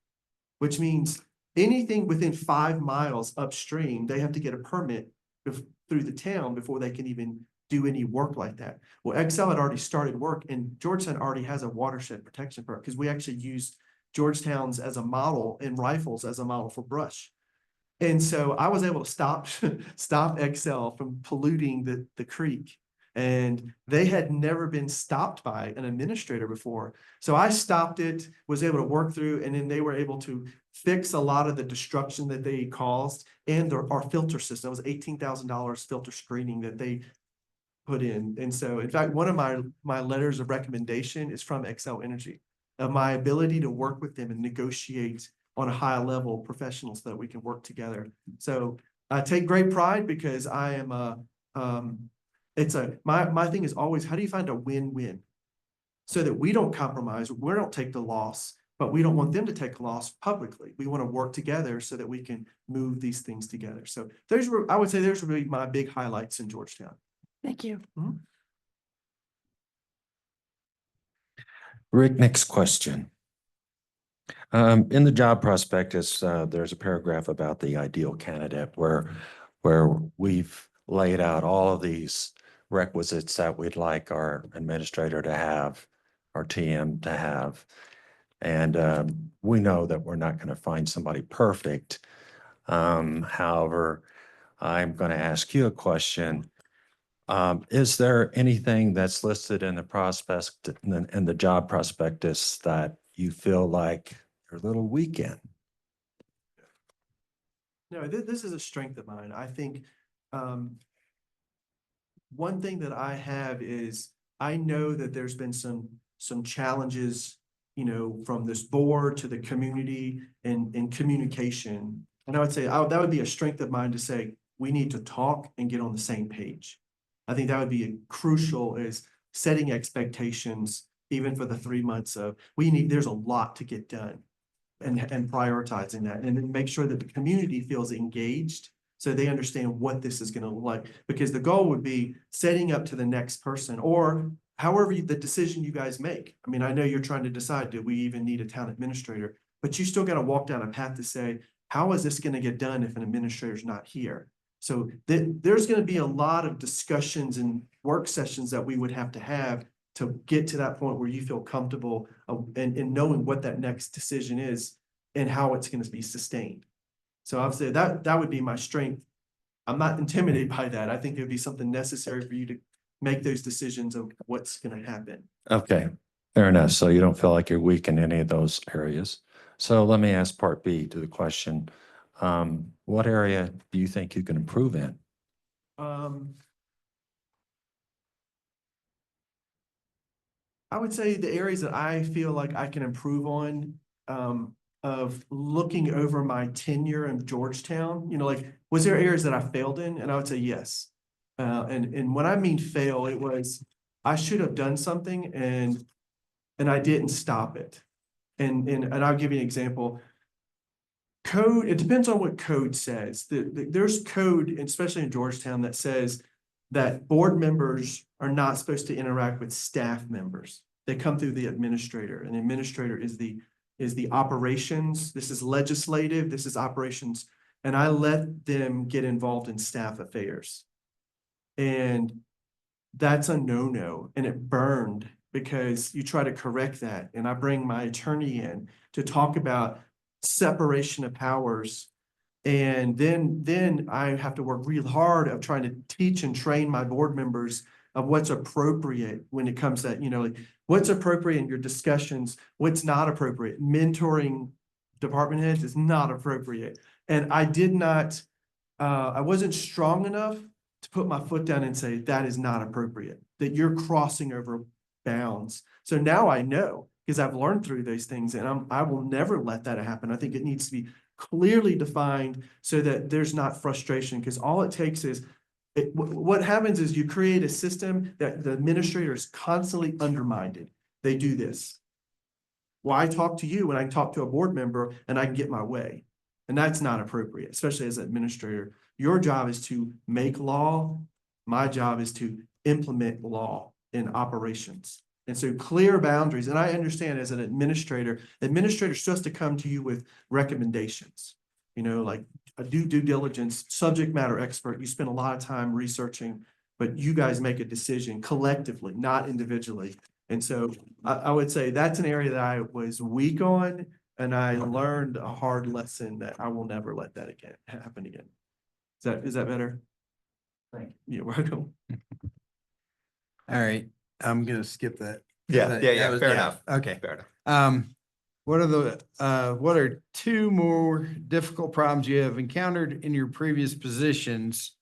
which means anything within 5 miles upstream, they have to get a permit through the town before they can even do any work like that. Well, Xcel had already started work, and Georgetown already has a watershed protection permit because we actually used Georgetown's as a model and Rifles as a model for Brush. And so I was able to stop Xcel from polluting the creek. And they had never been stopped by an administrator before. So I stopped it, was able to work through, and then they were able to fix a lot of the destruction that they caused. And our filter system was $18,000 filter screening that they put in. And so, in fact, one of my letters of recommendation is from Excel Energy, of my ability to work with them and negotiate on a high level professionals so that we can work together. So I take great pride because I am my thing is always, how do you find a win-win? So that we don't compromise, we don't take the loss, but we don't want them to take a loss publicly. We want to work together so that we can move these things together. So I would say those would be my big highlights in Georgetown. Thank you. Rick, next question. In the job prospectus, there's a paragraph about the ideal candidate where we've laid out all of these requisites that we'd like our administrator to have, our TM to have. And we know that we're not going to find somebody perfect. However, I'm going to ask you a question. Is there anything that's listed in the prospect in the job prospectus that you feel like you're a little weak in? No, this is a strength of mine. I think one thing that I have is I know that there's been some challenges, from this board to the community and communication. And I would say that would be a strength of mine to say, we need to talk and get on the same page. I think that would be crucial, is setting expectations, even for the 3 months of, there's a lot to get done, and prioritizing that, and then make sure that the community feels engaged so they understand what this is going to look like. Because the goal would be setting up to the next person, or however the decision you guys make. I mean, I know you're trying to decide, do we even need a town administrator? But you still got to walk down a path to say, how is this going to get done if an administrator is not here? So there's going to be a lot of discussions and work sessions that we would have to get to that point where you feel comfortable in knowing what that next decision is and how it's going to be sustained. So I would say that would be my strength. I'm not intimidated by that. I think it would be something necessary for you to make those decisions of what's going to happen. Okay, fair enough. So you don't feel like you're weak in any of those areas. So let me ask part B to the question. What area do you think you can improve in? I would say the areas that I feel like I can improve on, of looking over my tenure in Georgetown, was there areas that I failed in? And I would say yes. And when I mean fail, it was, I should have done something and I didn't stop it. And I'll give you an example. Code, it depends on what code says. There's code, especially in Georgetown, that says that board members are not supposed to interact with staff members. They come through the administrator, and the administrator is the operations. This is legislative, this is operations. And I let them get involved in staff affairs. And that's a no-no, and it burned because you try to correct that. And I bring my attorney in to talk about separation of powers. And then I have to work real hard of trying to teach and train my board members of what's appropriate when it comes to, what's appropriate in your discussions, what's not appropriate. Mentoring department heads is not appropriate. And I wasn't strong enough to put my foot down and say, that is not appropriate, that you're crossing over bounds. So now I know, because I've learned through those things, and I will never let that happen. I think it needs to be clearly defined so that there's not frustration, because all it takes is, what happens is you create a system that the administrator is constantly undermined. They do this. Well, I talk to you when I talk to a board member and I can get my way. And that's not appropriate, especially as an administrator. Your job is to make law. My job is to implement law in operations. And so clear boundaries. And I understand as an administrator supposed to come to you with recommendations, like a due diligence, subject matter expert. You spend a lot of time researching, but you guys make a decision collectively, not individually. And so I would say that's an area that I was weak on, and I learned a hard lesson that I will never let that happen again. Is that better? Thank you. You're welcome. All right, I'm gonna skip that. Yeah, That- yeah, that yeah, was- fair enough. Okay. Fair enough. What are two more difficult problems you have encountered in your previous positions?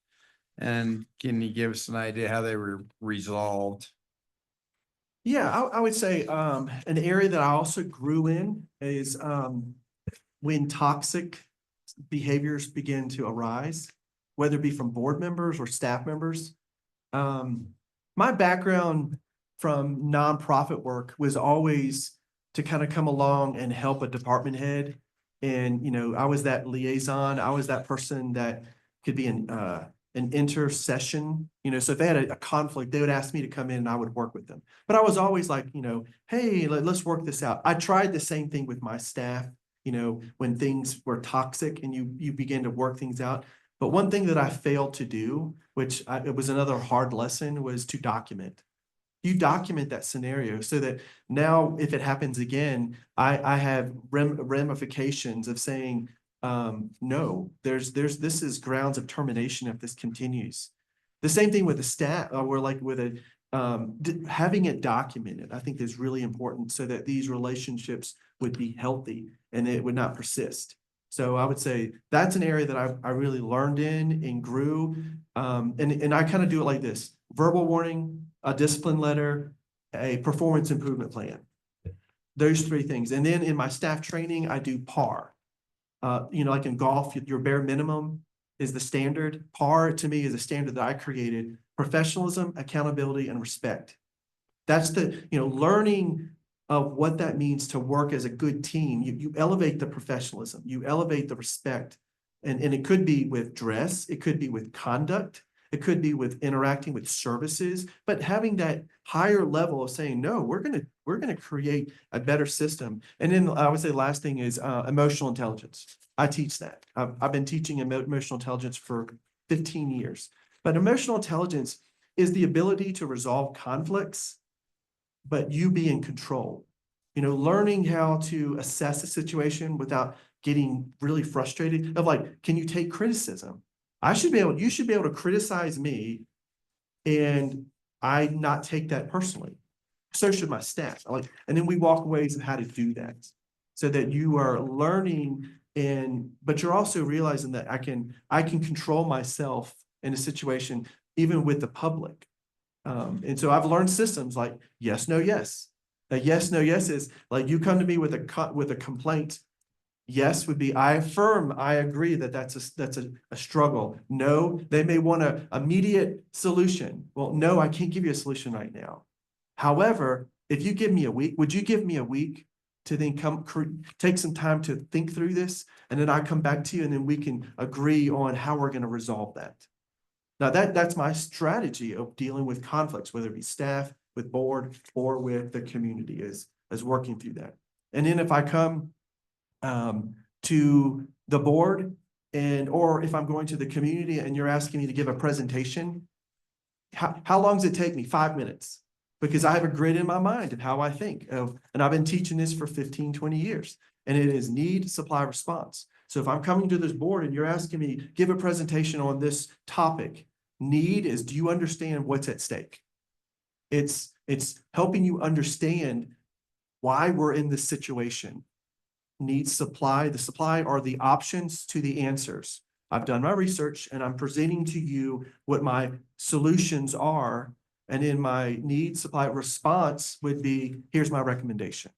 And can you give us an idea how they were resolved? Yeah, I would say an area that I also grew in is when toxic behaviors begin to arise, whether it be from board members or staff members. My background from nonprofit work was always to kind of come along and help a department head. And, you know, I was that liaison, I was that person that could be an intercession, you know, so if they had a conflict, they would ask me to come in and I would work with them. But I was always like, you know, hey, let's work this out. I tried the same thing with my staff, you know, when things were toxic and you begin to work things out. But one thing that I failed to do, it was another hard lesson, was to document. You document that scenario so that now if it happens again, I have ramifications of saying, no, this is grounds of termination if this continues. The same thing with the stat, or like with having it documented, I think is really important so that these relationships would be healthy and it would not persist. So I would say that's an area that I really learned in and grew. And I kind of do it like this: verbal warning, a discipline letter, a performance improvement plan. Those three things. And then in my staff training, I do PAR. You know, like in golf, your bare minimum is the standard. PAR to me is a standard that I created: professionalism, accountability, and respect. That's learning of what that means to work as a good team. You elevate the professionalism, you elevate the respect. And it could be with dress, it could be with conduct, it could be with interacting with services, but having that higher level of saying, no, we're gonna create a better system. And then I would say the last thing is emotional intelligence. I teach that. I've been teaching emotional intelligence for 15 years. But emotional intelligence is the ability to resolve conflicts, but you be in control. You know, learning how to assess a situation without getting really frustrated of like, can you take criticism? You should be able to criticize me and I not take that personally. So should my staff. And then we walk ways of how to do that so that you are learning but you're also realizing that I can control myself in a situation, even with the public. And so I've learned systems like yes, no, yes. A yes, no, yes is like you come to me with a complaint. Yes would be, I affirm, I agree that that's a struggle. No, they may want an immediate solution. Well, no, I can't give you a solution right now. However, if you give me a week, would you give me a week to then take some time to think through this? And then I come back to you and then we can agree on how we're going to resolve that. Now that's my strategy of dealing with conflicts, whether it be staff, with board, or with the community is working through that. And then if I come to the board or if I'm going to the community and you're asking me to give a presentation, how long does it take me? 5 minutes. Because I have a grid in my mind of how I think and I've been teaching this for 15, 20 years, and it is need, supply, response. So if I'm coming to this board and you're asking me, give a presentation on this topic, need is, do you understand what's at stake? It's helping you understand why we're in this situation. Need, supply, the supply are the options to the answers. I've done my research and I'm presenting to you what my solutions are. And in my need, supply, response would be, here's my recommendation.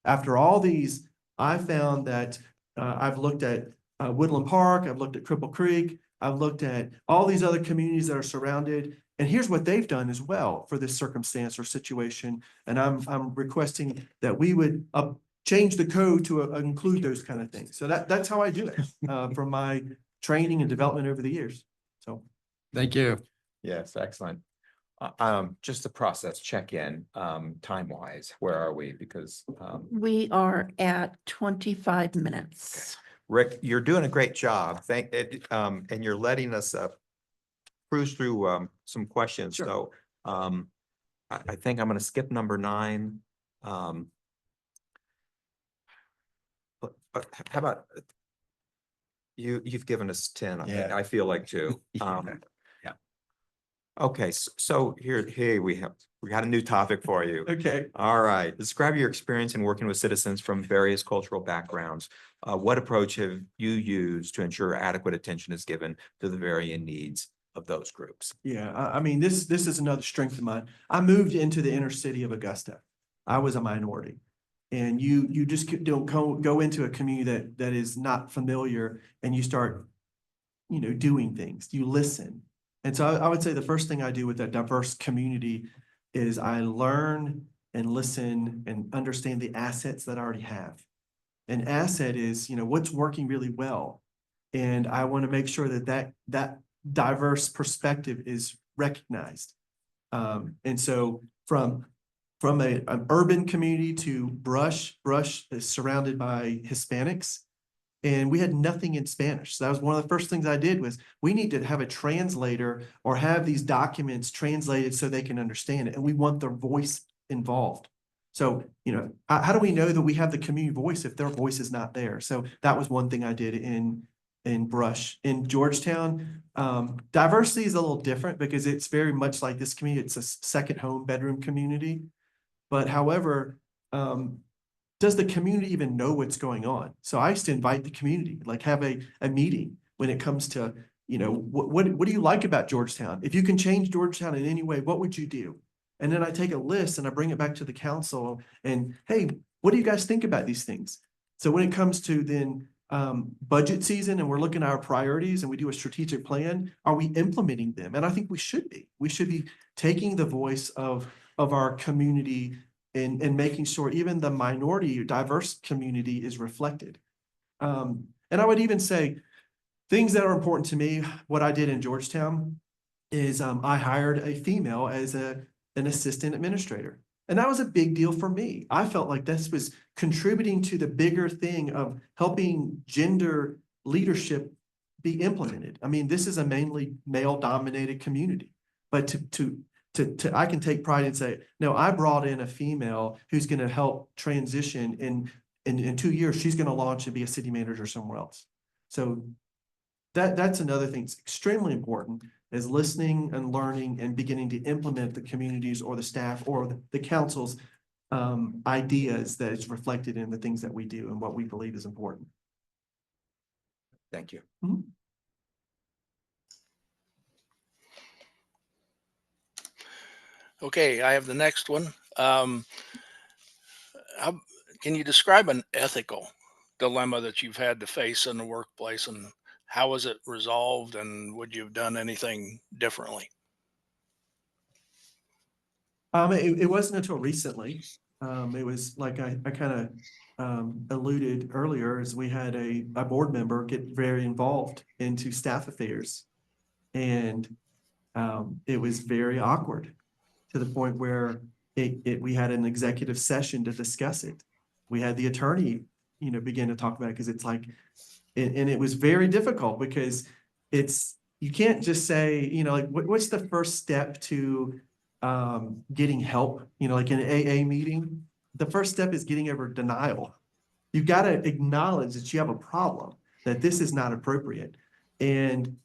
After all these, I found that I've looked at Woodland Park, I've looked at Cripple Creek, I've looked at all these other communities that are surrounded, and here's what they've done as well for this circumstance or situation. And I'm requesting that we would change the code to include those kind of things. So that's how I do it from my training and development over the years. So. Thank you. Yes, excellent. Just the process check-in, time-wise, where are we? Because, We are at 25 minutes. Rick, you're doing a great job. And you're letting us, cruise through, some questions. Sure. So, I think I'm going to skip number 9. But how about you've given us 10, I think. Yeah. I feel like 2. Yeah. Okay, so here we got a new topic for you. Okay. All right, describe your experience in working with citizens from various cultural backgrounds. What approach have you used to ensure adequate attention is given to the varying needs of those groups? Yeah, I mean, this is another strength of mine. I moved into the inner city of Augusta. I was a minority. And you just don't go into a community that is not familiar and you start, doing things, you listen. And so I would say the first thing I do with that diverse community is I learn and listen and understand the assets that I already have. An asset is, what's working really well. And I want to make sure that diverse perspective is recognized. And so from an urban community to Brush is surrounded by Hispanics. And we had nothing in Spanish. So that was one of the first things I did was we need to have a translator or have these documents translated so they can understand it. And we want their voice involved. So, how do we know that we have the community voice if their voice is not there? So that was one thing I did in Brush. In Georgetown, diversity is a little different because it's very much like this community. It's a second home bedroom community. But however, does the community even know what's going on? So I used to invite the community, like have a meeting when it comes to, what do you like about Georgetown? If you can change Georgetown in any way, what would you do? And then I take a list and I bring it back to the council and, hey, what do you guys think about these things? So when it comes to then budget season and we're looking at our priorities and we do a strategic plan, are we implementing them? And I think we should be. We should be taking the voice of our community and making sure even the minority diverse community is reflected. And I would even say things that are important to me, what I did in Georgetown is I hired a female as an assistant administrator. And that was a big deal for me. I felt like this was contributing to the bigger thing of helping gender leadership be implemented. I mean, this is a mainly male dominated community, but I can take pride and say, no, I brought in a female who's going to help transition in 2 years, she's going to launch and be a city manager somewhere else. So that's another thing that's extremely important is listening and learning and beginning to implement the communities or the staff or the council's ideas that is reflected in the things that we do and what we believe is important. Thank you. Mhm. Okay, I have the next one. Can you describe an ethical dilemma that you've had to face in the workplace, and how was it resolved, and would you have done anything differently? It wasn't until recently. It was like I kind of alluded earlier as we had a board member get very involved into staff affairs. And it was very awkward to the point where we had an executive session to discuss it. We had the attorney, begin to talk about it because it's like, and it was very difficult because you can't just say, like, what's the first step to getting help, like in an AA meeting, the first step is getting over denial. You've got to acknowledge that you have a problem, that this is not appropriate. And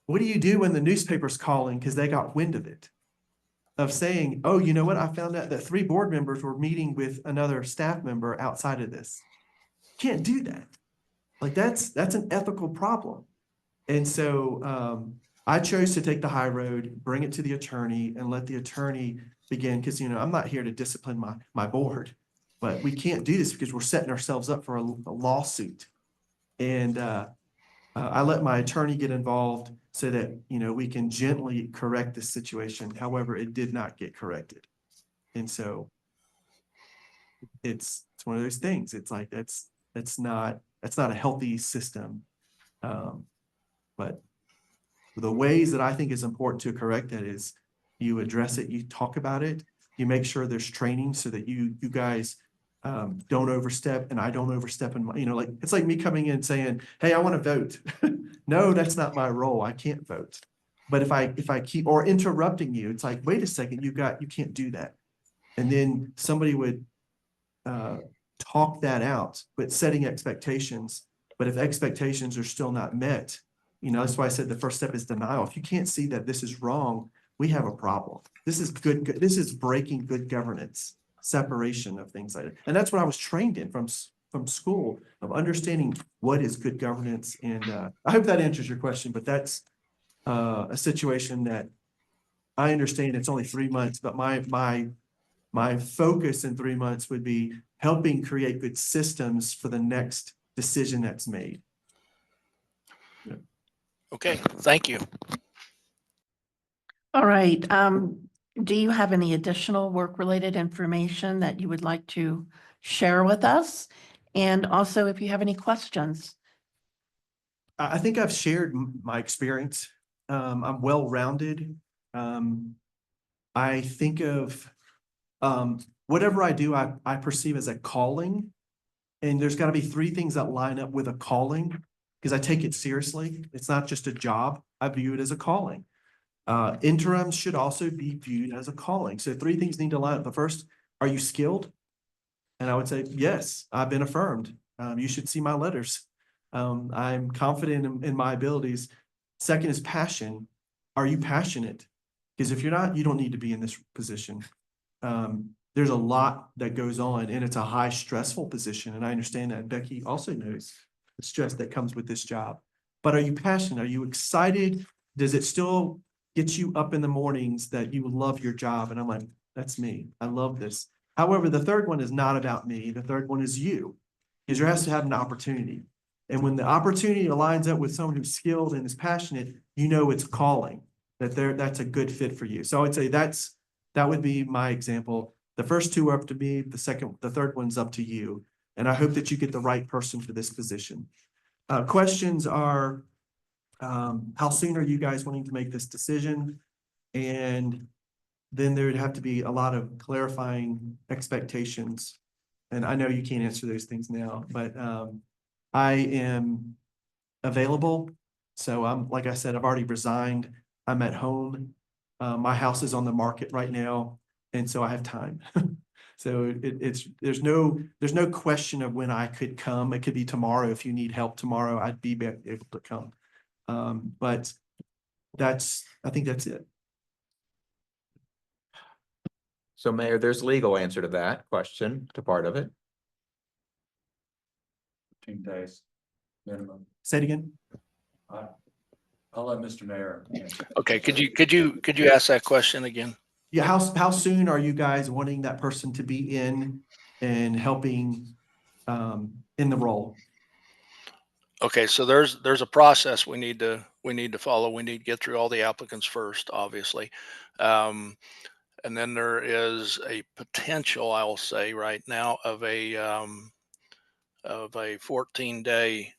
what do you do when the newspaper's calling because they got wind of it? Of saying, oh, you know what? I found out that 3 board members were meeting with another staff member outside of this. Can't do that. Like that's an ethical problem. And so I chose to take the high road, bring it to the attorney and let the attorney begin because, I'm not here to discipline my board, but we can't do this because we're setting ourselves up for a lawsuit. And I let my attorney get involved so that, we can gently correct this situation. However, it did not get corrected. And so it's one of those things. It's like, that's not a healthy system. But the ways that I think is important to correct that is you address it, you talk about it, you make sure there's training so that you guys don't overstep and I don't overstep in my, like, it's like me coming in saying, hey, I want to vote. No, that's not my role. I can't vote. But if I keep, or interrupting you, it's like, wait a second, you can't do that. And then somebody would talk that out, but setting expectations. But if expectations are still not met, You know, that's why I said the first step is denial. If you can't see that this is wrong, we have a problem. This is this is breaking good governance, separation of things like that. And that's what I was trained in from school, of understanding what is good governance. And I hope that answers your question, but that's a situation that I understand it's only 3 months, but my focus in 3 months would be helping create good systems for the next decision that's made. Okay, thank you. All right. Do you have any additional work-related information that you would like to share with us? And also, if you have any questions. I think I've shared my experience. I'm well-rounded. I think of whatever I do, I perceive as a calling. And there's got to be 3 things that line up with a calling, because I take it seriously. It's not just a job. I view it as a calling. Interims should also be viewed as a calling. So 3 things need to line up. The first, are you skilled? And I would say, yes, I've been affirmed. You should see my letters. I'm confident in my abilities. Second is passion. Are you passionate? Because if you're not, you don't need to be in this position. There's a lot that goes on, and it's a high stressful position. And I understand that. Becky also knows the stress that comes with this job. But are you passionate? Are you excited? Does it still get you up in the mornings that you love your job? And I'm like, that's me. I love this. However, the third one is not about me. The third one is you, because there has to have an opportunity. And when the opportunity aligns up with someone who's skilled and is passionate, you know it's calling, that's a good fit for you. So I would say that would be my example. The first 2 are up to me. The third one's up to you. And I hope that you get the right person for this position. Questions are, how soon are you guys wanting to make this decision? And then there would have to be a lot of clarifying expectations. And I know you can't answer those things now, but I am available. So like I said, I've already resigned. I'm at home. My house is on the market right now. And so I have time. So there's no question of when I could come. It could be tomorrow. If you need help tomorrow, I'd be able to come. But I think that's it. So Mayor, there's a legal answer to that question, to part of it. 15 days minimum. Say it again. I'll let Mr. Mayor answer. Okay, could you ask that question again? Yeah, how soon are you guys wanting that person to be in and helping in the role? Okay, so there's a process we need to follow. We need to get through all the applicants first, obviously. And then there is a potential, I'll say right now, of a 14-day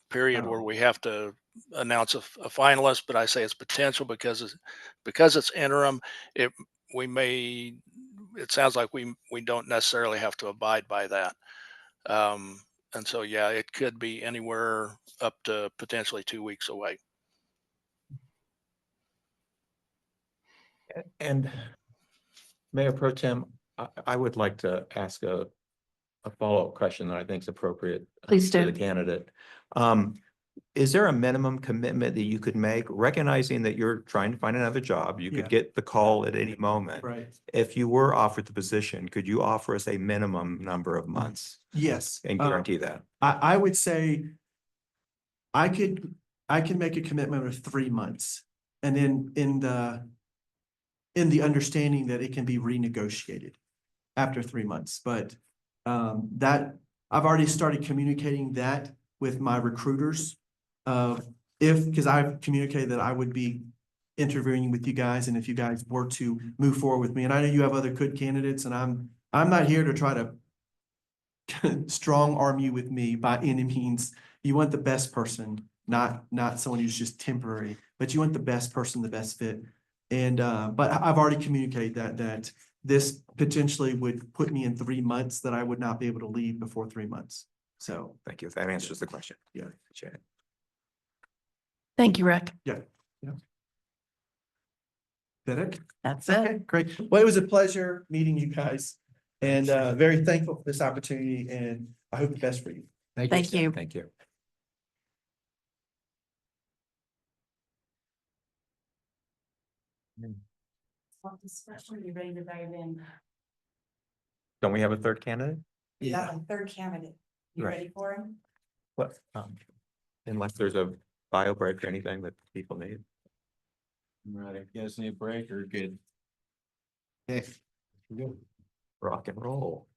period where we have to announce a finalist, but I say it's potential because it's interim. It sounds like we don't necessarily have to abide by that. And so, yeah, it could be anywhere up to potentially 2 weeks away. And Mayor Pro Tem, I would like to ask a follow-up question that I think is appropriate. Please To do. the candidate. Is there a minimum commitment that you could make, recognizing that you're trying to find another job? You Yeah. could get the call at any moment. Right. If you were offered the position, could you offer us a minimum number of months Yes. and guarantee that? I would say I can make a commitment of 3 months, and then in the understanding that it can be renegotiated after 3 months. But that I've already started communicating that with my recruiters. Because I've communicated that I would be interviewing with you guys, and if you guys were to move forward with me, and I know you have other good candidates, and I'm not here to try to strong arm you with me by any means. You want the best person, not someone who's just temporary, but you want the best person, the best fit. And but I've already communicated that this potentially would put me in 3 months, that I would not be able to leave before 3 months. So Thank you. That answers the question. Yeah. Appreciate it. Thank you, Rick. Derek? That's Okay, it. great. Well, it was a pleasure meeting you guys, and very thankful for this opportunity, and I hope the best for you. Thank you. Thank you. Discussion, you ready to dive in? Don't we have a third candidate? A third candidate. You Right. ready for him? What, unless there's a bio break or anything that people need. Right, you guys need a break or good? Okay. Good. Rock and roll.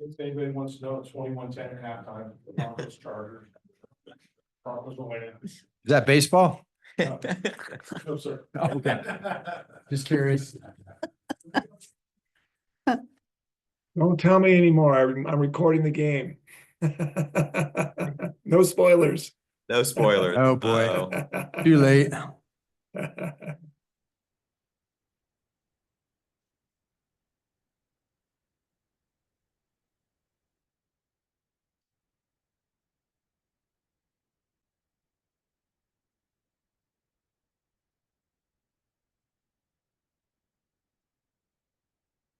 If anybody wants to know, it's 21-10 at halftime, the Broncos Chargers. Broncos will win. Is that baseball? No, sir. Okay. Just curious. Don't tell me anymore. I'm recording the game. No spoilers. No spoilers. Oh, boy. Uh-oh. Too late.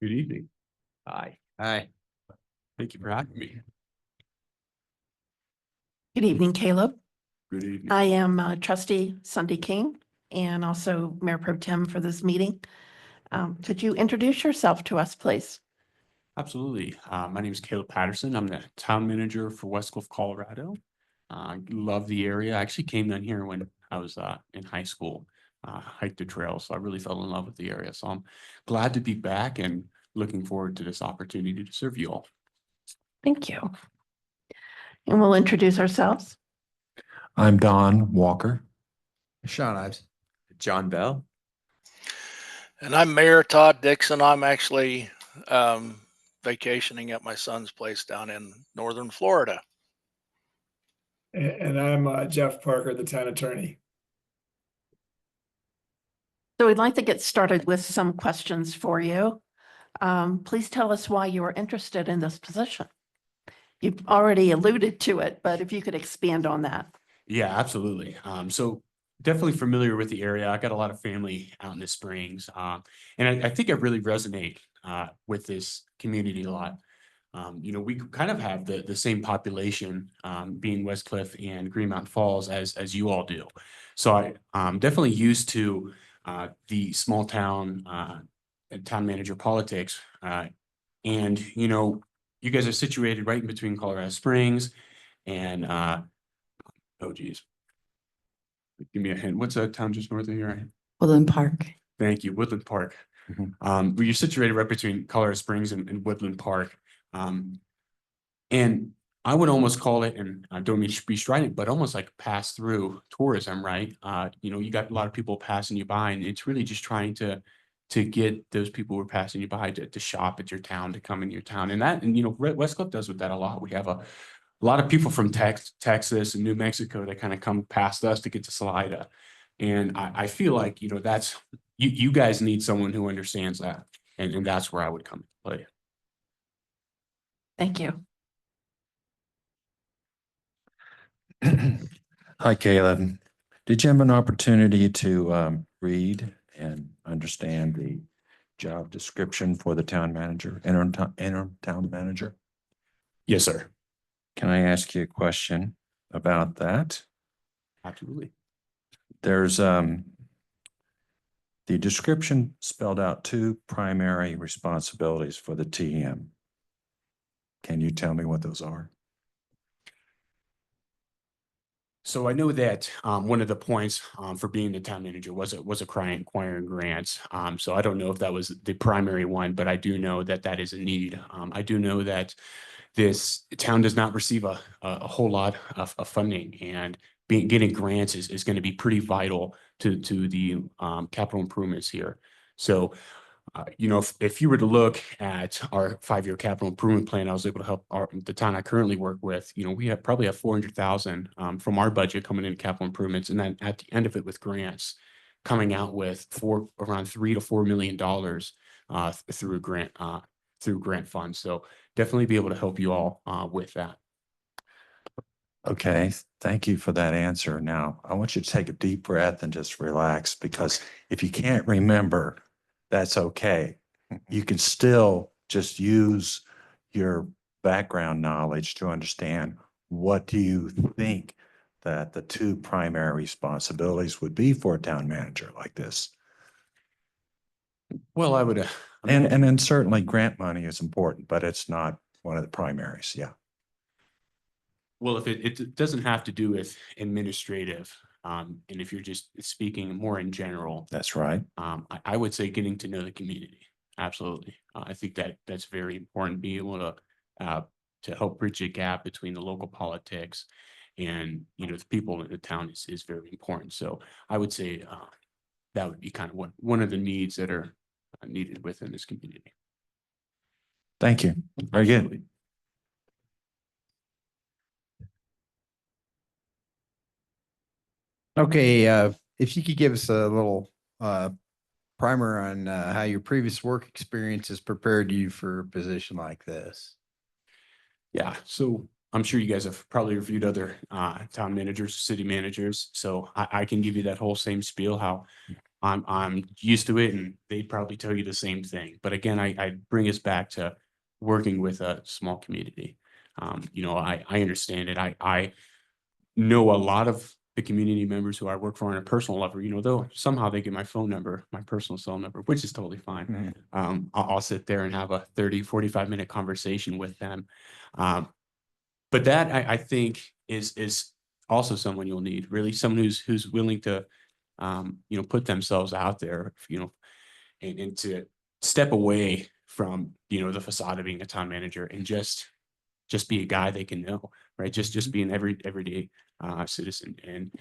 Good evening. Hi. Hi. Thank you for having me. Good evening, Caleb. Good evening. I am trustee Sunday King and also Mayor Pro Tem for this meeting. Could you introduce yourself to us, please? Absolutely. My name is Caleb Patterson. I'm the town manager for West Cliff, Colorado. Love the area. I actually came down here when I was in high school, hiked the trail. So I really fell in love with the area. So I'm glad to be back and looking forward to this opportunity to serve you all. Thank you. And we'll introduce ourselves. I'm Don Walker. Sean Ives. John Bell. And I'm Mayor Todd Dixon. I'm actually vacationing at my son's place down in northern Florida. And I'm Jeff Parker, the town attorney. So we'd like to get started with some questions for you. Please tell us why you are interested in this position. You've already alluded to it, but if you could expand on that. Yeah, absolutely. So definitely familiar with the area. I got a lot of family out in the Springs. And I think I really resonate with this community a lot. We kind of have the same population, being West Cliff and Green Mountain Falls as you all do. So I'm definitely used to the small town and town manager politics. And you guys are situated right in between Colorado Springs and oh geez. Give me a hint. What's that town just north of here? Woodland Park. Thank you, Woodland Park. Well, you're situated right between Colorado Springs and Woodland Park. And I would almost call it, and I don't mean to be strident, but almost like pass through tourism, right? You got a lot of people passing you by, and it's really just trying to get those people who are passing you by to shop at your town, to come in your town. And West Cliff does with that a lot. We have a lot of people from Texas and New Mexico that kind of come past us to get to Salida. And I feel like, that's, you guys need someone who understands that. And that's where I would come into play. Thank you. Hi, Caleb. Did you have an opportunity to read and understand the job description for the town manager, interim town manager? Yes, sir. Can I ask you a question about that? Absolutely. There's the description spelled out two primary responsibilities for the TM. Can you tell me what those are? So I know that one of the points for being the town manager was acquiring grants. So I don't know if that was the primary one, but I do know that is a need. I do know that this town does not receive a whole lot of funding, and getting grants is going to be pretty vital to the capital improvements here. So if you were to look at our 5-year capital improvement plan, I was able to help the town I currently work with. We probably have 400,000 from our budget coming into capital improvements, and then at the end of it with grants coming out with around $3 to $4 million through grant funds. So definitely be able to help you all with that. Okay, thank you for that answer. Now, I want you to take a deep breath and just relax, because if you can't remember, that's okay. You can still just use your background knowledge to understand what do you think that the two primary responsibilities would be for a town manager like this? Well, I would, And then certainly grant money is important, but it's not one of the primaries. Yeah. well, if it doesn't have to do with administrative, and if you're just speaking more in general, That's right. I would say getting to know the community. Absolutely. I think that that's very important, being able to help bridge a gap between the local politics and, you know, the people in the town is very important. So I would say, that would be kind of one of the needs that are needed within this community. Thank you. Very good. Okay, if you could give us a little primer on how your previous work experience has prepared you for a position like this. Yeah, so I'm sure you guys have probably reviewed other town managers, city managers. So I can give you that whole same spiel, how I'm used to it, and they'd probably tell you the same thing. But again, I bring us back to working with a small community. You know, I understand it. I know a lot of the community members who I work for on a personal level, you know, though somehow they get my phone number, my personal cell number, which is totally fine. I'll sit there and have a 30-45 minute conversation with them. But that I think is also someone you'll need, really someone who's willing to, you know, put themselves out there, you know, and to step away from, you know, the facade of being a town manager and just be a guy they can know, right? Just be an everyday citizen, and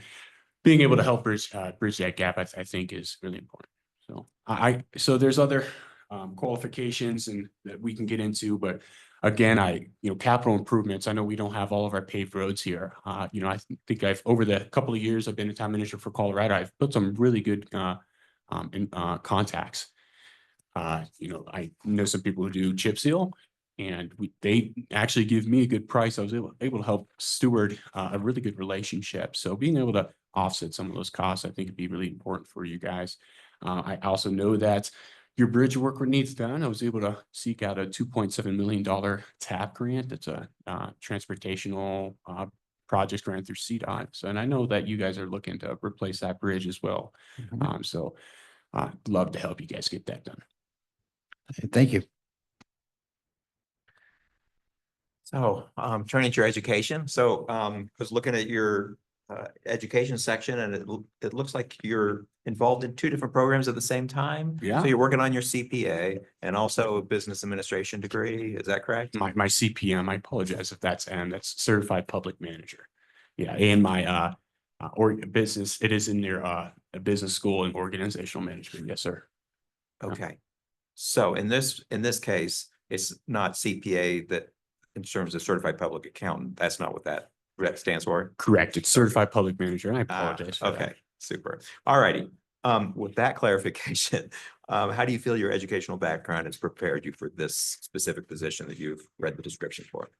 being able to help bridge that gap, I think is really important. So so there's other qualifications and that we can get into, but again, you know, capital improvements. I know we don't have all of our paved roads here. You know, I think over the couple of years I've been a town manager for Colorado, I've built some really good contacts. You know, I know some people who do chip seal, and they actually give me a good price. I was able to help steward a really good relationship. So being able to offset some of those costs, I think would be really important for you guys. I also know that your bridge work needs done. I was able to seek out a $2.7 million TAP grant. That's a transportational project grant through CDOT. So, and I know that you guys are looking to replace that bridge as well. So I'd love to help you guys get that done. Thank you. So turning to your education. So I was looking at your education section, and it looks like you're involved in two different programs at the same time. Yeah. So you're working on your CPA and also a business administration degree. Is that correct? My CPM, I apologize if that's that's certified public manager. Yeah, and my or business, it is in their a business school and organizational management. Yes, sir. Okay. So in this case, it's not CPA that in terms of certified public accountant, that's not what that stands for. Correct. It's certified public manager, and I apologize for that. Okay, super. All righty. With that clarification, how do you feel your educational background has prepared you for this specific position that you've read the description for?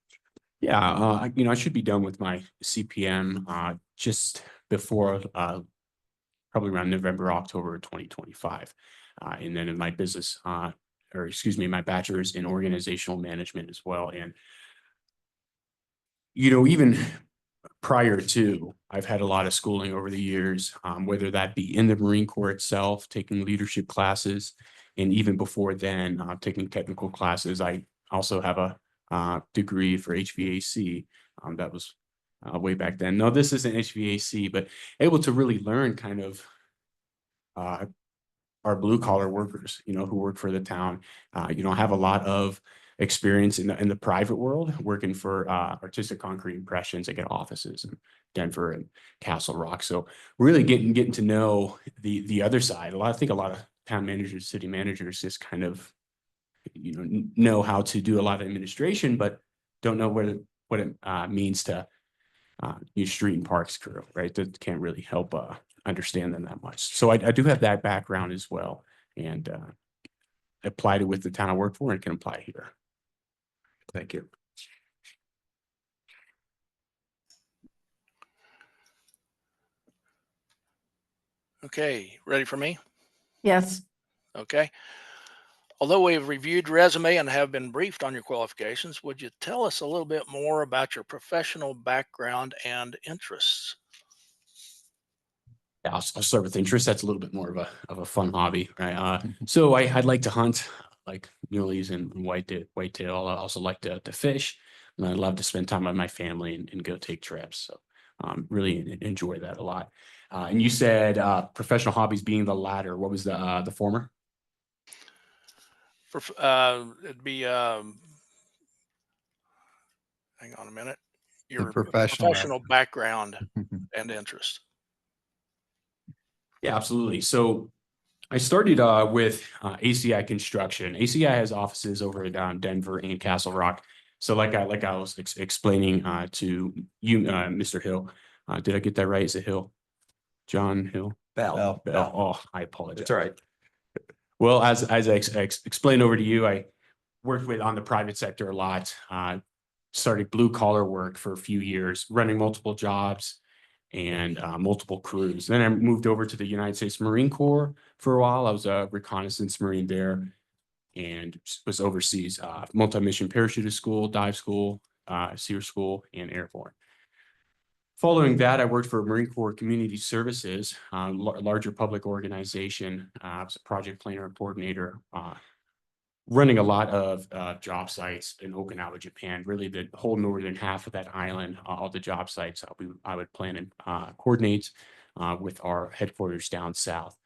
Yeah, you know, I should be done with my CPM just before probably around November, October 2025. And then in my business, or excuse me, my bachelor's in organizational management as well. And, you know, even prior to, I've had a lot of schooling over the years, whether that be in the Marine Corps itself, taking leadership classes, and even before then, taking technical classes. I also have a degree for HVAC. That was way back then. No, this isn't HVAC, but able to really learn kind of our blue collar workers, you know, who work for the town. You know, have a lot of experience in the private world, working for Artistic Concrete Impressions. I get offices in Denver and Castle Rock. So really getting to know the other side. I think a lot of town managers, city managers just kind of, you know how to do a lot of administration, but don't know what it means to use street and parks crew, right? That can't really help understand them that much. So I do have that background as well, and applied it with the town I work for, and can apply here. Thank you. Okay, ready for me? Yes. Okay. Although we have reviewed your resume and have been briefed on your qualifications, would you tell us a little bit more about your professional background and interests? Yeah, I'll start with interest. That's a little bit more of a fun hobby, right? So I'd like to hunt, like muleys and whitetail. I also like to fish, and I love to spend time with my family and go take trips. So really enjoy that a lot. And you said professional hobbies being the latter. What was the former? It'd be, hang on a minute, The your professional. professional background and interest. Yeah, absolutely. So I started with ACI Construction. ACI has offices over at Denver and Castle Rock. So like I was explaining to you, Mr. Hill. Did I get that right? Is it Hill? John Hill? Bell. Oh, I apologize. That's all right. Well, as I explained over to you, I worked on the private sector a lot. Started blue collar work for a few years, running multiple jobs and multiple crews. Then I moved over to the United States Marine Corps for a while. I was a reconnaissance Marine there and was overseas multi-mission parachutist school, dive school, SEER school, and airborne. Following that, I worked for Marine Corps Community Services, larger public organization. I was a project planner and coordinator, running a lot of job sites in Okinawa, Japan, really the whole northern half of that island, all the job sites I would plan and coordinate with our headquarters down south.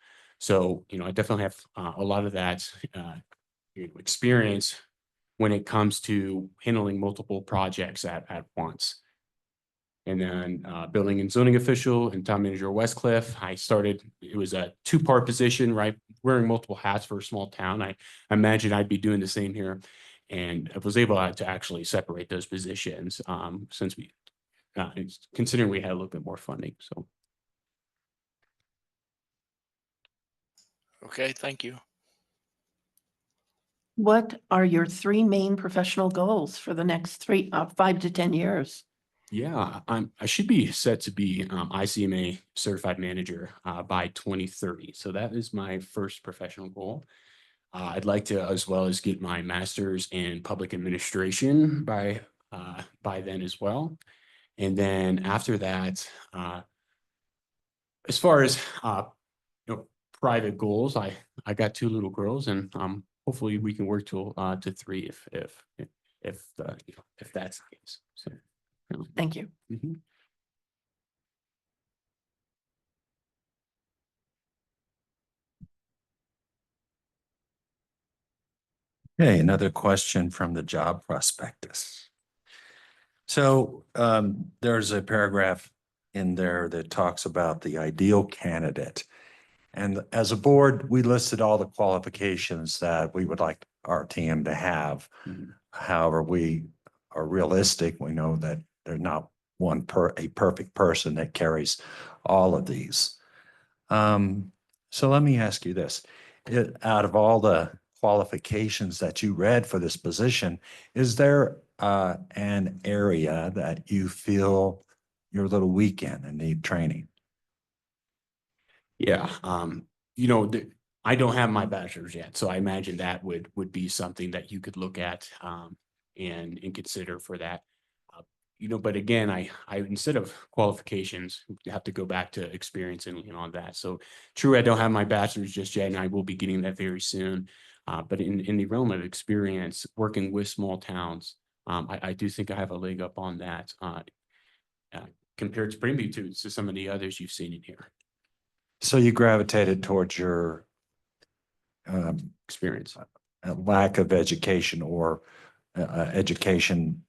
So, I definitely have a lot of that experience when it comes to handling multiple projects at once. And then building and zoning official and town manager Westcliff. It was a two-part position, right? Wearing multiple hats for a small town. I imagine I'd be doing the same here. And I was able to actually separate those positions since considering we had a little bit more funding. So. Okay, thank you. What are your three main professional goals for the next 5 to 10 years? Yeah, I should be set to be ICMA certified manager by 2030. So that is my first professional goal. I'd like to, as well as get my master's in public administration by then as well. And then after that, as far as private goals, I got two little girls, and hopefully we can work to 3 if that's the case. So. Thank you. Mhm. Okay, another question from the job prospectus. So there's a paragraph in there that talks about the ideal candidate. And as a board, we listed all the qualifications that we would like our team to have. Mhm. However, we are realistic. We know that there's not a perfect person that carries all of these. So let me ask you this. Out of all the qualifications that you read for this position, is there an area that you feel you're a little weak in and need training? Yeah, I don't have my bachelor's yet, so I imagine that would be something that you could look at and consider for that. But again, I instead of qualifications, you have to go back to experience and all that. So true, I don't have my bachelor's just yet, and I will be getting that very soon. But in the realm of experience, working with small towns, I do think I have a leg up on that compared to maybe to some of the others you've seen in here. So you gravitated towards your Experience. lack of education or education.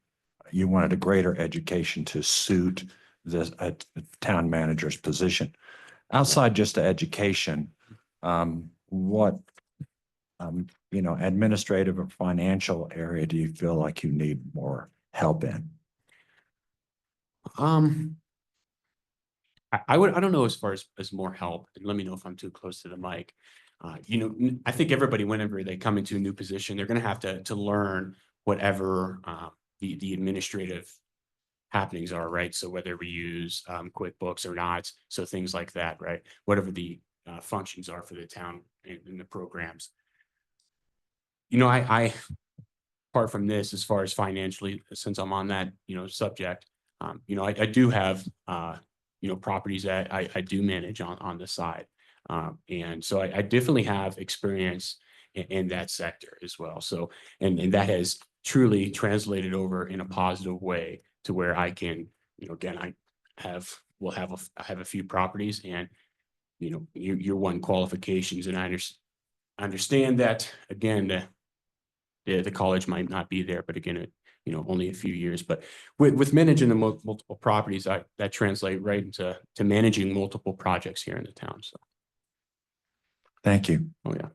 You wanted a greater education to suit a town manager's position. Outside just the education, what administrative or financial area do you feel like you need more help in? I don't know as far as more help, and let me know if I'm too close to the mic. I think everybody, whenever they come into a new position, they're going to have to learn whatever the administrative happenings are, right? So whether we use QuickBooks or not, so things like that, right? Whatever the functions are for the town in the programs. I apart from this, as far as financially, since I'm on that, subject, I do have, properties that I do manage on the side. And so I definitely have experience in that sector as well. So, and that has truly translated over in a positive way to where I can, again, I have a few properties, and, year one qualifications, and I understand that, again, the college might not be there, but again, only a few years. But with managing the multiple properties, that translate right into managing multiple projects here in the town. So, Thank you. oh yeah.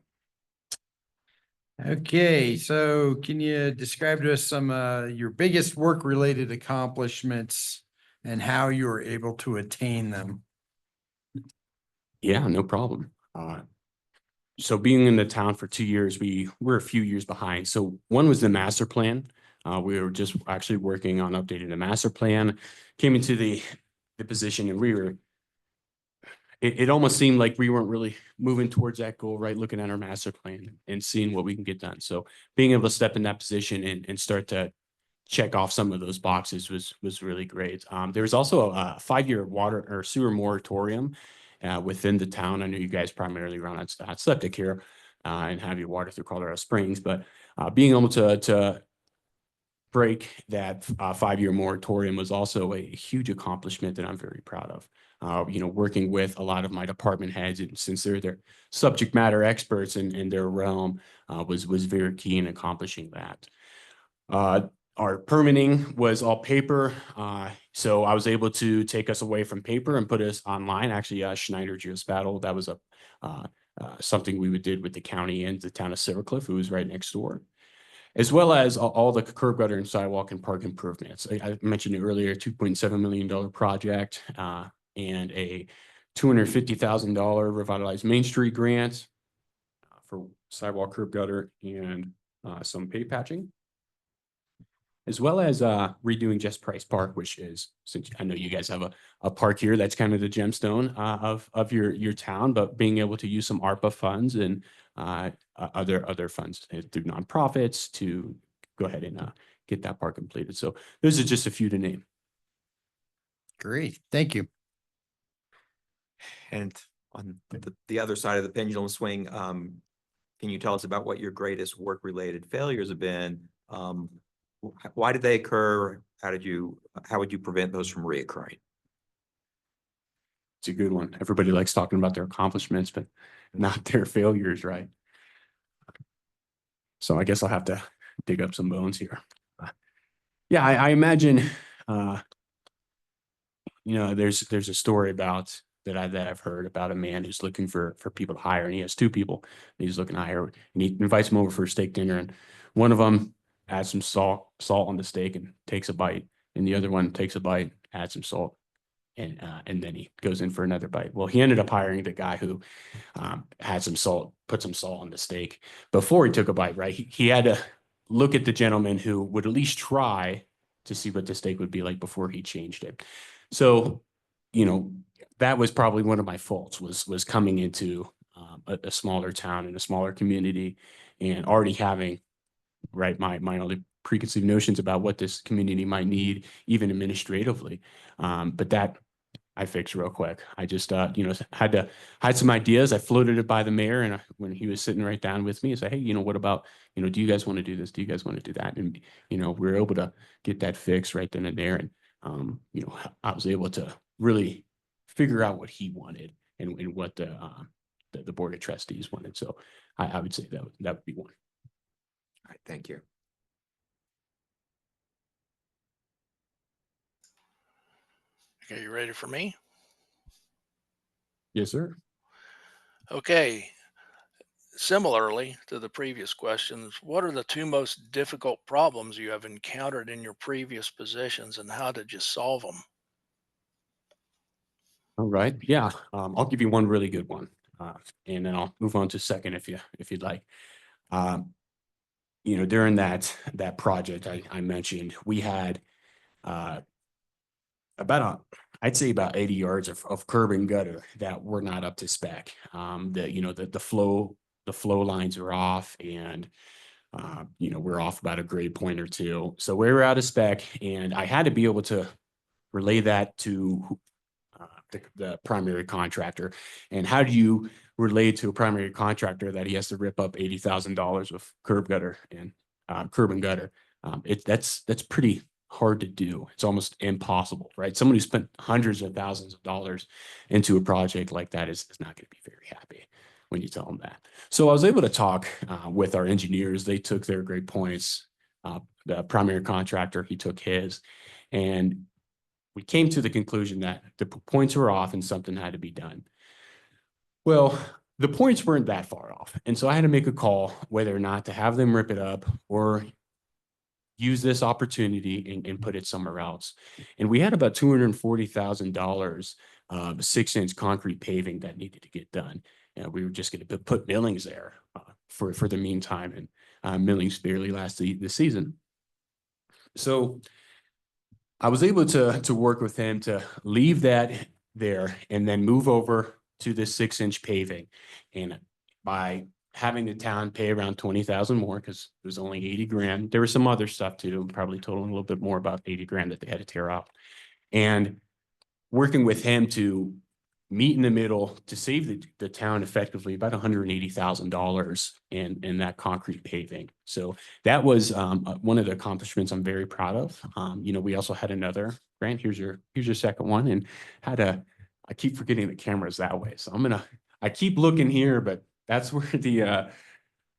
Okay, so can you describe to us some your biggest work-related accomplishments and how you were able to attain them? Yeah, no problem. So being in the town for 2 years, we're a few years behind. So one was the master plan. We were just actually working on updating the master plan, came into the position, and it almost seemed like we weren't really moving towards that goal, right? Looking at our master plan and seeing what we can get done. So being able to step in that position and start to check off some of those boxes was really great. There was also a 5-year water or sewer moratorium within the town. I know you guys primarily run on septic here and have your water through Colorado Springs, but being able to break that 5-year moratorium was also a huge accomplishment that I'm very proud of. Working with a lot of my department heads, and since they're their subject matter experts in their realm, was very key in accomplishing that. Our permitting was all paper, so I was able to take us away from paper and put us online. Actually, Schneider Geospatial, that was something we did with the county and the town of Silver Cliff, who was right next door, as well as all the curb gutter and sidewalk and park improvements. I mentioned it earlier, $2.7 million project and a $250,000 revitalized Main Street grant for sidewalk, curb gutter, and some pave patching, as well as redoing Just Price Park, which is, since I know you guys have a park here, that's kind of the gemstone of your town, but being able to use some ARPA funds and other funds through nonprofits to go ahead and get that park completed. So those are just a few to name. Great, thank you. And on the other side of the pendulum swing, can you tell us about what your greatest work-related failures have been? Why did they occur? How would you prevent those from reoccurring? It's a good one. Everybody likes talking about their accomplishments, but not their failures, right? So I guess I'll have to dig up some bones here. Yeah, I imagine, there's a story about that I've heard about a man who's looking for people to hire, and he has 2 people he's looking to hire, and he invites them over for a steak dinner, and one of them adds some salt on the steak and takes a bite, and the other one takes a bite, adds some salt, and then he goes in for another bite. Well, he ended up hiring the guy who had some salt, put some salt on the steak before he took a bite, right? He had to look at the gentleman who would at least try to see what the steak would be like before he changed it. So, that was probably one of my faults, was coming into a smaller town and a smaller community and already having, right, my only preconceived notions about what this community might need, even administratively. But that I fixed real quick. I just, had some ideas. I floated it by the mayor, and when he was sitting right down with me, I said, hey, what about, do you guys want to do this? Do you guys want to do that? And, we were able to get that fixed right then and there. And, I was able to really figure out what he wanted and what the board of trustees wanted. So I would say that would be one. All right, thank you. Okay, you ready for me? Yes, sir. Okay. Similarly to the previous questions, what are the 2 most difficult problems you have encountered in your previous positions, and how did you solve them? All right. Yeah. I'll give you one really good one. And then I'll move on to second if you'd like. During that project I mentioned, we had I'd say about 80 yards of curb and gutter that were not up to spec. The flow lines are off, and You know, we're off about a grade point or two. So we were out of spec, and I had to be able to relay that to the primary contractor. And how do you relay to a primary contractor that he has to rip up $80,000 of curb gutter and curb and gutter? That's pretty hard to do. It's almost impossible, right? Someone who spent hundreds of thousands of dollars into a project like that is not going to be very happy when you tell them that. So I was able to talk with our engineers. They took their grade points. The primary contractor, he took his, and we came to the conclusion that the points were off and something had to be done. Well, the points weren't that far off. And so I had to make a call whether or not to have them rip it up or use this opportunity and put it somewhere else. And we had about $240,000 of 6-inch concrete paving that needed to get done. And we were just going to put millings there for the meantime. And millings barely last the season. So I was able to work with him to leave that there and then move over to this 6-inch paving. And by having the town pay around 20,000 more, because it was only 80 grand, there was some other stuff too, probably totaling a little bit more, about 80 grand that they had to tear off. And working with him to meet in the middle to save the town effectively about $180,000 in that concrete paving. So that was one of the accomplishments I'm very proud of. You know, we also had another grant. Here's your second one, and I keep forgetting the camera's that way. So I keep looking here, but that's where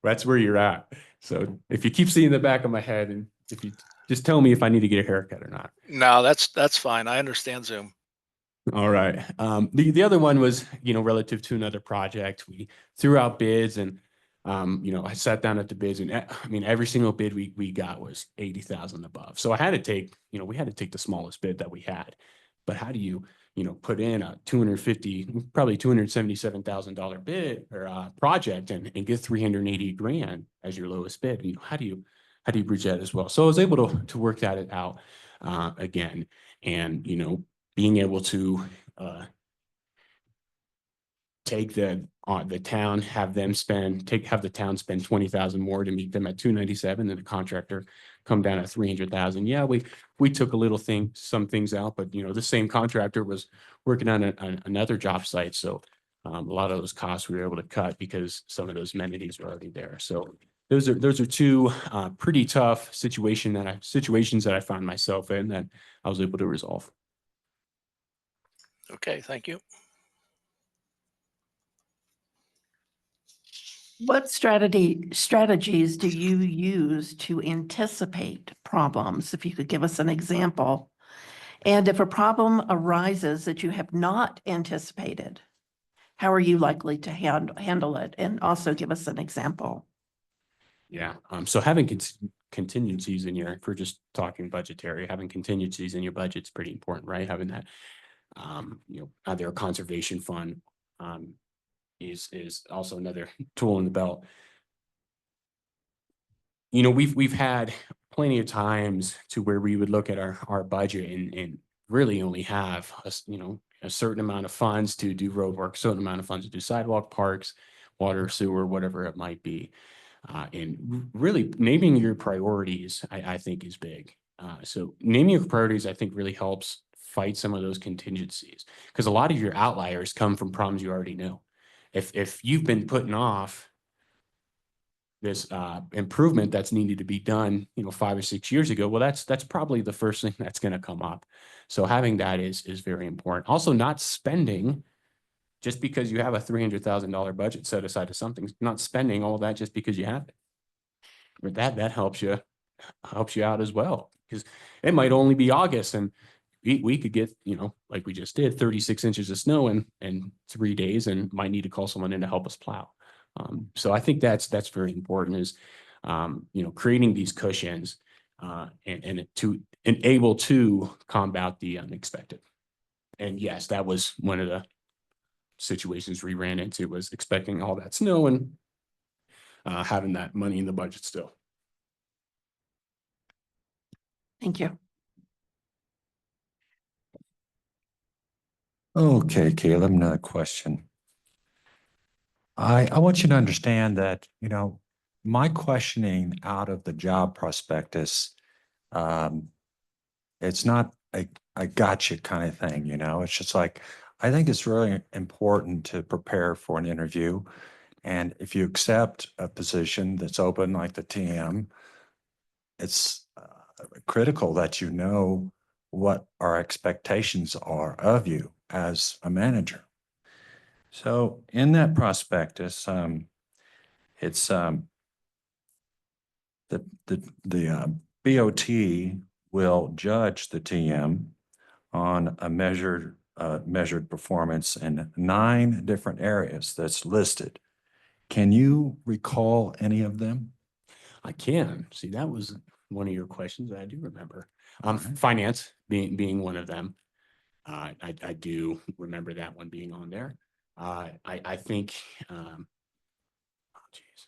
that's where you're at. So if you keep seeing the back of my head, and if you just tell me if I need to get a haircut or not. No, that's fine. I understand Zoom. All right. The other one was, you know, relative to another project. We threw out bids, and you know, I sat down at the bids, and I mean, every single bid we got was 80,000 above. So I had to take, you know, we had to take the smallest bid that we had. But how do you know, put in a probably $277,000 bid or project and get 380 grand as your lowest bid? You know, how do you bridge that as well? So I was able to work that out again, and you know, being able to take the town, have the town spend 20,000 more to meet them at 297, and the contractor come down at 300,000. Yeah, we took some things out, but you know, the same contractor was working on another job site, so a lot of those costs we were able to cut because some of those amenities were already there. So those are two pretty tough situations that I found myself in that I was able to resolve. Okay, thank you. What strategies do you use to anticipate problems? If you could give us an example. And if a problem arises that you have not anticipated, how are you likely to handle it? And also give us an example. Yeah. So having contingencies in if we're just talking budgetary, having contingencies in your budget is pretty important, right? Having that, you know, either a conservation fund is also another tool in the belt. You know, we've had plenty of times to where we would look at our budget and really only have a certain amount of funds to do road work, certain amount of funds to do sidewalk, parks, water, sewer, whatever it might be. And really naming your priorities, I think, is big. So naming your priorities, I think, really helps fight some of those contingencies, because a lot of your outliers come from problems you already know. If you've been putting off this improvement that's needed to be done, you know, 5 or 6 years ago, well, that's probably the first thing that's going to come up. So having that is very important. Also, not spending just because you have a $300,000 budget set aside to something, not spending all that just because you have it. But that helps you out as well, because it might only be August and we could get, you know, like we just did, 36 inches of snow in 3 days, and might need to call someone in to help us plow. So I think that's very important, is you know, creating these cushions and able to combat the unexpected. And yes, that was one of the situations we ran into, was expecting all that snow and having that money in the budget still. Thank you. Okay, Caleb, another question. I want you to understand that, you know, my questioning out of the job prospectus, it's not a gotcha kind of thing, you know, it's just like, I think it's really important to prepare for an interview. And if you accept a position that's open like the TM, it's critical that you know what our expectations are of you as a manager. So in that prospectus, it's the BoT will judge the TM on a measured performance in 9 different areas that's listed. Can you recall any of them? I can. See, that was one of your questions that I do remember. All right. Finance being one of them. I do remember that one being on there. I think, oh geez.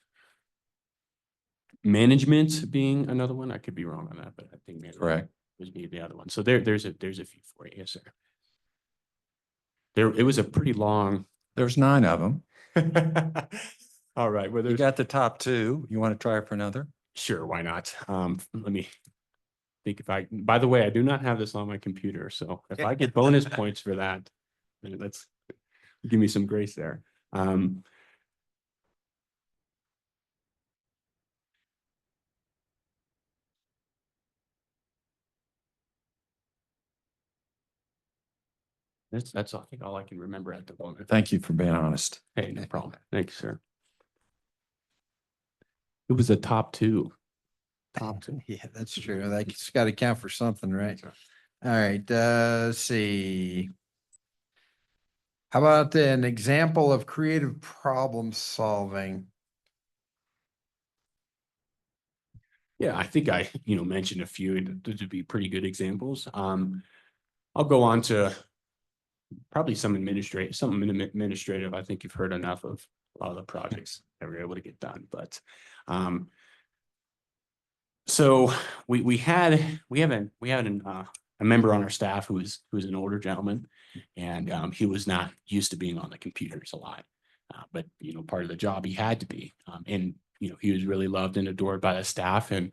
Management being another one. I could be wrong on that, but I think management Correct. was be the other one. So there's a few for you. Yes, sir. It was a pretty long. There's 9 of them. All right. Well, You there's got the top 2. You want to try for another? sure. Why not? Let me think by the way, I do not have this on my computer. So if I get bonus points for that, then let's give me some grace there. That's I think all I can remember at the moment. Thank you for being honest. Hey, no problem. Thank you, sir. It was a top 2. Top 2. Yeah, that's true. Like, it's got to count for something, right? All right, let's see. How about an example of creative problem solving? Yeah, I think I, mentioned a few to be pretty good examples. I'll go on to probably something administrative. I think you've heard enough of a lot of the projects that we're able to get done, but so we have a member on our staff who is an older gentleman, and he was not used to being on the computers a lot, but part of the job he had to be, and he was really loved and adored by the staff, and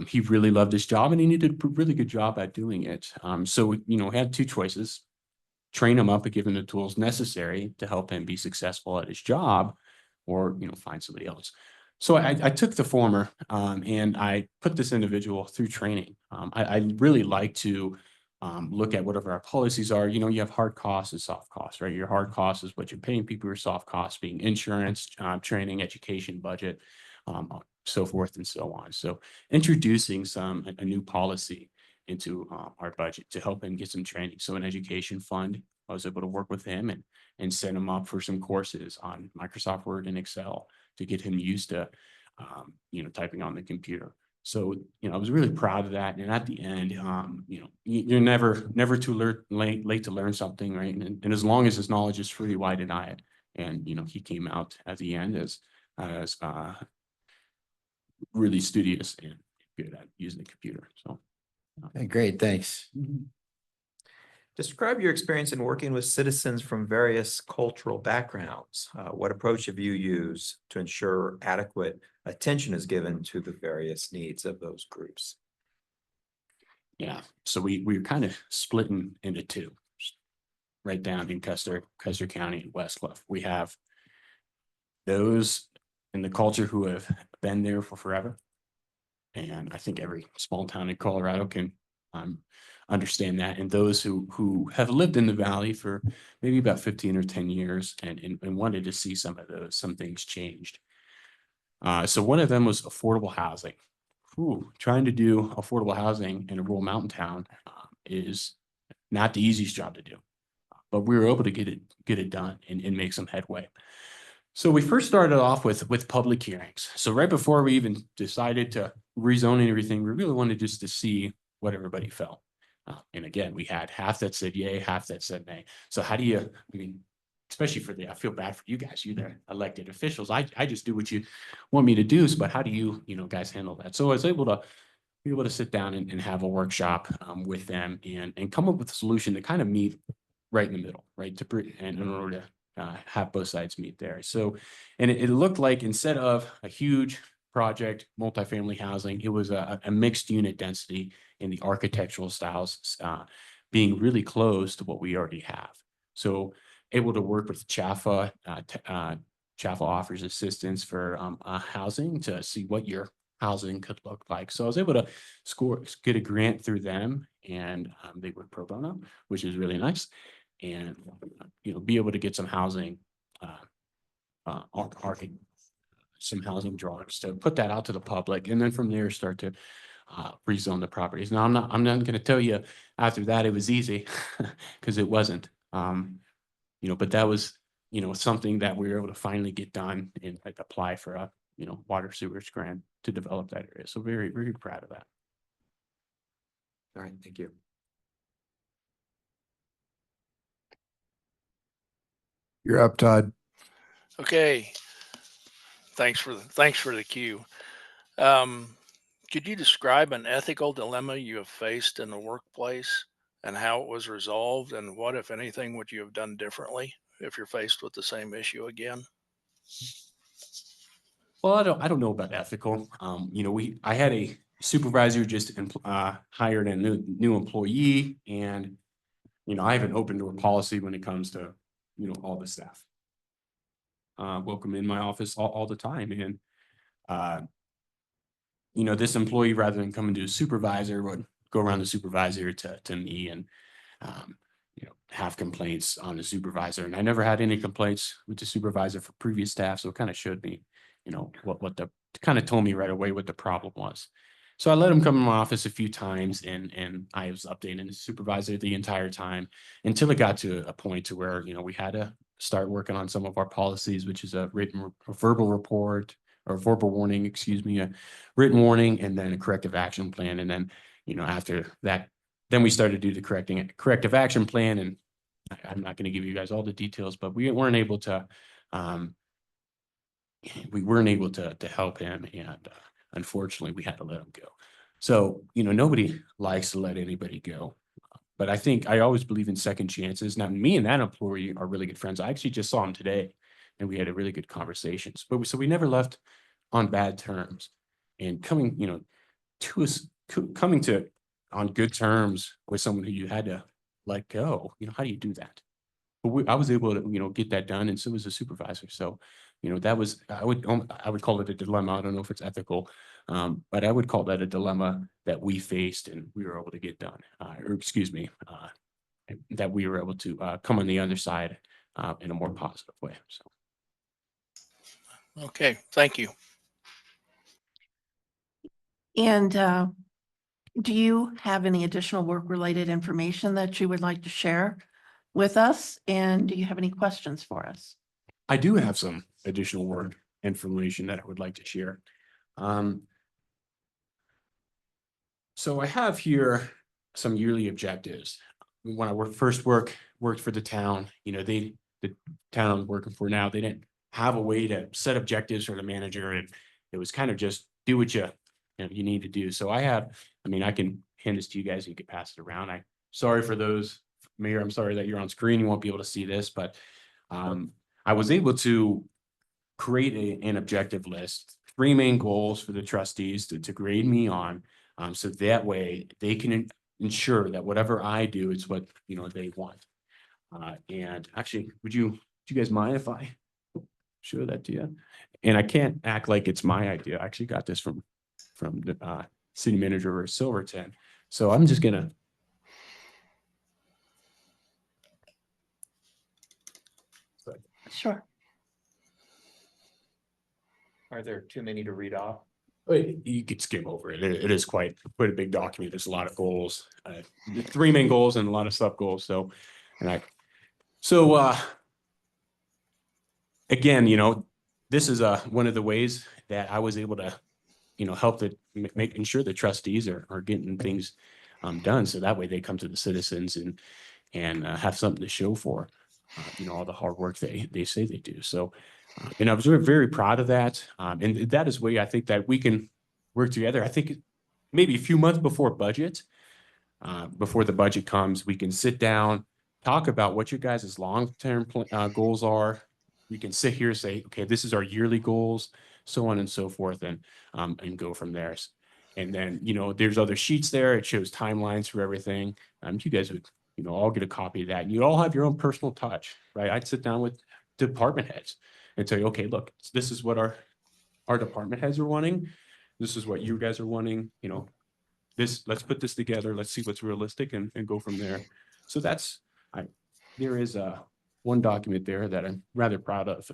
he really loved his job, and he did a really good job at doing it. So we had 2 choices: train him up and give him the tools necessary to help him be successful at his job, or find somebody else. So I took the former, and I put this individual through training. I really like to look at whatever our policies are. You have hard costs and soft costs, right? Your hard costs is what you're paying people. Your soft costs being insurance, training, education, budget, so forth and so on. So introducing a new policy into our budget to help him get some training. So an education fund, I was able to work with him and set him up for some courses on Microsoft Word and Excel to get him used to, typing on the computer. So, I was really proud of that. And at the end, you're never too late to learn something, right? And as long as his knowledge is free, why deny it? And, he came out at the end as really studious and good at using the computer. So. Okay, great, thanks. Describe your experience in working with citizens from various cultural backgrounds. What approach have you used to ensure adequate attention is given to the various needs of those groups? Yeah, so we're kind of splitting into 2, right down in Custer County and Westcliff. We have those in the culture who have been there for forever. And I think every small town in Colorado can understand that. And those who have lived in the valley for maybe about 15 or 10 years and wanted to see some things changed. So one of them was affordable housing. Trying to do affordable housing in a rural mountain town is not the easiest job to do, but we were able to get it done and make some headway. So we first started off with public hearings. So right before we even decided to rezone and everything, we really wanted just to see what everybody felt. And again, we had half that said yay, half that said nay. So how do you, especially I feel bad for you guys, you're the elected officials. I just do what you want me to do. But how do you, guys handle that? So I was able to sit down and have a workshop with them and come up with a solution to kind of meet right in the middle, right? And in order to have both sides meet there. So, and it looked like instead of a huge project, multifamily housing. It was a mixed unit density in the architectural styles, being really close to what we already have. So able to work with Chaffa. Chaffa offers assistance for housing to see what your housing could look like. So I was able to get a grant through them, and they work pro bono, which is really nice. And, be able to get some housing, some housing drawings to put that out to the public. And then from there, start to rezone the properties. Now, I'm not going to tell you after that it was easy, because it wasn't. But that was, something that we were able to finally get done and like apply for a, water sewage grant to develop that area. So very, very proud of that. All right, thank you. You're up, Todd. Okay. Thanks for the cue. Could you describe an ethical dilemma you have faced in the workplace and how it was resolved, and what, if anything, would you have done differently if you're faced with the same issue again? Well, I don't know about ethical. I had a supervisor who just hired a new employee, and I have an open door policy when it comes to all the staff. Welcome in my office all the time, and this employee, rather than coming to a supervisor, would go around the supervisor to me, and have complaints on the supervisor. And I never had any complaints with the supervisor for previous staff, so it kind of showed me, what the kind of told me right away what the problem was. So I let him come in my office a few times, and I was updating the supervisor the entire time until it got to a point to where, we had to start working on some of our policies, which is a verbal report, or verbal warning, excuse me, a written warning, and then a corrective action plan. And then, after that, then we started to do the corrective action plan. And I'm not going to give you guys all the details, but we weren't able to, help him. And unfortunately, we had to let him go. So, nobody likes to let anybody go. But I think I always believe in second chances. Now, me and that employee are really good friends. I actually just saw him today, and we had a really good conversations. So we never left on bad terms. And coming to on good terms with someone who you had to let go, how do you do that? But I was able to, get that done, and so was the supervisor. So, that was, I would call it a dilemma. I don't know if it's ethical, but I would call that a dilemma that we faced and we were able to get done, that we were able to come on the other side in a more positive way. So. Okay, thank you. And do you have any additional work-related information that you would like to share with us? And do you have any questions for us? I do have some additional work information that I would like to share. So I have here some yearly objectives. When I worked for the town, the town I'm working for now, they didn't have a way to set objectives for the manager, and it was kind of just do what you need to do. So I can hand this to you guys, and you can pass it around. Sorry for those, Mayor, I'm sorry that you're on screen, you won't be able to see this, but I was able to create an objective list, 3 main goals for the trustees to grade me on. So that way they can ensure that whatever I do is what, they want. And actually, do you guys mind if I show that to you? And I can't act like it's my idea. I actually got this from the city manager of Silverton. So I'm just gonna. Sure. Are there too many to read off? You could skim over it. It is quite a big document. There's a lot of goals, 3 main goals and a lot of sub goals. Again, this is one of the ways that I was able to, help making sure the trustees are getting things done. So that way they come to the citizens and have something to show for, all the hard work they say they do. So, and I was very, very proud of that. And that is way I think that we can work together. I think maybe a few months before the budget comes, we can sit down, talk about what your guys' long-term goals are. We can sit here and say, okay, this is our yearly goals. so on and so forth, and go from there. And then, there's other sheets there. It shows timelines for everything. You guys would, all get a copy of that. And you all have your own personal touch, right? I'd sit down with department heads and tell you, okay, look, this is what our department heads are wanting. This is what you guys are wanting, let's put this together. Let's see what's realistic and go from there. So there is one document there that I'm rather proud of.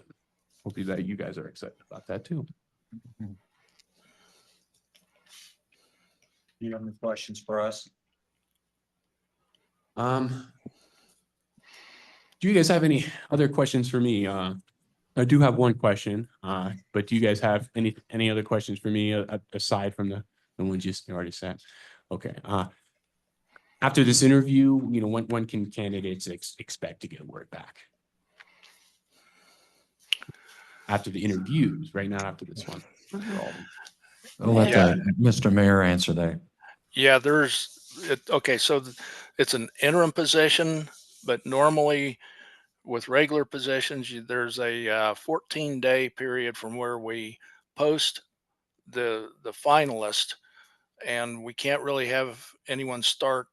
Hopefully that you guys are excited about that too. Do you have any questions for us? Do you guys have any other questions for me? I do have one question, but do you guys have any other questions for me aside from the ones you already said? Okay. After this interview, when can candidates expect to get word back? After the interviews, right? Not after this one. For all of them. I'll let Yeah. Mr. Mayor answer that. Yeah, okay, so it's an interim position, but normally with regular positions, there's a 14-day period from where we post the finalist, and we can't really have anyone start,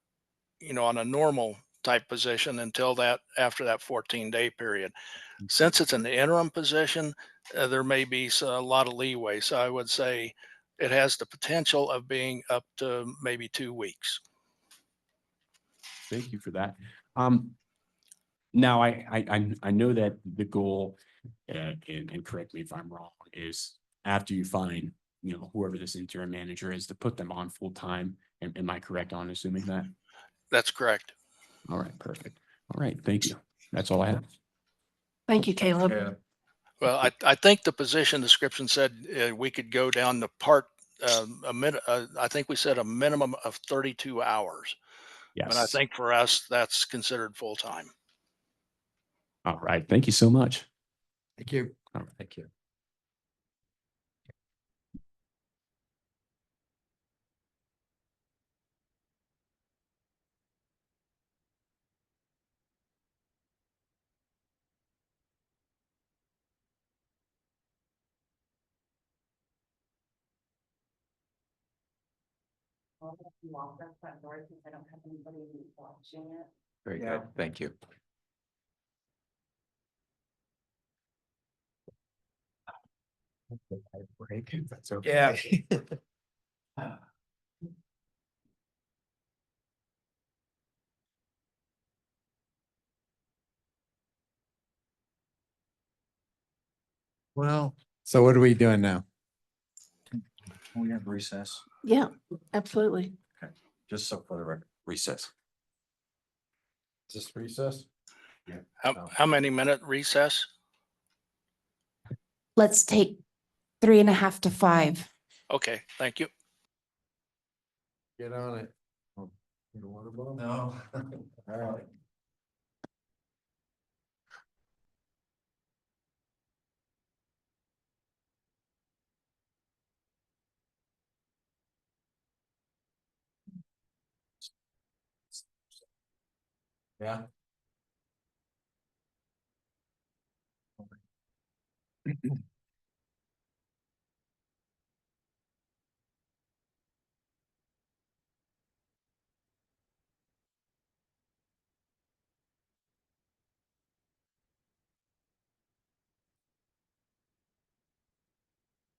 on a normal type position until after that 14-day period. Since it's an interim position, there may be a lot of leeway. So I would say it has the potential of being up to maybe 2 weeks. Thank you for that. Now I know that the goal, and correct me if I'm wrong, is after you find, whoever this interim manager is, to put them on full time. Am I correct on assuming that? That's correct. All right, perfect. All right, thank you. That's all I have. Thank you, Caleb. Well, I think the position description said we could go down to I think we said a minimum of 32 hours. Yes. But I think for us, that's considered full time. All right, thank you so much. Thank you. All right, thank you. Very good. Thank you. Break. That's okay. Yeah. Well, so what are we doing now? We have recess, Yeah, absolutely. just so for the record, recess. Just recess? How many minute recess? Let's take 3.5 to 5. Okay, thank you. Get on it. You don't want to vote? No. All right. Yeah.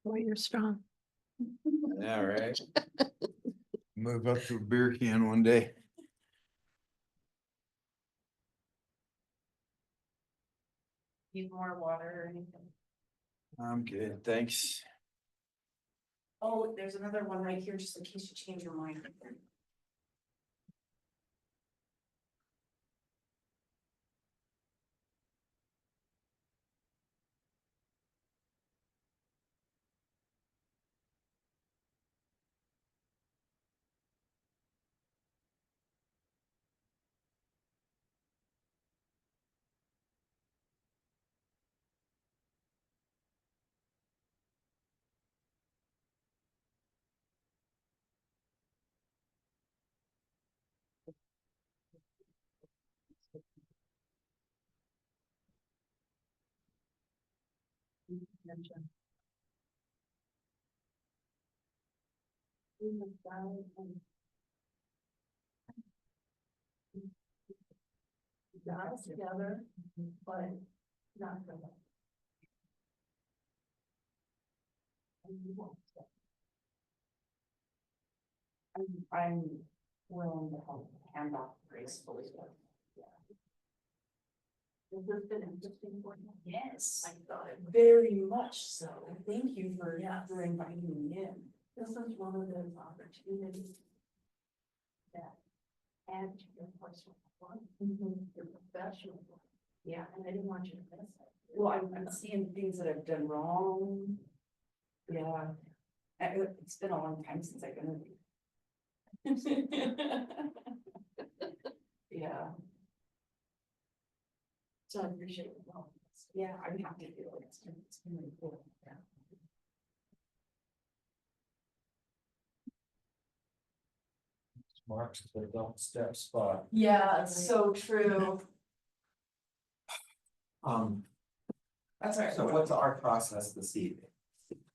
Boy, you're strong. All right. Move up to a beer can one day. Need more water or anything? I'm good, thanks. Oh, there's another one right here, just in case you change your mind. Got together, but not for that. I'm willing to help hand off gracefully. This has been interesting for you. Yes, I thought it very much so. Thank you for inviting me in. This is one of those opportunities that add to your personal life, your professional life. Yeah, and I didn't want you to miss it. Well, I'm seeing things that I've done wrong. Yeah. It's been a long time since I've been in. Yeah. So I appreciate it. Yeah, I'm happy to do it. It's been really cool. Yeah. Marks the don't step spot. Yeah, it's so true. That's right. So what's our process this evening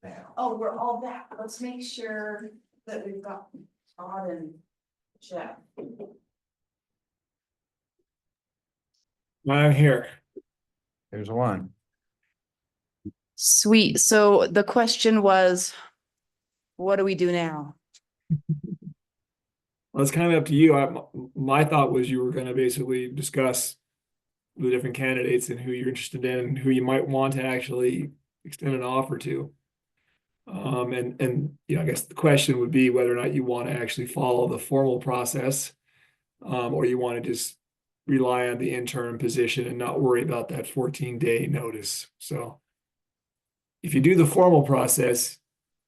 now? Oh, we're all back. Let's make sure that we've got Todd and Jeff. I'm here. There's one. Sweet. So the question was, what do we do now? Well, it's kind of up to you. My thought was you were going to basically discuss the different candidates and who you're interested in, and who you might want to actually extend an offer to. And I guess the question would be whether or not you want to actually follow the formal process, or you want to just rely on the interim position and not worry about that 14-day notice. So if you do the formal process,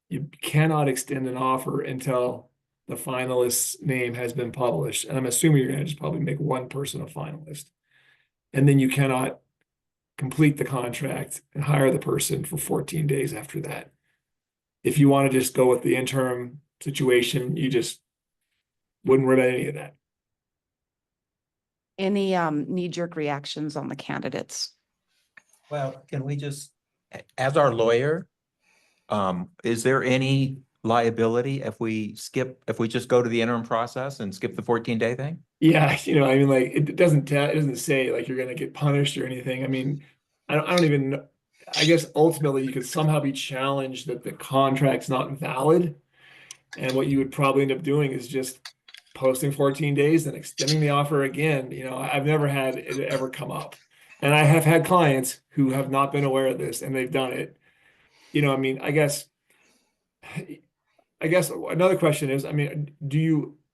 you cannot extend an offer until the finalist's name has been published. And I'm assuming you're going to just probably make one person a finalist. And then you cannot complete the contract and hire the person for 14 days after that. If you want to just go with the interim situation, you just wouldn't worry about any of that. Any knee-jerk reactions on the candidates? Well, can we just, as our lawyer, is there any liability if we just go to the interim process and skip the 14-day thing? Yeah, I mean, like it doesn't say like you're going to get punished or anything. I mean, I don't even know. I guess ultimately you could somehow be challenged that the contract's not valid. And what you would probably end up doing is just posting 14 days and extending the offer again. I've never had it ever come up. And I have had clients who have not been aware of this and they've done it. I mean, I guess another question is, I mean,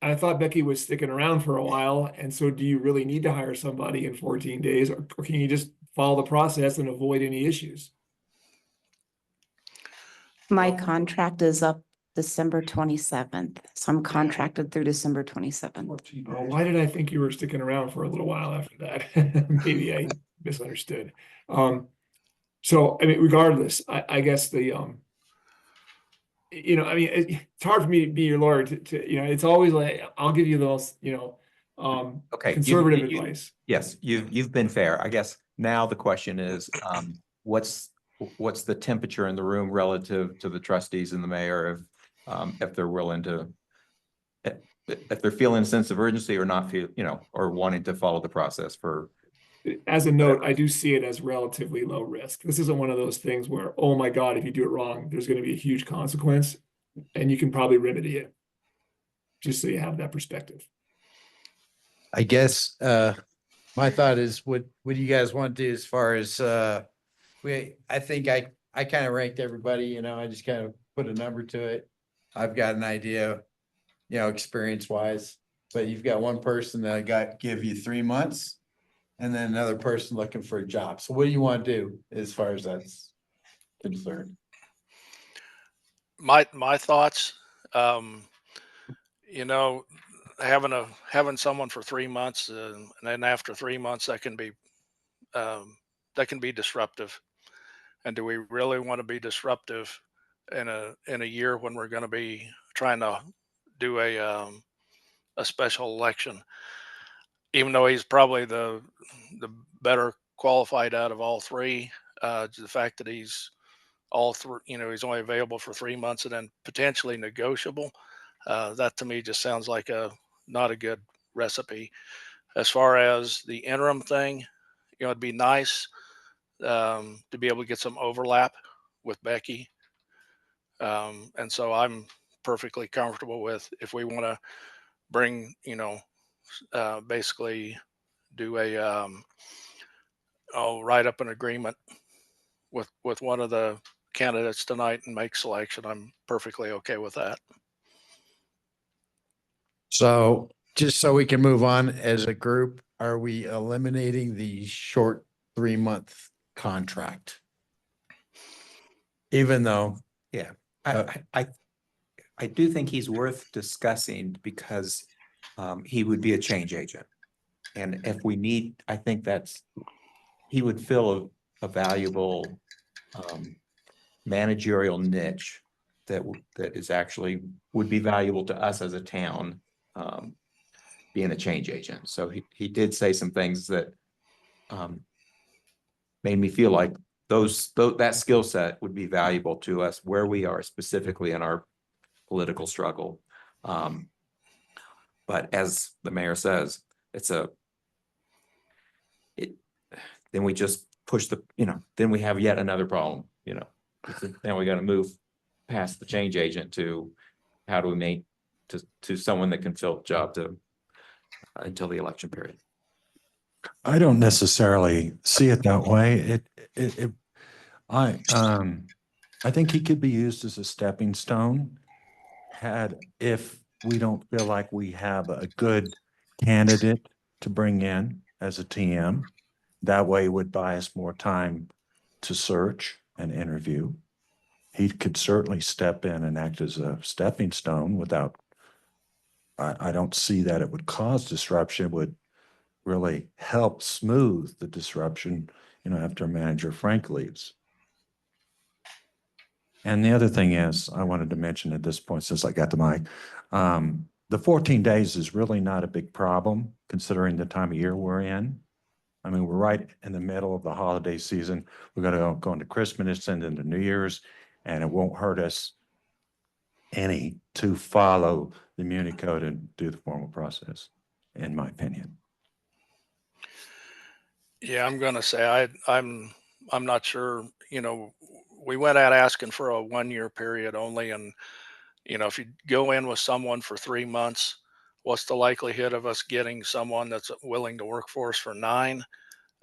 I thought Becky was sticking around for a while. And so do you really need to hire somebody in 14 days or can you just follow the process and avoid any issues? My contract is up December 27th, so I'm contracted through December 27th. Why did I think you were sticking around for a little while after that? Maybe I misunderstood. So I mean, regardless, I guess I mean, it's hard for me to be your lawyer it's always like, I'll give you the most, Okay. conservative advice. Yes, you've been fair. I guess now the question is, what's the temperature in the room relative to the trustees and the mayor if they're willing to, if they're feeling a sense of urgency or not feel, or wanting to follow the process for. As a note, I do see it as relatively low risk. This isn't one of those things where, oh my God, if you do it wrong, there's going to be a huge consequence and you can probably remedy it. Just so you have that perspective. I guess, my thought is, what do you guys want to do as far as, I think I kind of ranked everybody, I just kind of put a number to it. I've got an idea, experience wise, but you've got one person that give you 3 months and then another person looking for a job. So what do you want to do as far as that's concerned? My thoughts, having someone for 3 months, and then after 3 months, that can be disruptive. And do we really want to be disruptive in a year when we're going to be trying to do a special election? Even though he's probably the better qualified out of all three, the fact that he's all three, he's only available for 3 months and then potentially negotiable. That to me just sounds like not a good recipe. As far as the interim thing, it'd be nice to be able to get some overlap with Becky. And so I'm perfectly comfortable with if we want to bring, basically do write up an agreement with one of the candidates tonight and make selection. I'm perfectly okay with that. So just so we can move on as a group, are we eliminating the short 3-month contract? Even though, Yeah, Uh, I do think he's worth discussing because he would be a change agent. And if we need, I think he would fill a valuable managerial niche that is actually would be valuable to us as a town, being a change agent. So he did say some things that made me feel like that skill set would be valuable to us where we are specifically in our political struggle. But as the mayor says, then we just push then we have yet another problem, Then we got to move past the change agent to how do we make to someone that can fill the job until the election period. I don't necessarily see it that way. I think he could be used as a stepping stone if we don't feel like we have a good candidate to bring in as a TM. That way it would buy us more time to search and interview. He could certainly step in and act as a stepping stone without, I don't see that it would cause disruption. It would really help smooth the disruption, after manager Frank leaves. And the other thing is, I wanted to mention at this point, since I got the mic, the 14 days is really not a big problem considering the time of year we're in. I mean, we're right in the middle of the holiday season. We're going to go into Christmas and into New Year's, and it won't hurt us any to follow the Muni Code and do the formal process, in my opinion. Yeah, I'm going to say I'm not sure. We went out asking for a 1-year period only, and if you go in with someone for 3 months, what's the likelihood of us getting someone that's willing to work for us for 9?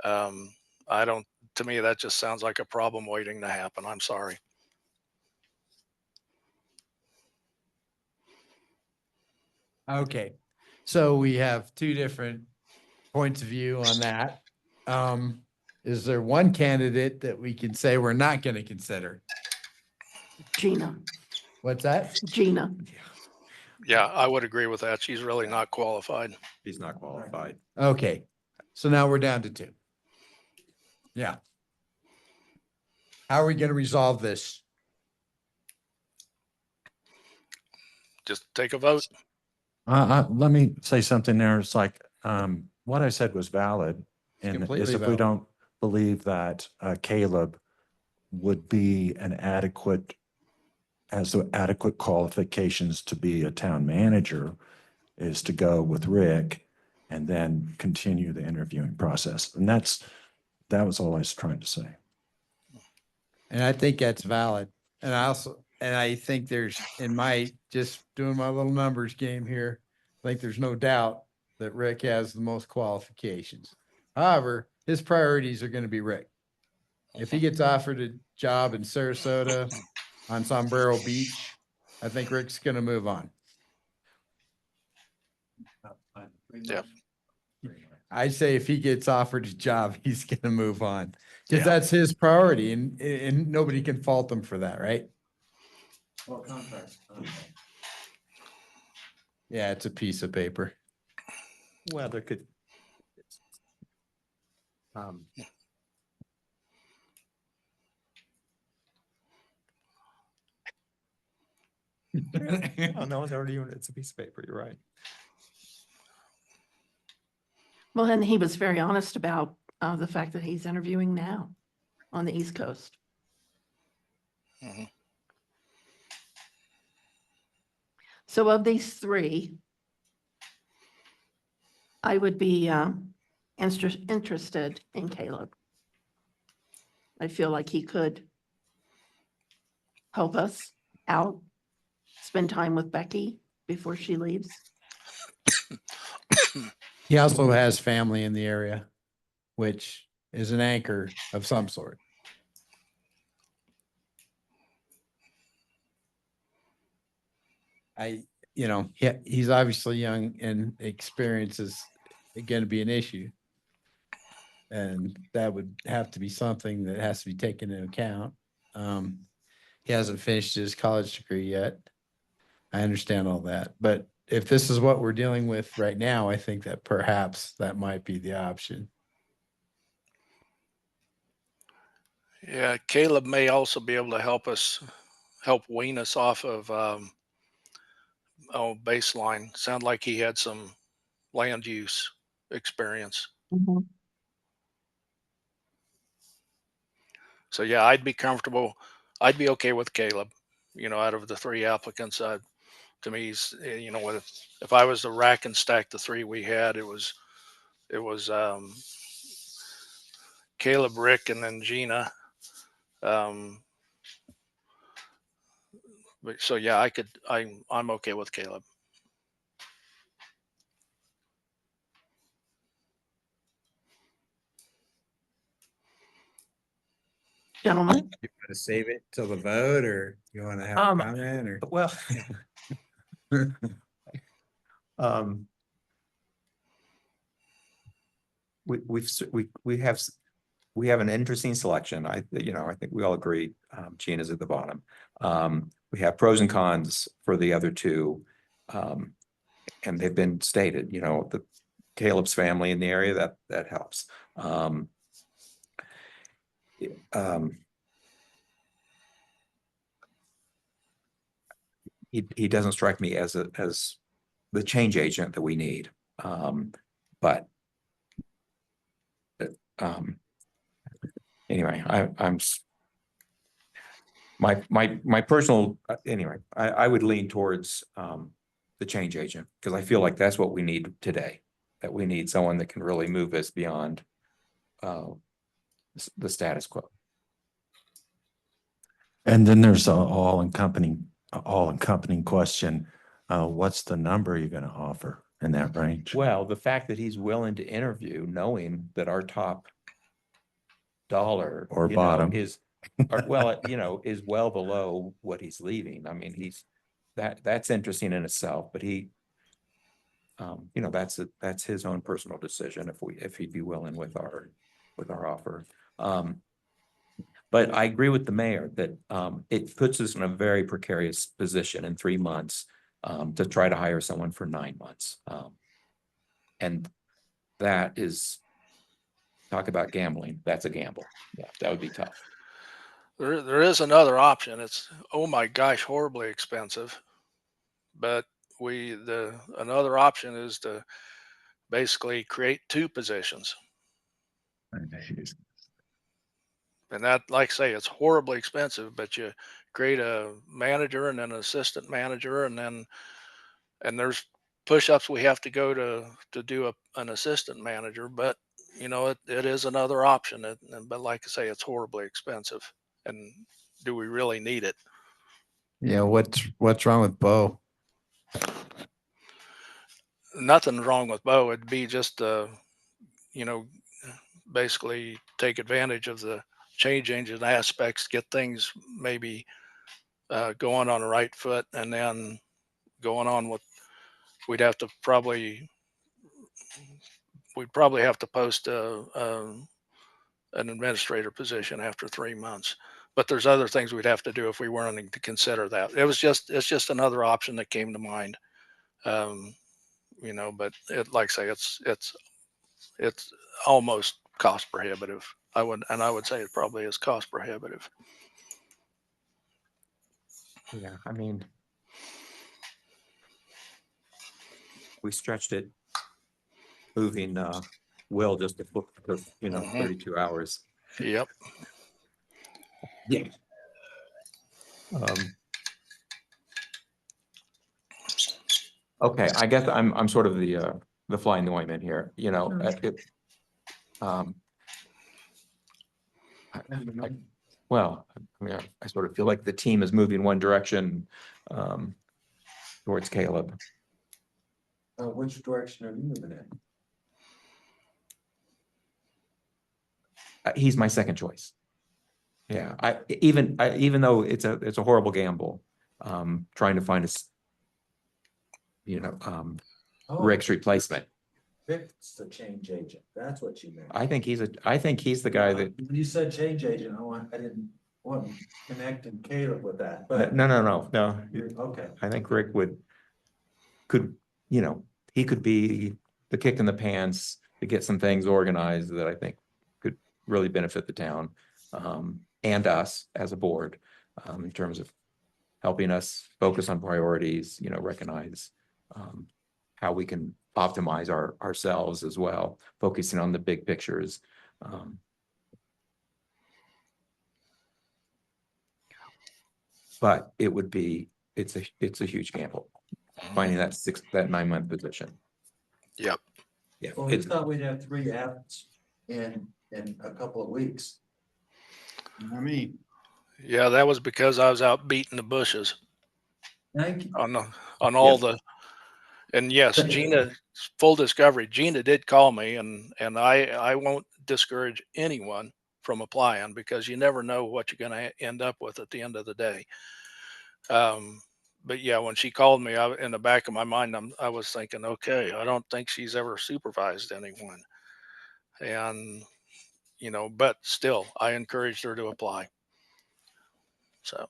I don't. To me, that just sounds like a problem waiting to happen. I'm sorry. okay, so we have two different points of view on that. Is there one candidate that we can say we're not going to consider? Gina, What's that? Gina. Yeah, I would agree with that. She's really not qualified. He's not qualified. Okay, so now we're down to 2. Yeah. How are we going to resolve this? Just take a vote. Let me say something there. It's like, what I said was valid. And is completely if we valid. don't believe that Caleb would be has the adequate qualifications to be a town manager, is to go with Rick and then continue the interviewing process. And that was all I was trying to say. And I think that's valid. And I think just doing my little numbers game here, I think there's no doubt that Rick has the most qualifications. However, his priorities are going to be Rick. If he gets offered a job in Sarasota on Sombrero Beach, I think Rick's going to move on. Yeah. I say if he gets offered a job, he's going to move on because Yeah. that's his priority, and nobody can fault him for that, right? Well, contract. Yeah, it's a piece of paper. Well, there could. Um, oh no, it's a piece of paper. You're right. Well, and he was very honest about the fact that he's interviewing now on the East Coast. Mhm. So of these three, I would be interested in Caleb. I feel like he could help us out, spend time with Becky before she leaves. He also has family in the area, which is an anchor of some sort. He's obviously young and experience is going to be an issue. And that would have to be something that has to be taken into account. He hasn't finished his college degree yet. I understand all that, but if this is what we're dealing with right now, I think that perhaps that might be the option. Yeah, Caleb may also be able to help wean us off of baseline. Sound like he had some land use experience. So yeah, I'd be comfortable. I'd be okay with Caleb. Out of the three applicants, to me, if I was to rack and stack the three we had, it was Caleb, Rick, and then Gina. But so yeah, I'm okay with Caleb. Gentlemen, You want to save it till the vote, or you want to have Um, a comment, or? Well, um, we have an interesting selection. I think we all agree, Gina's at the bottom. We have pros and cons for the other two. And they've been stated, the Caleb's family in the area, that helps. He doesn't strike me as the change agent that we need. But anyway, my personal, anyway, I would lean towards the change agent, because I feel like that's what we need today, that we need someone that can really move us beyond the status quo. And then there's a all encompassing question. What's the number you're going to offer in that range? Well, the fact that he's willing to interview, knowing that our top dollar Or bottom. is well below what he's leaving. I mean, that's interesting in itself, but he, that's his own personal decision if he'd be willing with our offer. But I agree with the mayor that it puts us in a very precarious position in 3 months to try to hire someone for 9 months. And that is, talk about gambling. That's a gamble. Yeah, that would be tough. There is another option. It's, oh my gosh, horribly expensive. But another option is to basically create 2 positions. And that, like I say, it's horribly expensive, but you create a manager and then an assistant manager, and there's push-ups we have to go to do an assistant manager, but it is another option. But like I say, it's horribly expensive. And do we really need it? Yeah, what's wrong with Bo? Nothing's wrong with Bo. It'd be just basically take advantage of the change engine aspects, get things maybe going on the right foot, and then going on with, we'd probably have to post an administrator position after 3 months. But there's other things we'd have to do if we weren't to consider that. It's just another option that came to mind. But like I say, it's almost cost prohibitive. I would say it probably is cost prohibitive. Yeah, I mean, we stretched it, moving Will just to book, 32 hours. Yep. Yeah. Okay, I guess I'm sort of the fly in the ointment here, you know, um. Well, I mean, I sort of feel like the team is moving one direction, towards Caleb. Which direction are you moving in? He's my second choice. Yeah, even though it's a horrible gamble, trying to find Rick's replacement. Rick's the change agent. That's what you meant. I think he's the guy that, When you said change agent, I didn't want to connect and Caleb with that, but. no. Okay. I think Rick could, he could be the kick in the pants to get some things organized that I think could really benefit the town, and us as a board, in terms of helping us focus on priorities, recognize, how we can optimize ourselves as well, focusing on the big pictures. But it's a huge gamble, finding that 9-month position. Yep. Yeah. Well, we thought we'd have 3 apps in a couple of weeks. I mean, Yeah, that was because I was out beating the bushes Thank you. on all the, and yes, Gina, full discovery, Gina did call me, and I won't discourage anyone from applying, because you never know what you're going to end up with at the end of the day. But yeah, when she called me, in the back of my mind, I was thinking, okay, I don't think she's ever supervised anyone. And, but still, I encouraged her to apply. So.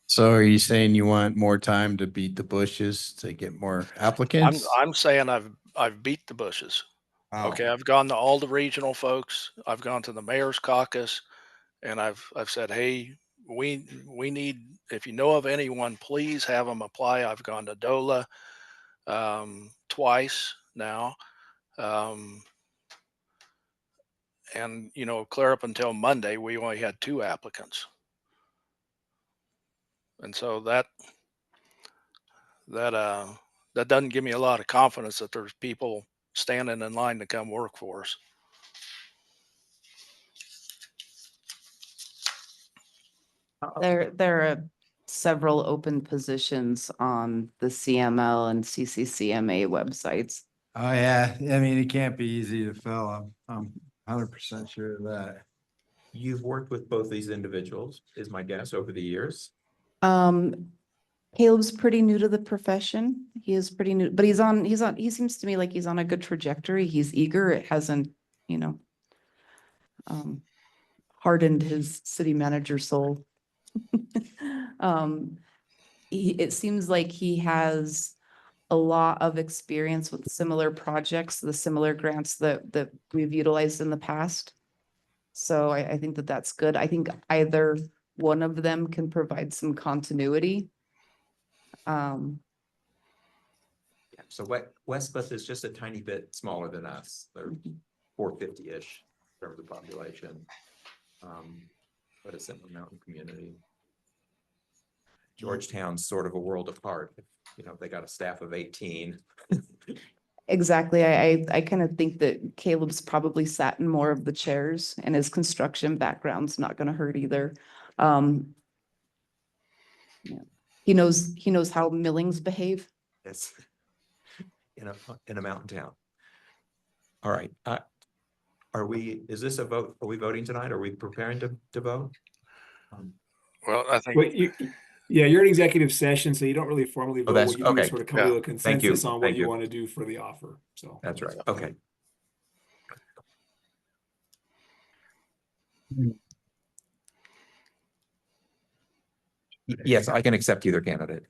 so are you saying you want more time to beat the bushes to get more applicants? I'm saying I've beat the bushes. Wow. Okay, I've gone to all the regional folks. I've gone to the mayor's caucus, and I've said, hey, we need, if you know of anyone, please have them apply. I've gone to DOLA twice now, and clear up until Monday, we only had 2 applicants, and so that doesn't give me a lot of confidence that there's people standing in line to come work for us. There are several open positions on the CML and CCCMA websites. Oh, yeah. I mean, it can't be easy to fill. I'm 100% sure of that. You've worked with both these individuals, is my guess, over the years. Caleb's pretty new to the profession. He is pretty new, but he seems to me like he's on a good trajectory. He's eager. It hasn't, hardened his city manager soul. It seems like he has a lot of experience with similar projects, the similar grants that we've utilized in the past. So I think that that's good. I think either one of them can provide some continuity. So Westcliff is just a tiny bit smaller than us. They're 450-ish in terms of population. But it's in the mountain community. Georgetown's sort of a world apart. They got a staff of 18. Exactly. I kind of think that Caleb's probably sat in more of the chairs, and his construction background's not going to hurt either. Yeah. He knows how millings behave. It's in a mountain town. All right. Is this a vote? Are we voting tonight? Are we preparing to vote? Well, I think. Well, you're in executive session, so you don't really formally vote. that's What you do is okay. sort of come to a Thank you. consensus on what Thank you you. want to do for the offer. So That's right. Okay. Yes, I can accept either candidate.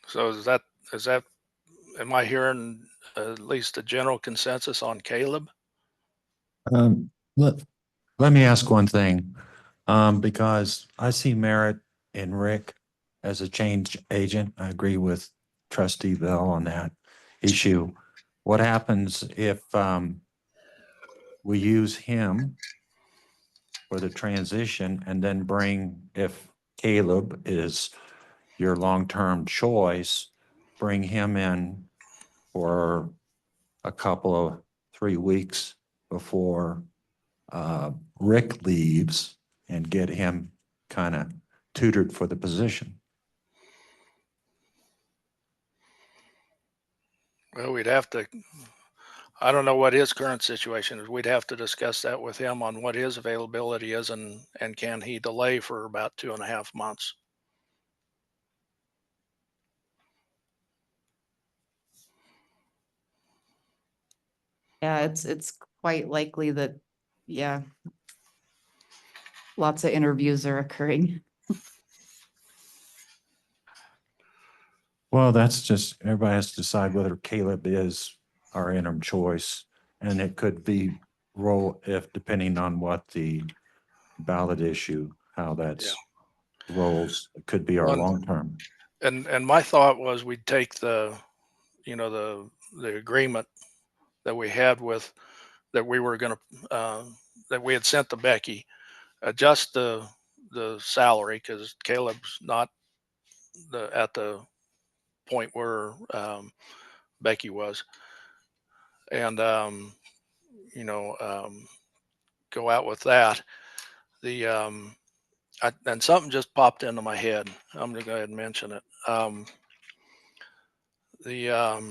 So is that, am I hearing at least a general consensus on Caleb? Let me ask one thing, because I see merit in Rick as a change agent. I agree with Trustee Bell on that issue. What happens if we use him for the transition and then bring, if Caleb is your long-term choice, bring him in for a couple of 3 weeks before Rick leaves and get him kind of tutored for the position. Well, we'd have to, I don't know what his current situation is. We'd have to discuss that with him on what his availability is and can he delay for about 2.5 months. Yeah, it's quite likely that, yeah. Lots of interviews are occurring. Well, that's just, everybody has to decide whether Caleb is our interim choice. And it could be role, if depending on what the ballot issue, how that's rolls, it could be our Well, long term. And my thought was we'd take the, you know, the agreement that we had with, that we were going to, that we had sent to Becky, adjust the salary because Caleb's not at the point where Becky was, and you know, go out with that. The and something just popped into my head. I'm gonna go ahead and mention it. The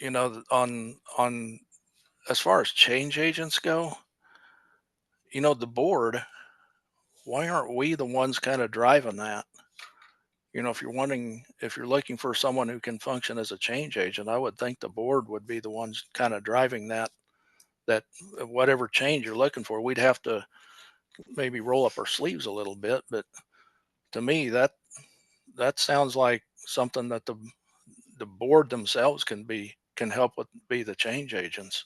you know, on as far as change agents go, you know, the board, why aren't we the ones kind of driving that? You know, if you're looking for someone who can function as a change agent, I would think the board would be the ones kind of driving that whatever change you're looking for. We'd have to maybe roll up our sleeves a little bit, but to me, that sounds like something that the board themselves can help with, be the change agents.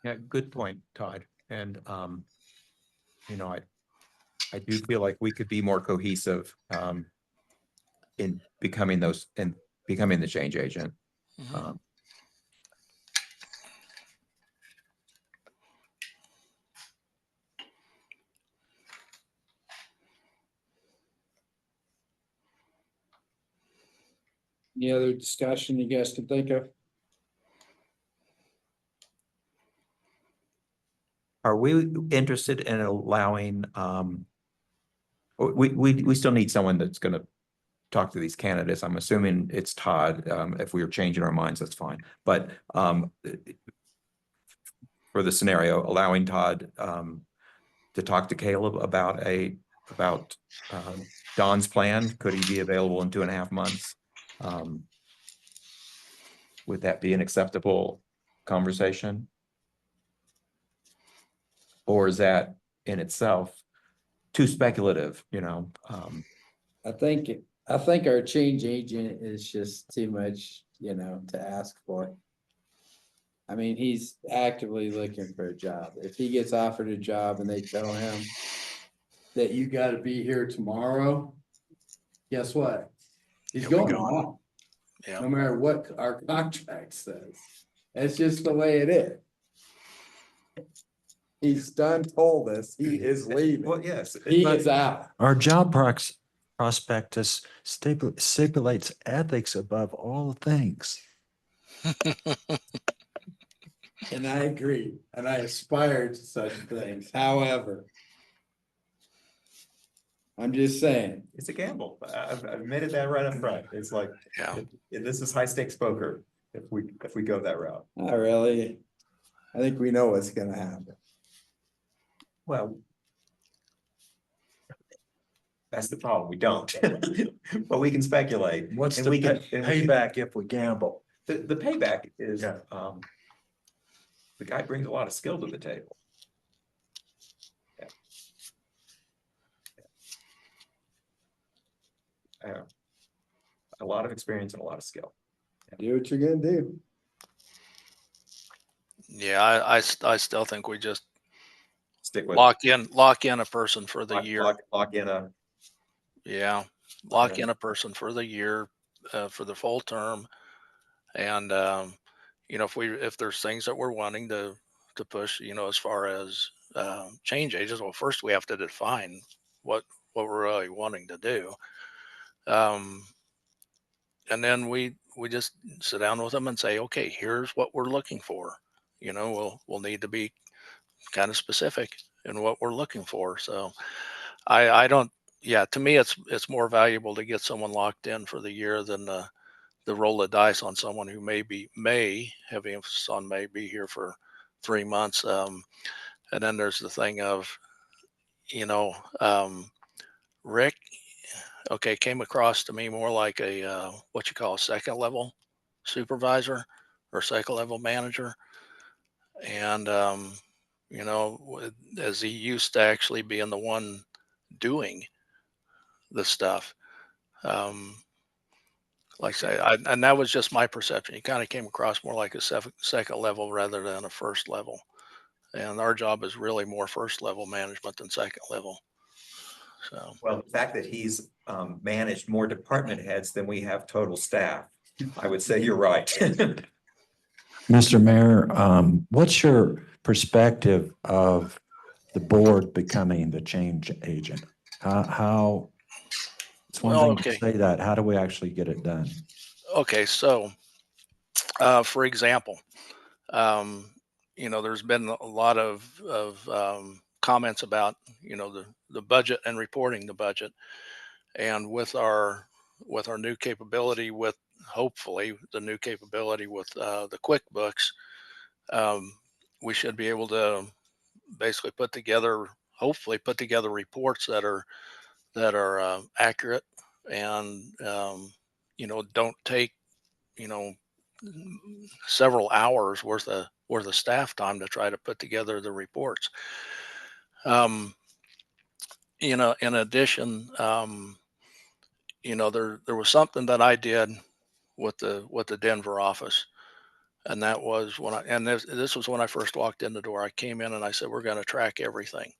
Yeah, good point, Todd. And, you know, I do feel like we could be more cohesive, in becoming the change agent. Um, Any other discussion you guys can think of? Are we interested in allowing, we still need someone that's gonna talk to these candidates. I'm assuming it's Todd. If we are changing our minds, that's fine. But, for the scenario, allowing Todd, to talk to Caleb about Don's plan, could he be available in 2.5 months? Would that be an acceptable conversation? Or is that in itself too speculative, you know? I think our change agent is just too much, you know, to ask for. I mean, he's actively looking for a job. If he gets offered a job and they tell him that you gotta be here tomorrow, guess what? He's He'll be going gone. tomorrow, Yeah. no matter what our contract says. It's just the way it is. He's done told us he is leaving. Well, yes. He is out. Our prospectus stipulates ethics above all things. And I agree, and I aspire to such things. However, I'm just saying, It's a gamble. I've admitted that right up front. It's like, Yeah. this is high stakes poker if we go that route. not really. I think we know what's gonna happen. Well, that's the problem. We don't. But we can speculate. What's And the we can- and we can- payback if we gamble? The payback is, Yeah. the guy brings a lot of skill to the table. Yeah. A lot of experience and a lot of skill. Do what you're gonna do. Yeah. I still think we just Stick with lock in a person for the year. lock in Yeah, lock Okay. in a person for the year, for the full term. And, if there's things that we're wanting to push, as far as, change agents, well, first we have to define what we're really wanting to do. Um, and then we just sit down with them and say, okay, here's what we're looking for. We'll need to be kind of specific in what we're looking for. So I don't, yeah, to me, it's more valuable to get someone locked in for the year than the roll of dice on someone who may heavy emphasis on may be here for 3 months. And then there's the thing of, you know, um, Rick, okay, came across to me more like a, what you call a second level supervisor or second level manager. And, as he used to actually being the one doing the stuff. Um, like I say, and that was just my perception. He kind of came across more like a second level rather than a first level. And our job is really more first level management than second level. So, Well, the fact that he's managed more department heads than we have total staff, I would say you're right. Mr. Mayor, what's your perspective of the board becoming the change agent? How, it's one well, thing to okay. say that, how do we actually get it done? Okay. So, for example, um, there's been a lot of comments about, the budget and reporting the budget. And with our new capability, with hopefully the new capability with the QuickBooks, um, we should be able to basically hopefully put together reports that are accurate and don't take you know several hours worth of staff time to try to put together the reports. In addition, there was something that I did with the Denver office. And that was this was when I first walked in the door. I came in and I said, we're going to track everything.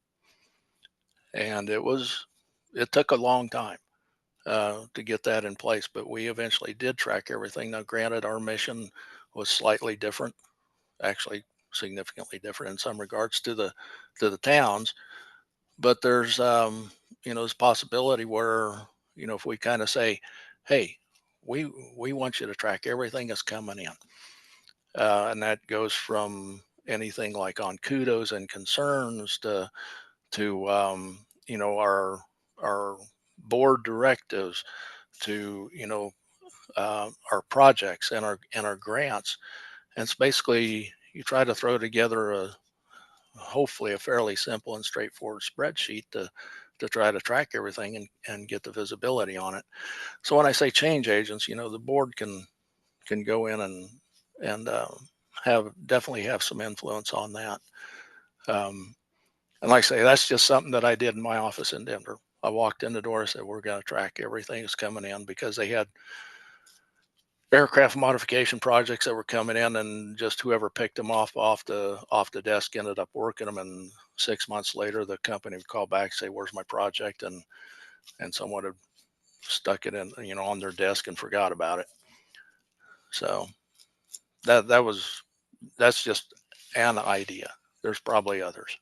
And it took a long time to get that in place, but we eventually did track everything. Now, granted, our mission was slightly different, actually significantly different in some regards to the towns, but there's possibility where, if we kind of say, hey, we want you to track everything that's coming in. And that goes from anything like on kudos and concerns to our board directives to our projects and our grants. And it's basically you try to throw together hopefully a fairly simple and straightforward spreadsheet to try to track everything and get the visibility on it. So when I say change agents, the board can go in and definitely have some influence on that. And like I say, that's just something that I did in my office in Denver. I walked in the door and said, we're going to track everything that's coming in, because they had aircraft modification projects that were coming in, and just whoever picked them off the desk ended up working them. And 6 months later, the company would call back and say, where's my project? And someone had stuck it in, on their desk and forgot about it. So that's just an idea. There's probably others.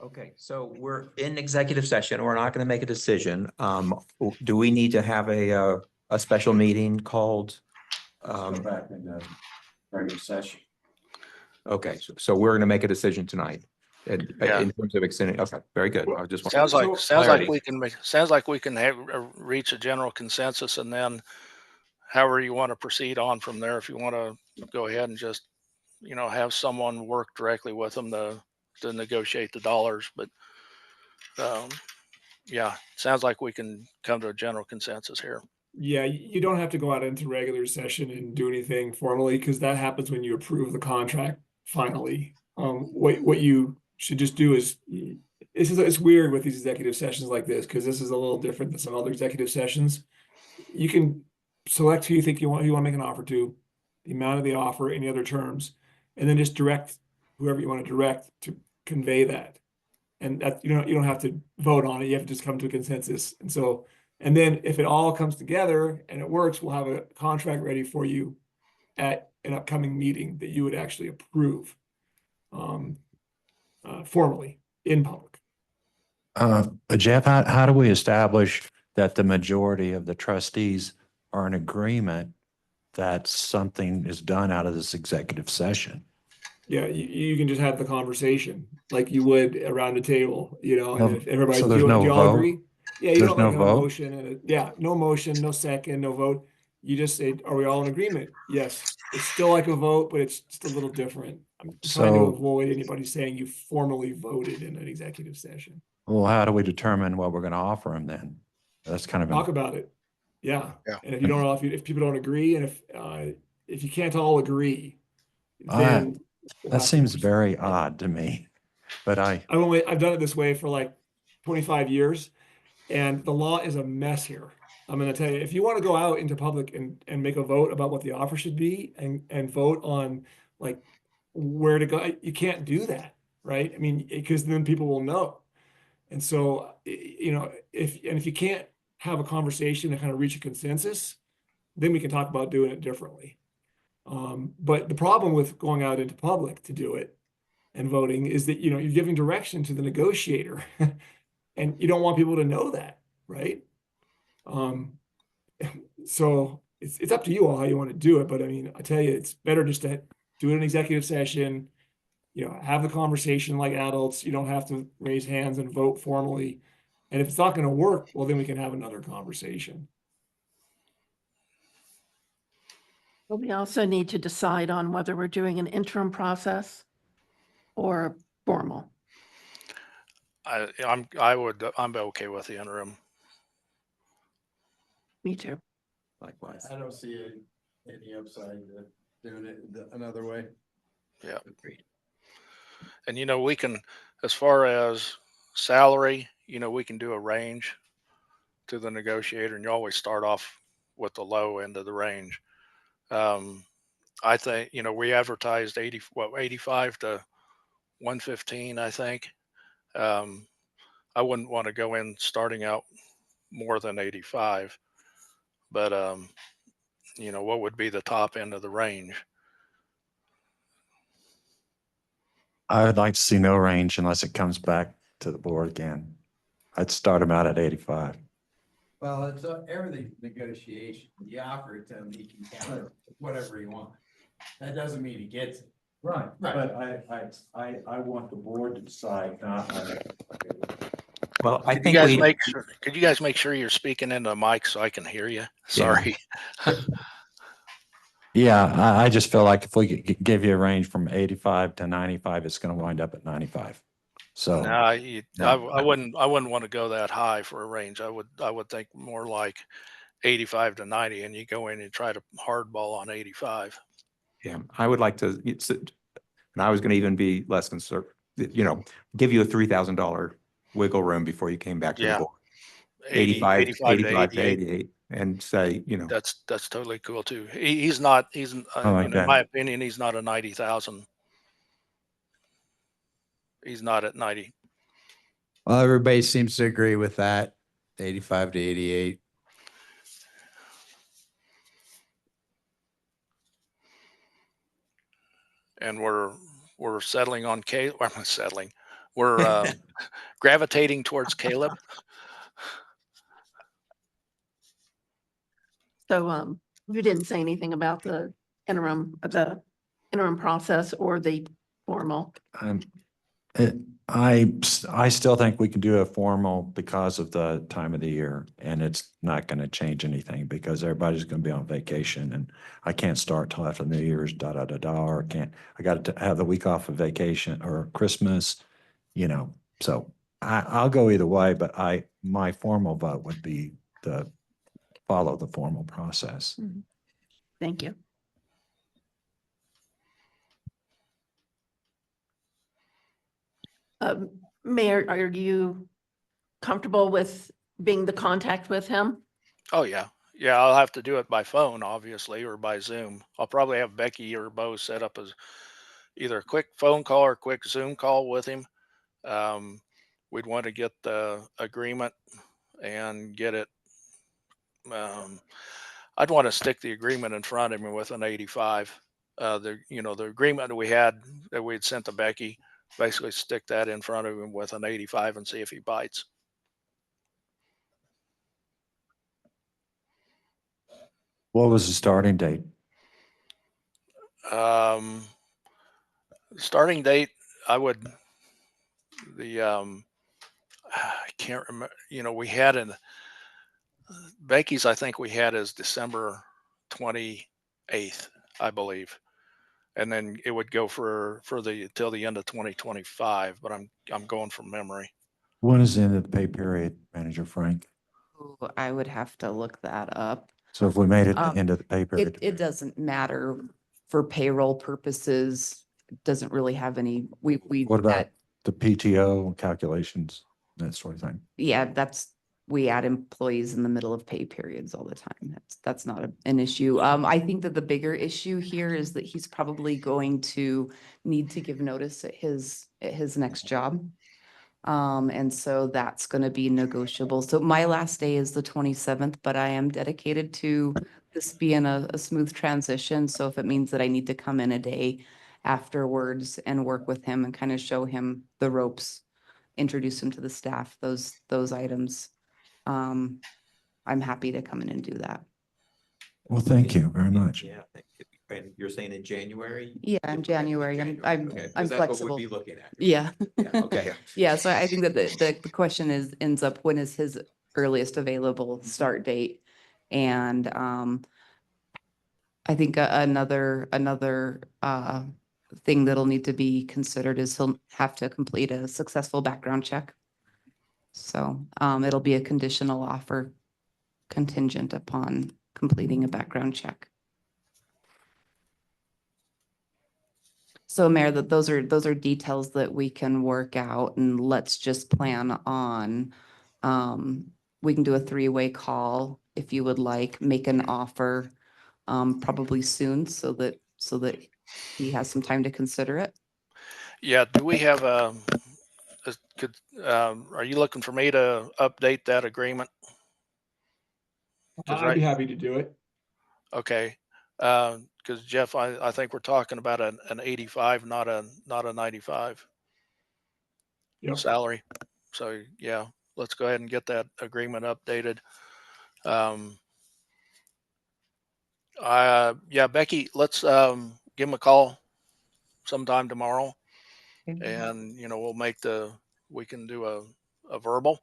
Okay, so we're in executive session. We're not going to make a decision. Do we need to have a special meeting called? Back in the regular session. Okay, so we're going to make a decision tonight Yeah. in terms of extending. Okay, very good. I just want Sounds like clarity. we can reach a general consensus, and then however you want to proceed on from there. If you want to go ahead and just have someone work directly with them to negotiate the dollars, but yeah, sounds like we can come to a general consensus here. Yeah, you don't have to go out into regular session and do anything formally, because that happens when you approve the contract finally. What you should just do is, it's weird with these executive sessions like this, because this is a little different than some other executive sessions. You can select who you think you want to make an offer to. the amount of the offer, any other terms, and then just direct whoever you want to direct to convey that. And that, you don't have to vote on it. You have to just come to a consensus. And so, and then if it all comes together and it works, we'll have a contract ready for you at an upcoming meeting that you would actually approve formally in public. Jeff, how do we establish that the majority of the trustees are in agreement that something is done out of this executive session? Yeah, you can just have the conversation like you would around the table, and Well, if everybody, so do there's you no all vote? agree? Yeah, you There's don't no like have a vote? motion no motion, no second, no vote. You just say, are we all in agreement? Yes. It's still like a vote, but it's just a little different. I'm trying to So- avoid anybody saying you formally voted in an executive session. Well, how do we determine what we're going to offer them then? That's kind of, Talk about it. Yeah. Yeah. And if you don't, if people don't agree, and if you can't all agree, then we'll that have to seems proceed. very odd to me, but I've done it this way for like 25 years, and the law is a mess here. I'm going to tell you, if you want to go out into public and make a vote about what the offer should be and vote on like where to go, you can't do that, right? I mean, because then people will know. And so, if you can't have a conversation and kind of reach a consensus, then we can talk about doing it differently. But the problem with going out into public to do it and voting is that, you're giving direction to the negotiator and you don't want people to know that, right? So it's up to you all how you want to do it, but I mean, I tell you, it's better just to do it in executive session, have the conversation like adults. You don't have to raise hands and vote formally. And if it's not going to work, well, then we can have another conversation. But we also need to decide on whether we're doing an interim process or formal. I'm okay with the interim. Me too. likewise. I don't see any upside to doing it another way. Yeah. And we can, as far as salary, we can do a range to the negotiator, and you always start off with the low end of the range. I think, we advertised 85 to 115, I think. I wouldn't want to go in starting out more than 85, but what would be the top end of the range? I would like to see no range unless it comes back to the board again. I'd start them out at 85. Well, it's everything negotiation. You offer it to him, he can counter whatever he wants. That doesn't mean he gets it. Right, Right. but I want the board to decide, not. Well, I Could think you guys make sure you're speaking into the mic so I can hear you? Sorry. Yeah, I just feel like if we could give you a range from 85 to 95, it's going to wind up at 95. So. No, I wouldn't want to go that high for a range. I would think more like 85 to 90, and you go in and try to hardball on 85. Yeah, I would like to, and I was going to even be less conservative, give you a $3,000 wiggle room before you came back to the Yeah. board. 85 85 to 85 to 88. 88 and say, That's totally cool too. He's not, in that. my opinion, he's not a 90,000. He's not at 90. Well, everybody seems to agree with that, 85 to 88. And we're settling on Caleb. Well, I'm not settling. We're gravitating towards Caleb. So you didn't say anything about the interim process or the formal. I still think we can do a formal because of the time of the year, and it's not going to change anything because everybody's going to be on vacation, and I can't start till after New Year's, or I got to have the week off of vacation or Christmas, so I'll go either way, but my formal vote would be to follow the formal process. Thank you. Mayor, are you comfortable with being the contact with him? Oh yeah. Yeah, I'll have to do it by phone, obviously, or by Zoom. I'll probably have Becky or Bo set up as either a quick phone call or a quick Zoom call with him. Um, we'd want to get the agreement and get it. Um, I'd want to stick the agreement in front of him with an 85. The agreement that we had that we had sent to Becky, basically stick that in front of him with an 85 and see if he bites. What was the starting date? Um, starting date, I would, I can't remember, we had Becky's, I think we had as December 28th, I believe. And then it would go till the end of 2025, but I'm going from memory. When is the end of the pay period, Manager Frank? Ooh, I would have to look that up. So if we made it the Um, end of the pay period. It doesn't matter for payroll purposes. It doesn't really have any, we, What about that, the PTO calculations, that sort of thing? yeah, we add employees in the middle of pay periods all the time. That's not an issue. I think that the bigger issue here is that he's probably going to need to give notice at his next job. And so that's going to be negotiable. So my last day is the 27th, but I am dedicated to this being a smooth transition. So if it means that I need to come in a day afterwards and work with him and kind of show him the ropes, introduce him to the staff, those items, I'm happy to come in and do that. Well, thank you very much. Yeah, thank you. And you're saying in January? Yeah, in January, I'm Okay, 'cause I'm that's what flexible. we'd be looking at. Yeah. Yeah, okay. Yeah, so I think that the question ends up, when is his earliest available start date? And I think another thing that'll need to be considered is he'll have to complete a successful background check. So it'll be a conditional offer contingent upon completing a background check. So Mayor, those are details that we can work out, and let's just plan on, we can do a three-way call if you would like, make an offer probably soon so that he has some time to consider it. Yeah, do we have are you looking for me to update that agreement? I'd be happy to do it. Okay. Because Jeff, I think we're talking about an 85, not a 95 Yep. salary. So yeah, let's go ahead and get that agreement updated. Yeah, Becky, let's give him a call sometime tomorrow, and we can do a verbal,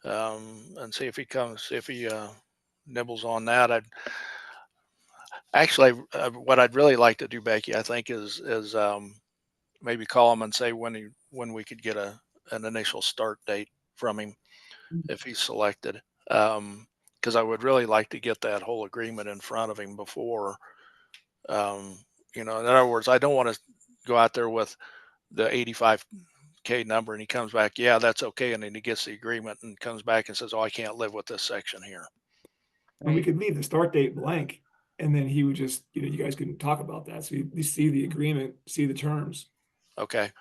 and see if he nibbles on that. What I'd really like to do, Becky, I think is maybe call him and say when we could get an initial start date from him if he's selected. Because I would really like to get that whole agreement in front of him before, in other words, I don't want to go out there with the 85K number and he comes back, yeah, that's okay. And then he gets the agreement and comes back and says, oh, I can't live with this section here. And we could leave the start date blank, and then he would just, you guys can talk about that. So you see the agreement, see the terms. Okay.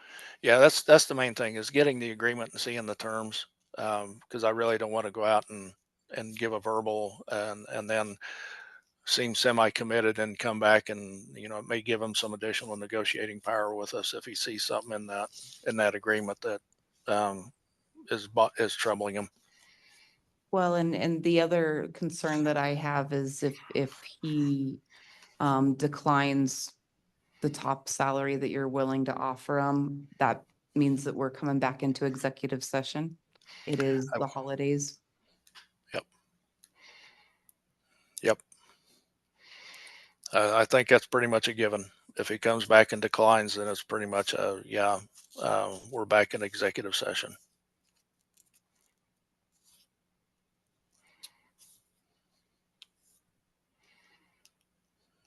Yeah, that's the main thing, is getting the agreement and seeing the terms. Because I really don't want to go out and give a verbal and then seem semi-committed and come back and, it may give him some additional negotiating power with us if he sees something in that agreement that is troubling him. Well, and the other concern that I have is if he declines the top salary that you're willing to offer him, that means that we're coming back into executive session. It is the holidays. Yep. I think that's pretty much a given. If he comes back and declines, then it's pretty much we're back in executive session.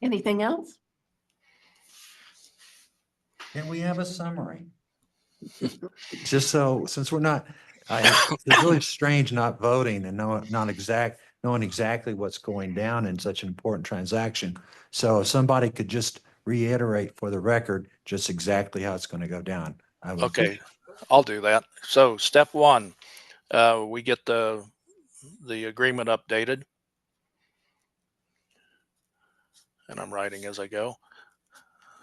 Anything else? Can we have a summary? Just so, since we're not, it's really strange not voting and not exact, knowing exactly what's going down in such an important transaction. So if somebody could just reiterate for the record, just exactly how it's going to go down. I would. Okay, I'll do that. So step one, we get the agreement updated. And I'm writing as I go.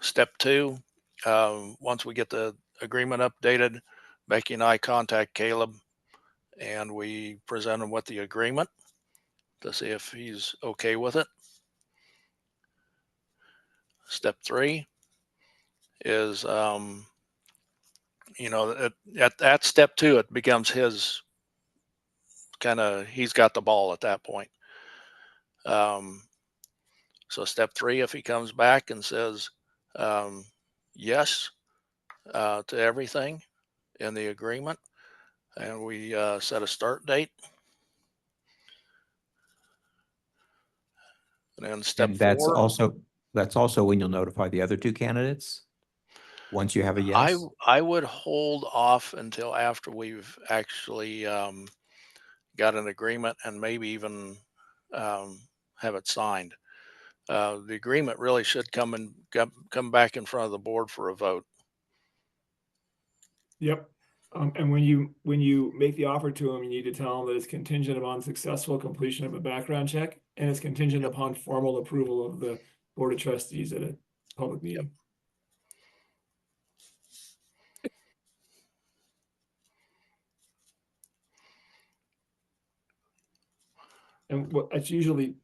Step two, once we get the agreement updated, Becky and I contact Caleb and we present him with the agreement to see if he's okay with it. Step three is, at step two, it becomes his he's got the ball at that point. So step three, if he comes back and says yes to everything in the agreement, and we set a start date. And then step And that's four, also when you'll notify the other two candidates? Once you have a yes? I would hold off until after we've actually got an agreement and maybe even have it signed. The agreement really should come back in front of the board for a vote. Yep. And when you make the offer to them, you need to tell them that it's contingent upon successful completion of a background check, and it's contingent upon formal approval of the Board of Trustees at a public meeting. And what it's usually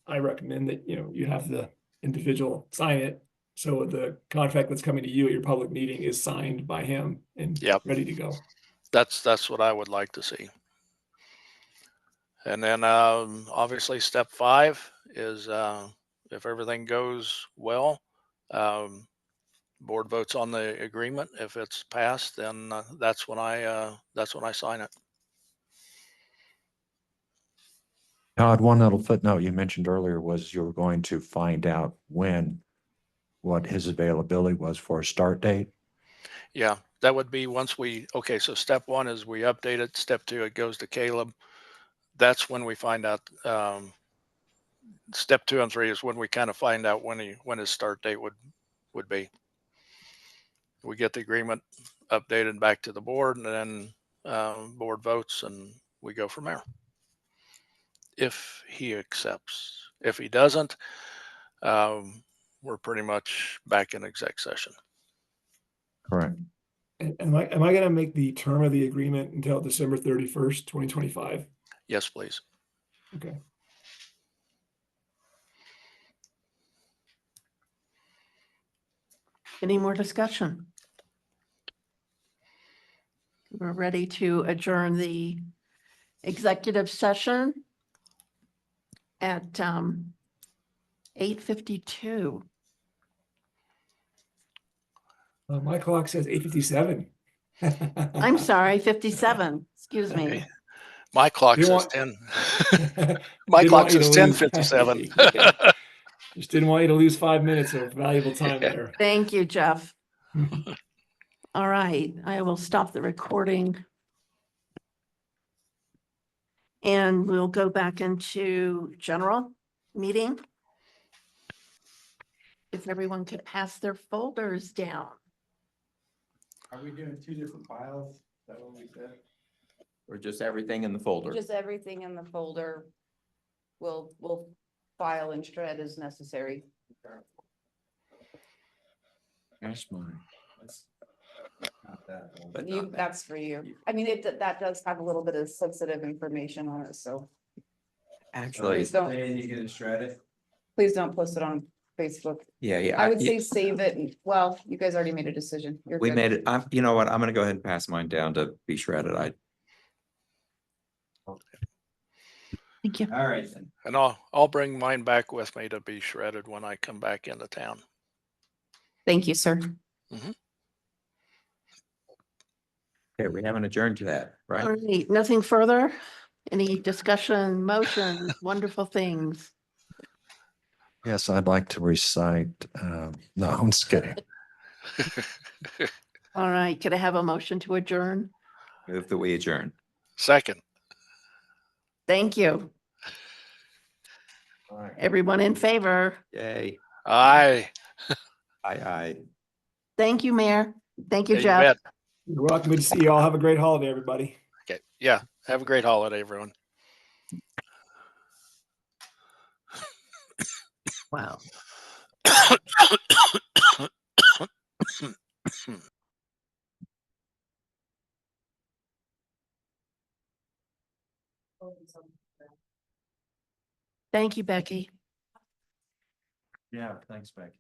I recommend that, you have the individual sign it. So the contract that's coming to you at your public meeting is signed by him and Yep. ready to go. That's what I would like to see. And then obviously step five is if everything goes well, board votes on the agreement. If it's passed, then that's when I sign it. Todd, one little footnote you mentioned earlier was you were going to find out what his availability was for a start date. Yeah, that would be once okay, so step one is we update it. Step two, it goes to Caleb. That's when we find out. Step two and three is when we kind of find out when his start date would be. We get the agreement updated back to the board, and then board votes, and we go from there. If he accepts. If he doesn't, we're pretty much back in exec session. Correct. And am I going to make the term of the agreement until December 31st, 2025? Yes, please. Okay. Any more discussion? We're ready to adjourn the executive session at 8:52. My clock says 8:57. I'm sorry, 57, excuse me. Okay. My clock Didn't says want- 10. My Didn't clock want you to says lose. 10:57. Yeah. Just didn't want you to lose 5 minutes of valuable time there. Thank you, Jeff. All right, I will stop the recording. And we'll go back into general meeting. If everyone could pass their folders down. Are we doing two different files? Is that what we said? Or just everything in the folder? Just everything in the folder. We'll file and shred as necessary. That's mine. Not that one. But not that. That's for you. I mean, that does have a little bit of sensitive information on it, so Actually, Please don't. Saying you're gonna shred it? please don't post it on Facebook. yeah. I would say save it and, well, you guys already made a decision. You're We good. made it. You know what? I'm gonna go ahead and pass mine down to be shredded. Thank you. All right then. And I'll bring mine back with me to be shredded when I come back into town. Thank you, sir. Okay, we haven't adjourned to that, All right? right, nothing further? Any discussion, motions, wonderful things? Yes, I'd like to recite, no, I'm just kidding. All right, could I have a motion to adjourn? Move that we adjourn. Second. Thank you. All right. Everyone in favor? Yay. Aye. Aye. Thank you, Mayor. Thank you, Yeah, you Jeff. bet. You're welcome. Good to see you all. Have a great holiday, everybody. Okay. Yeah. Have a great holiday, everyone. Wow. Thank you, Becky. Yeah, thanks, Becky.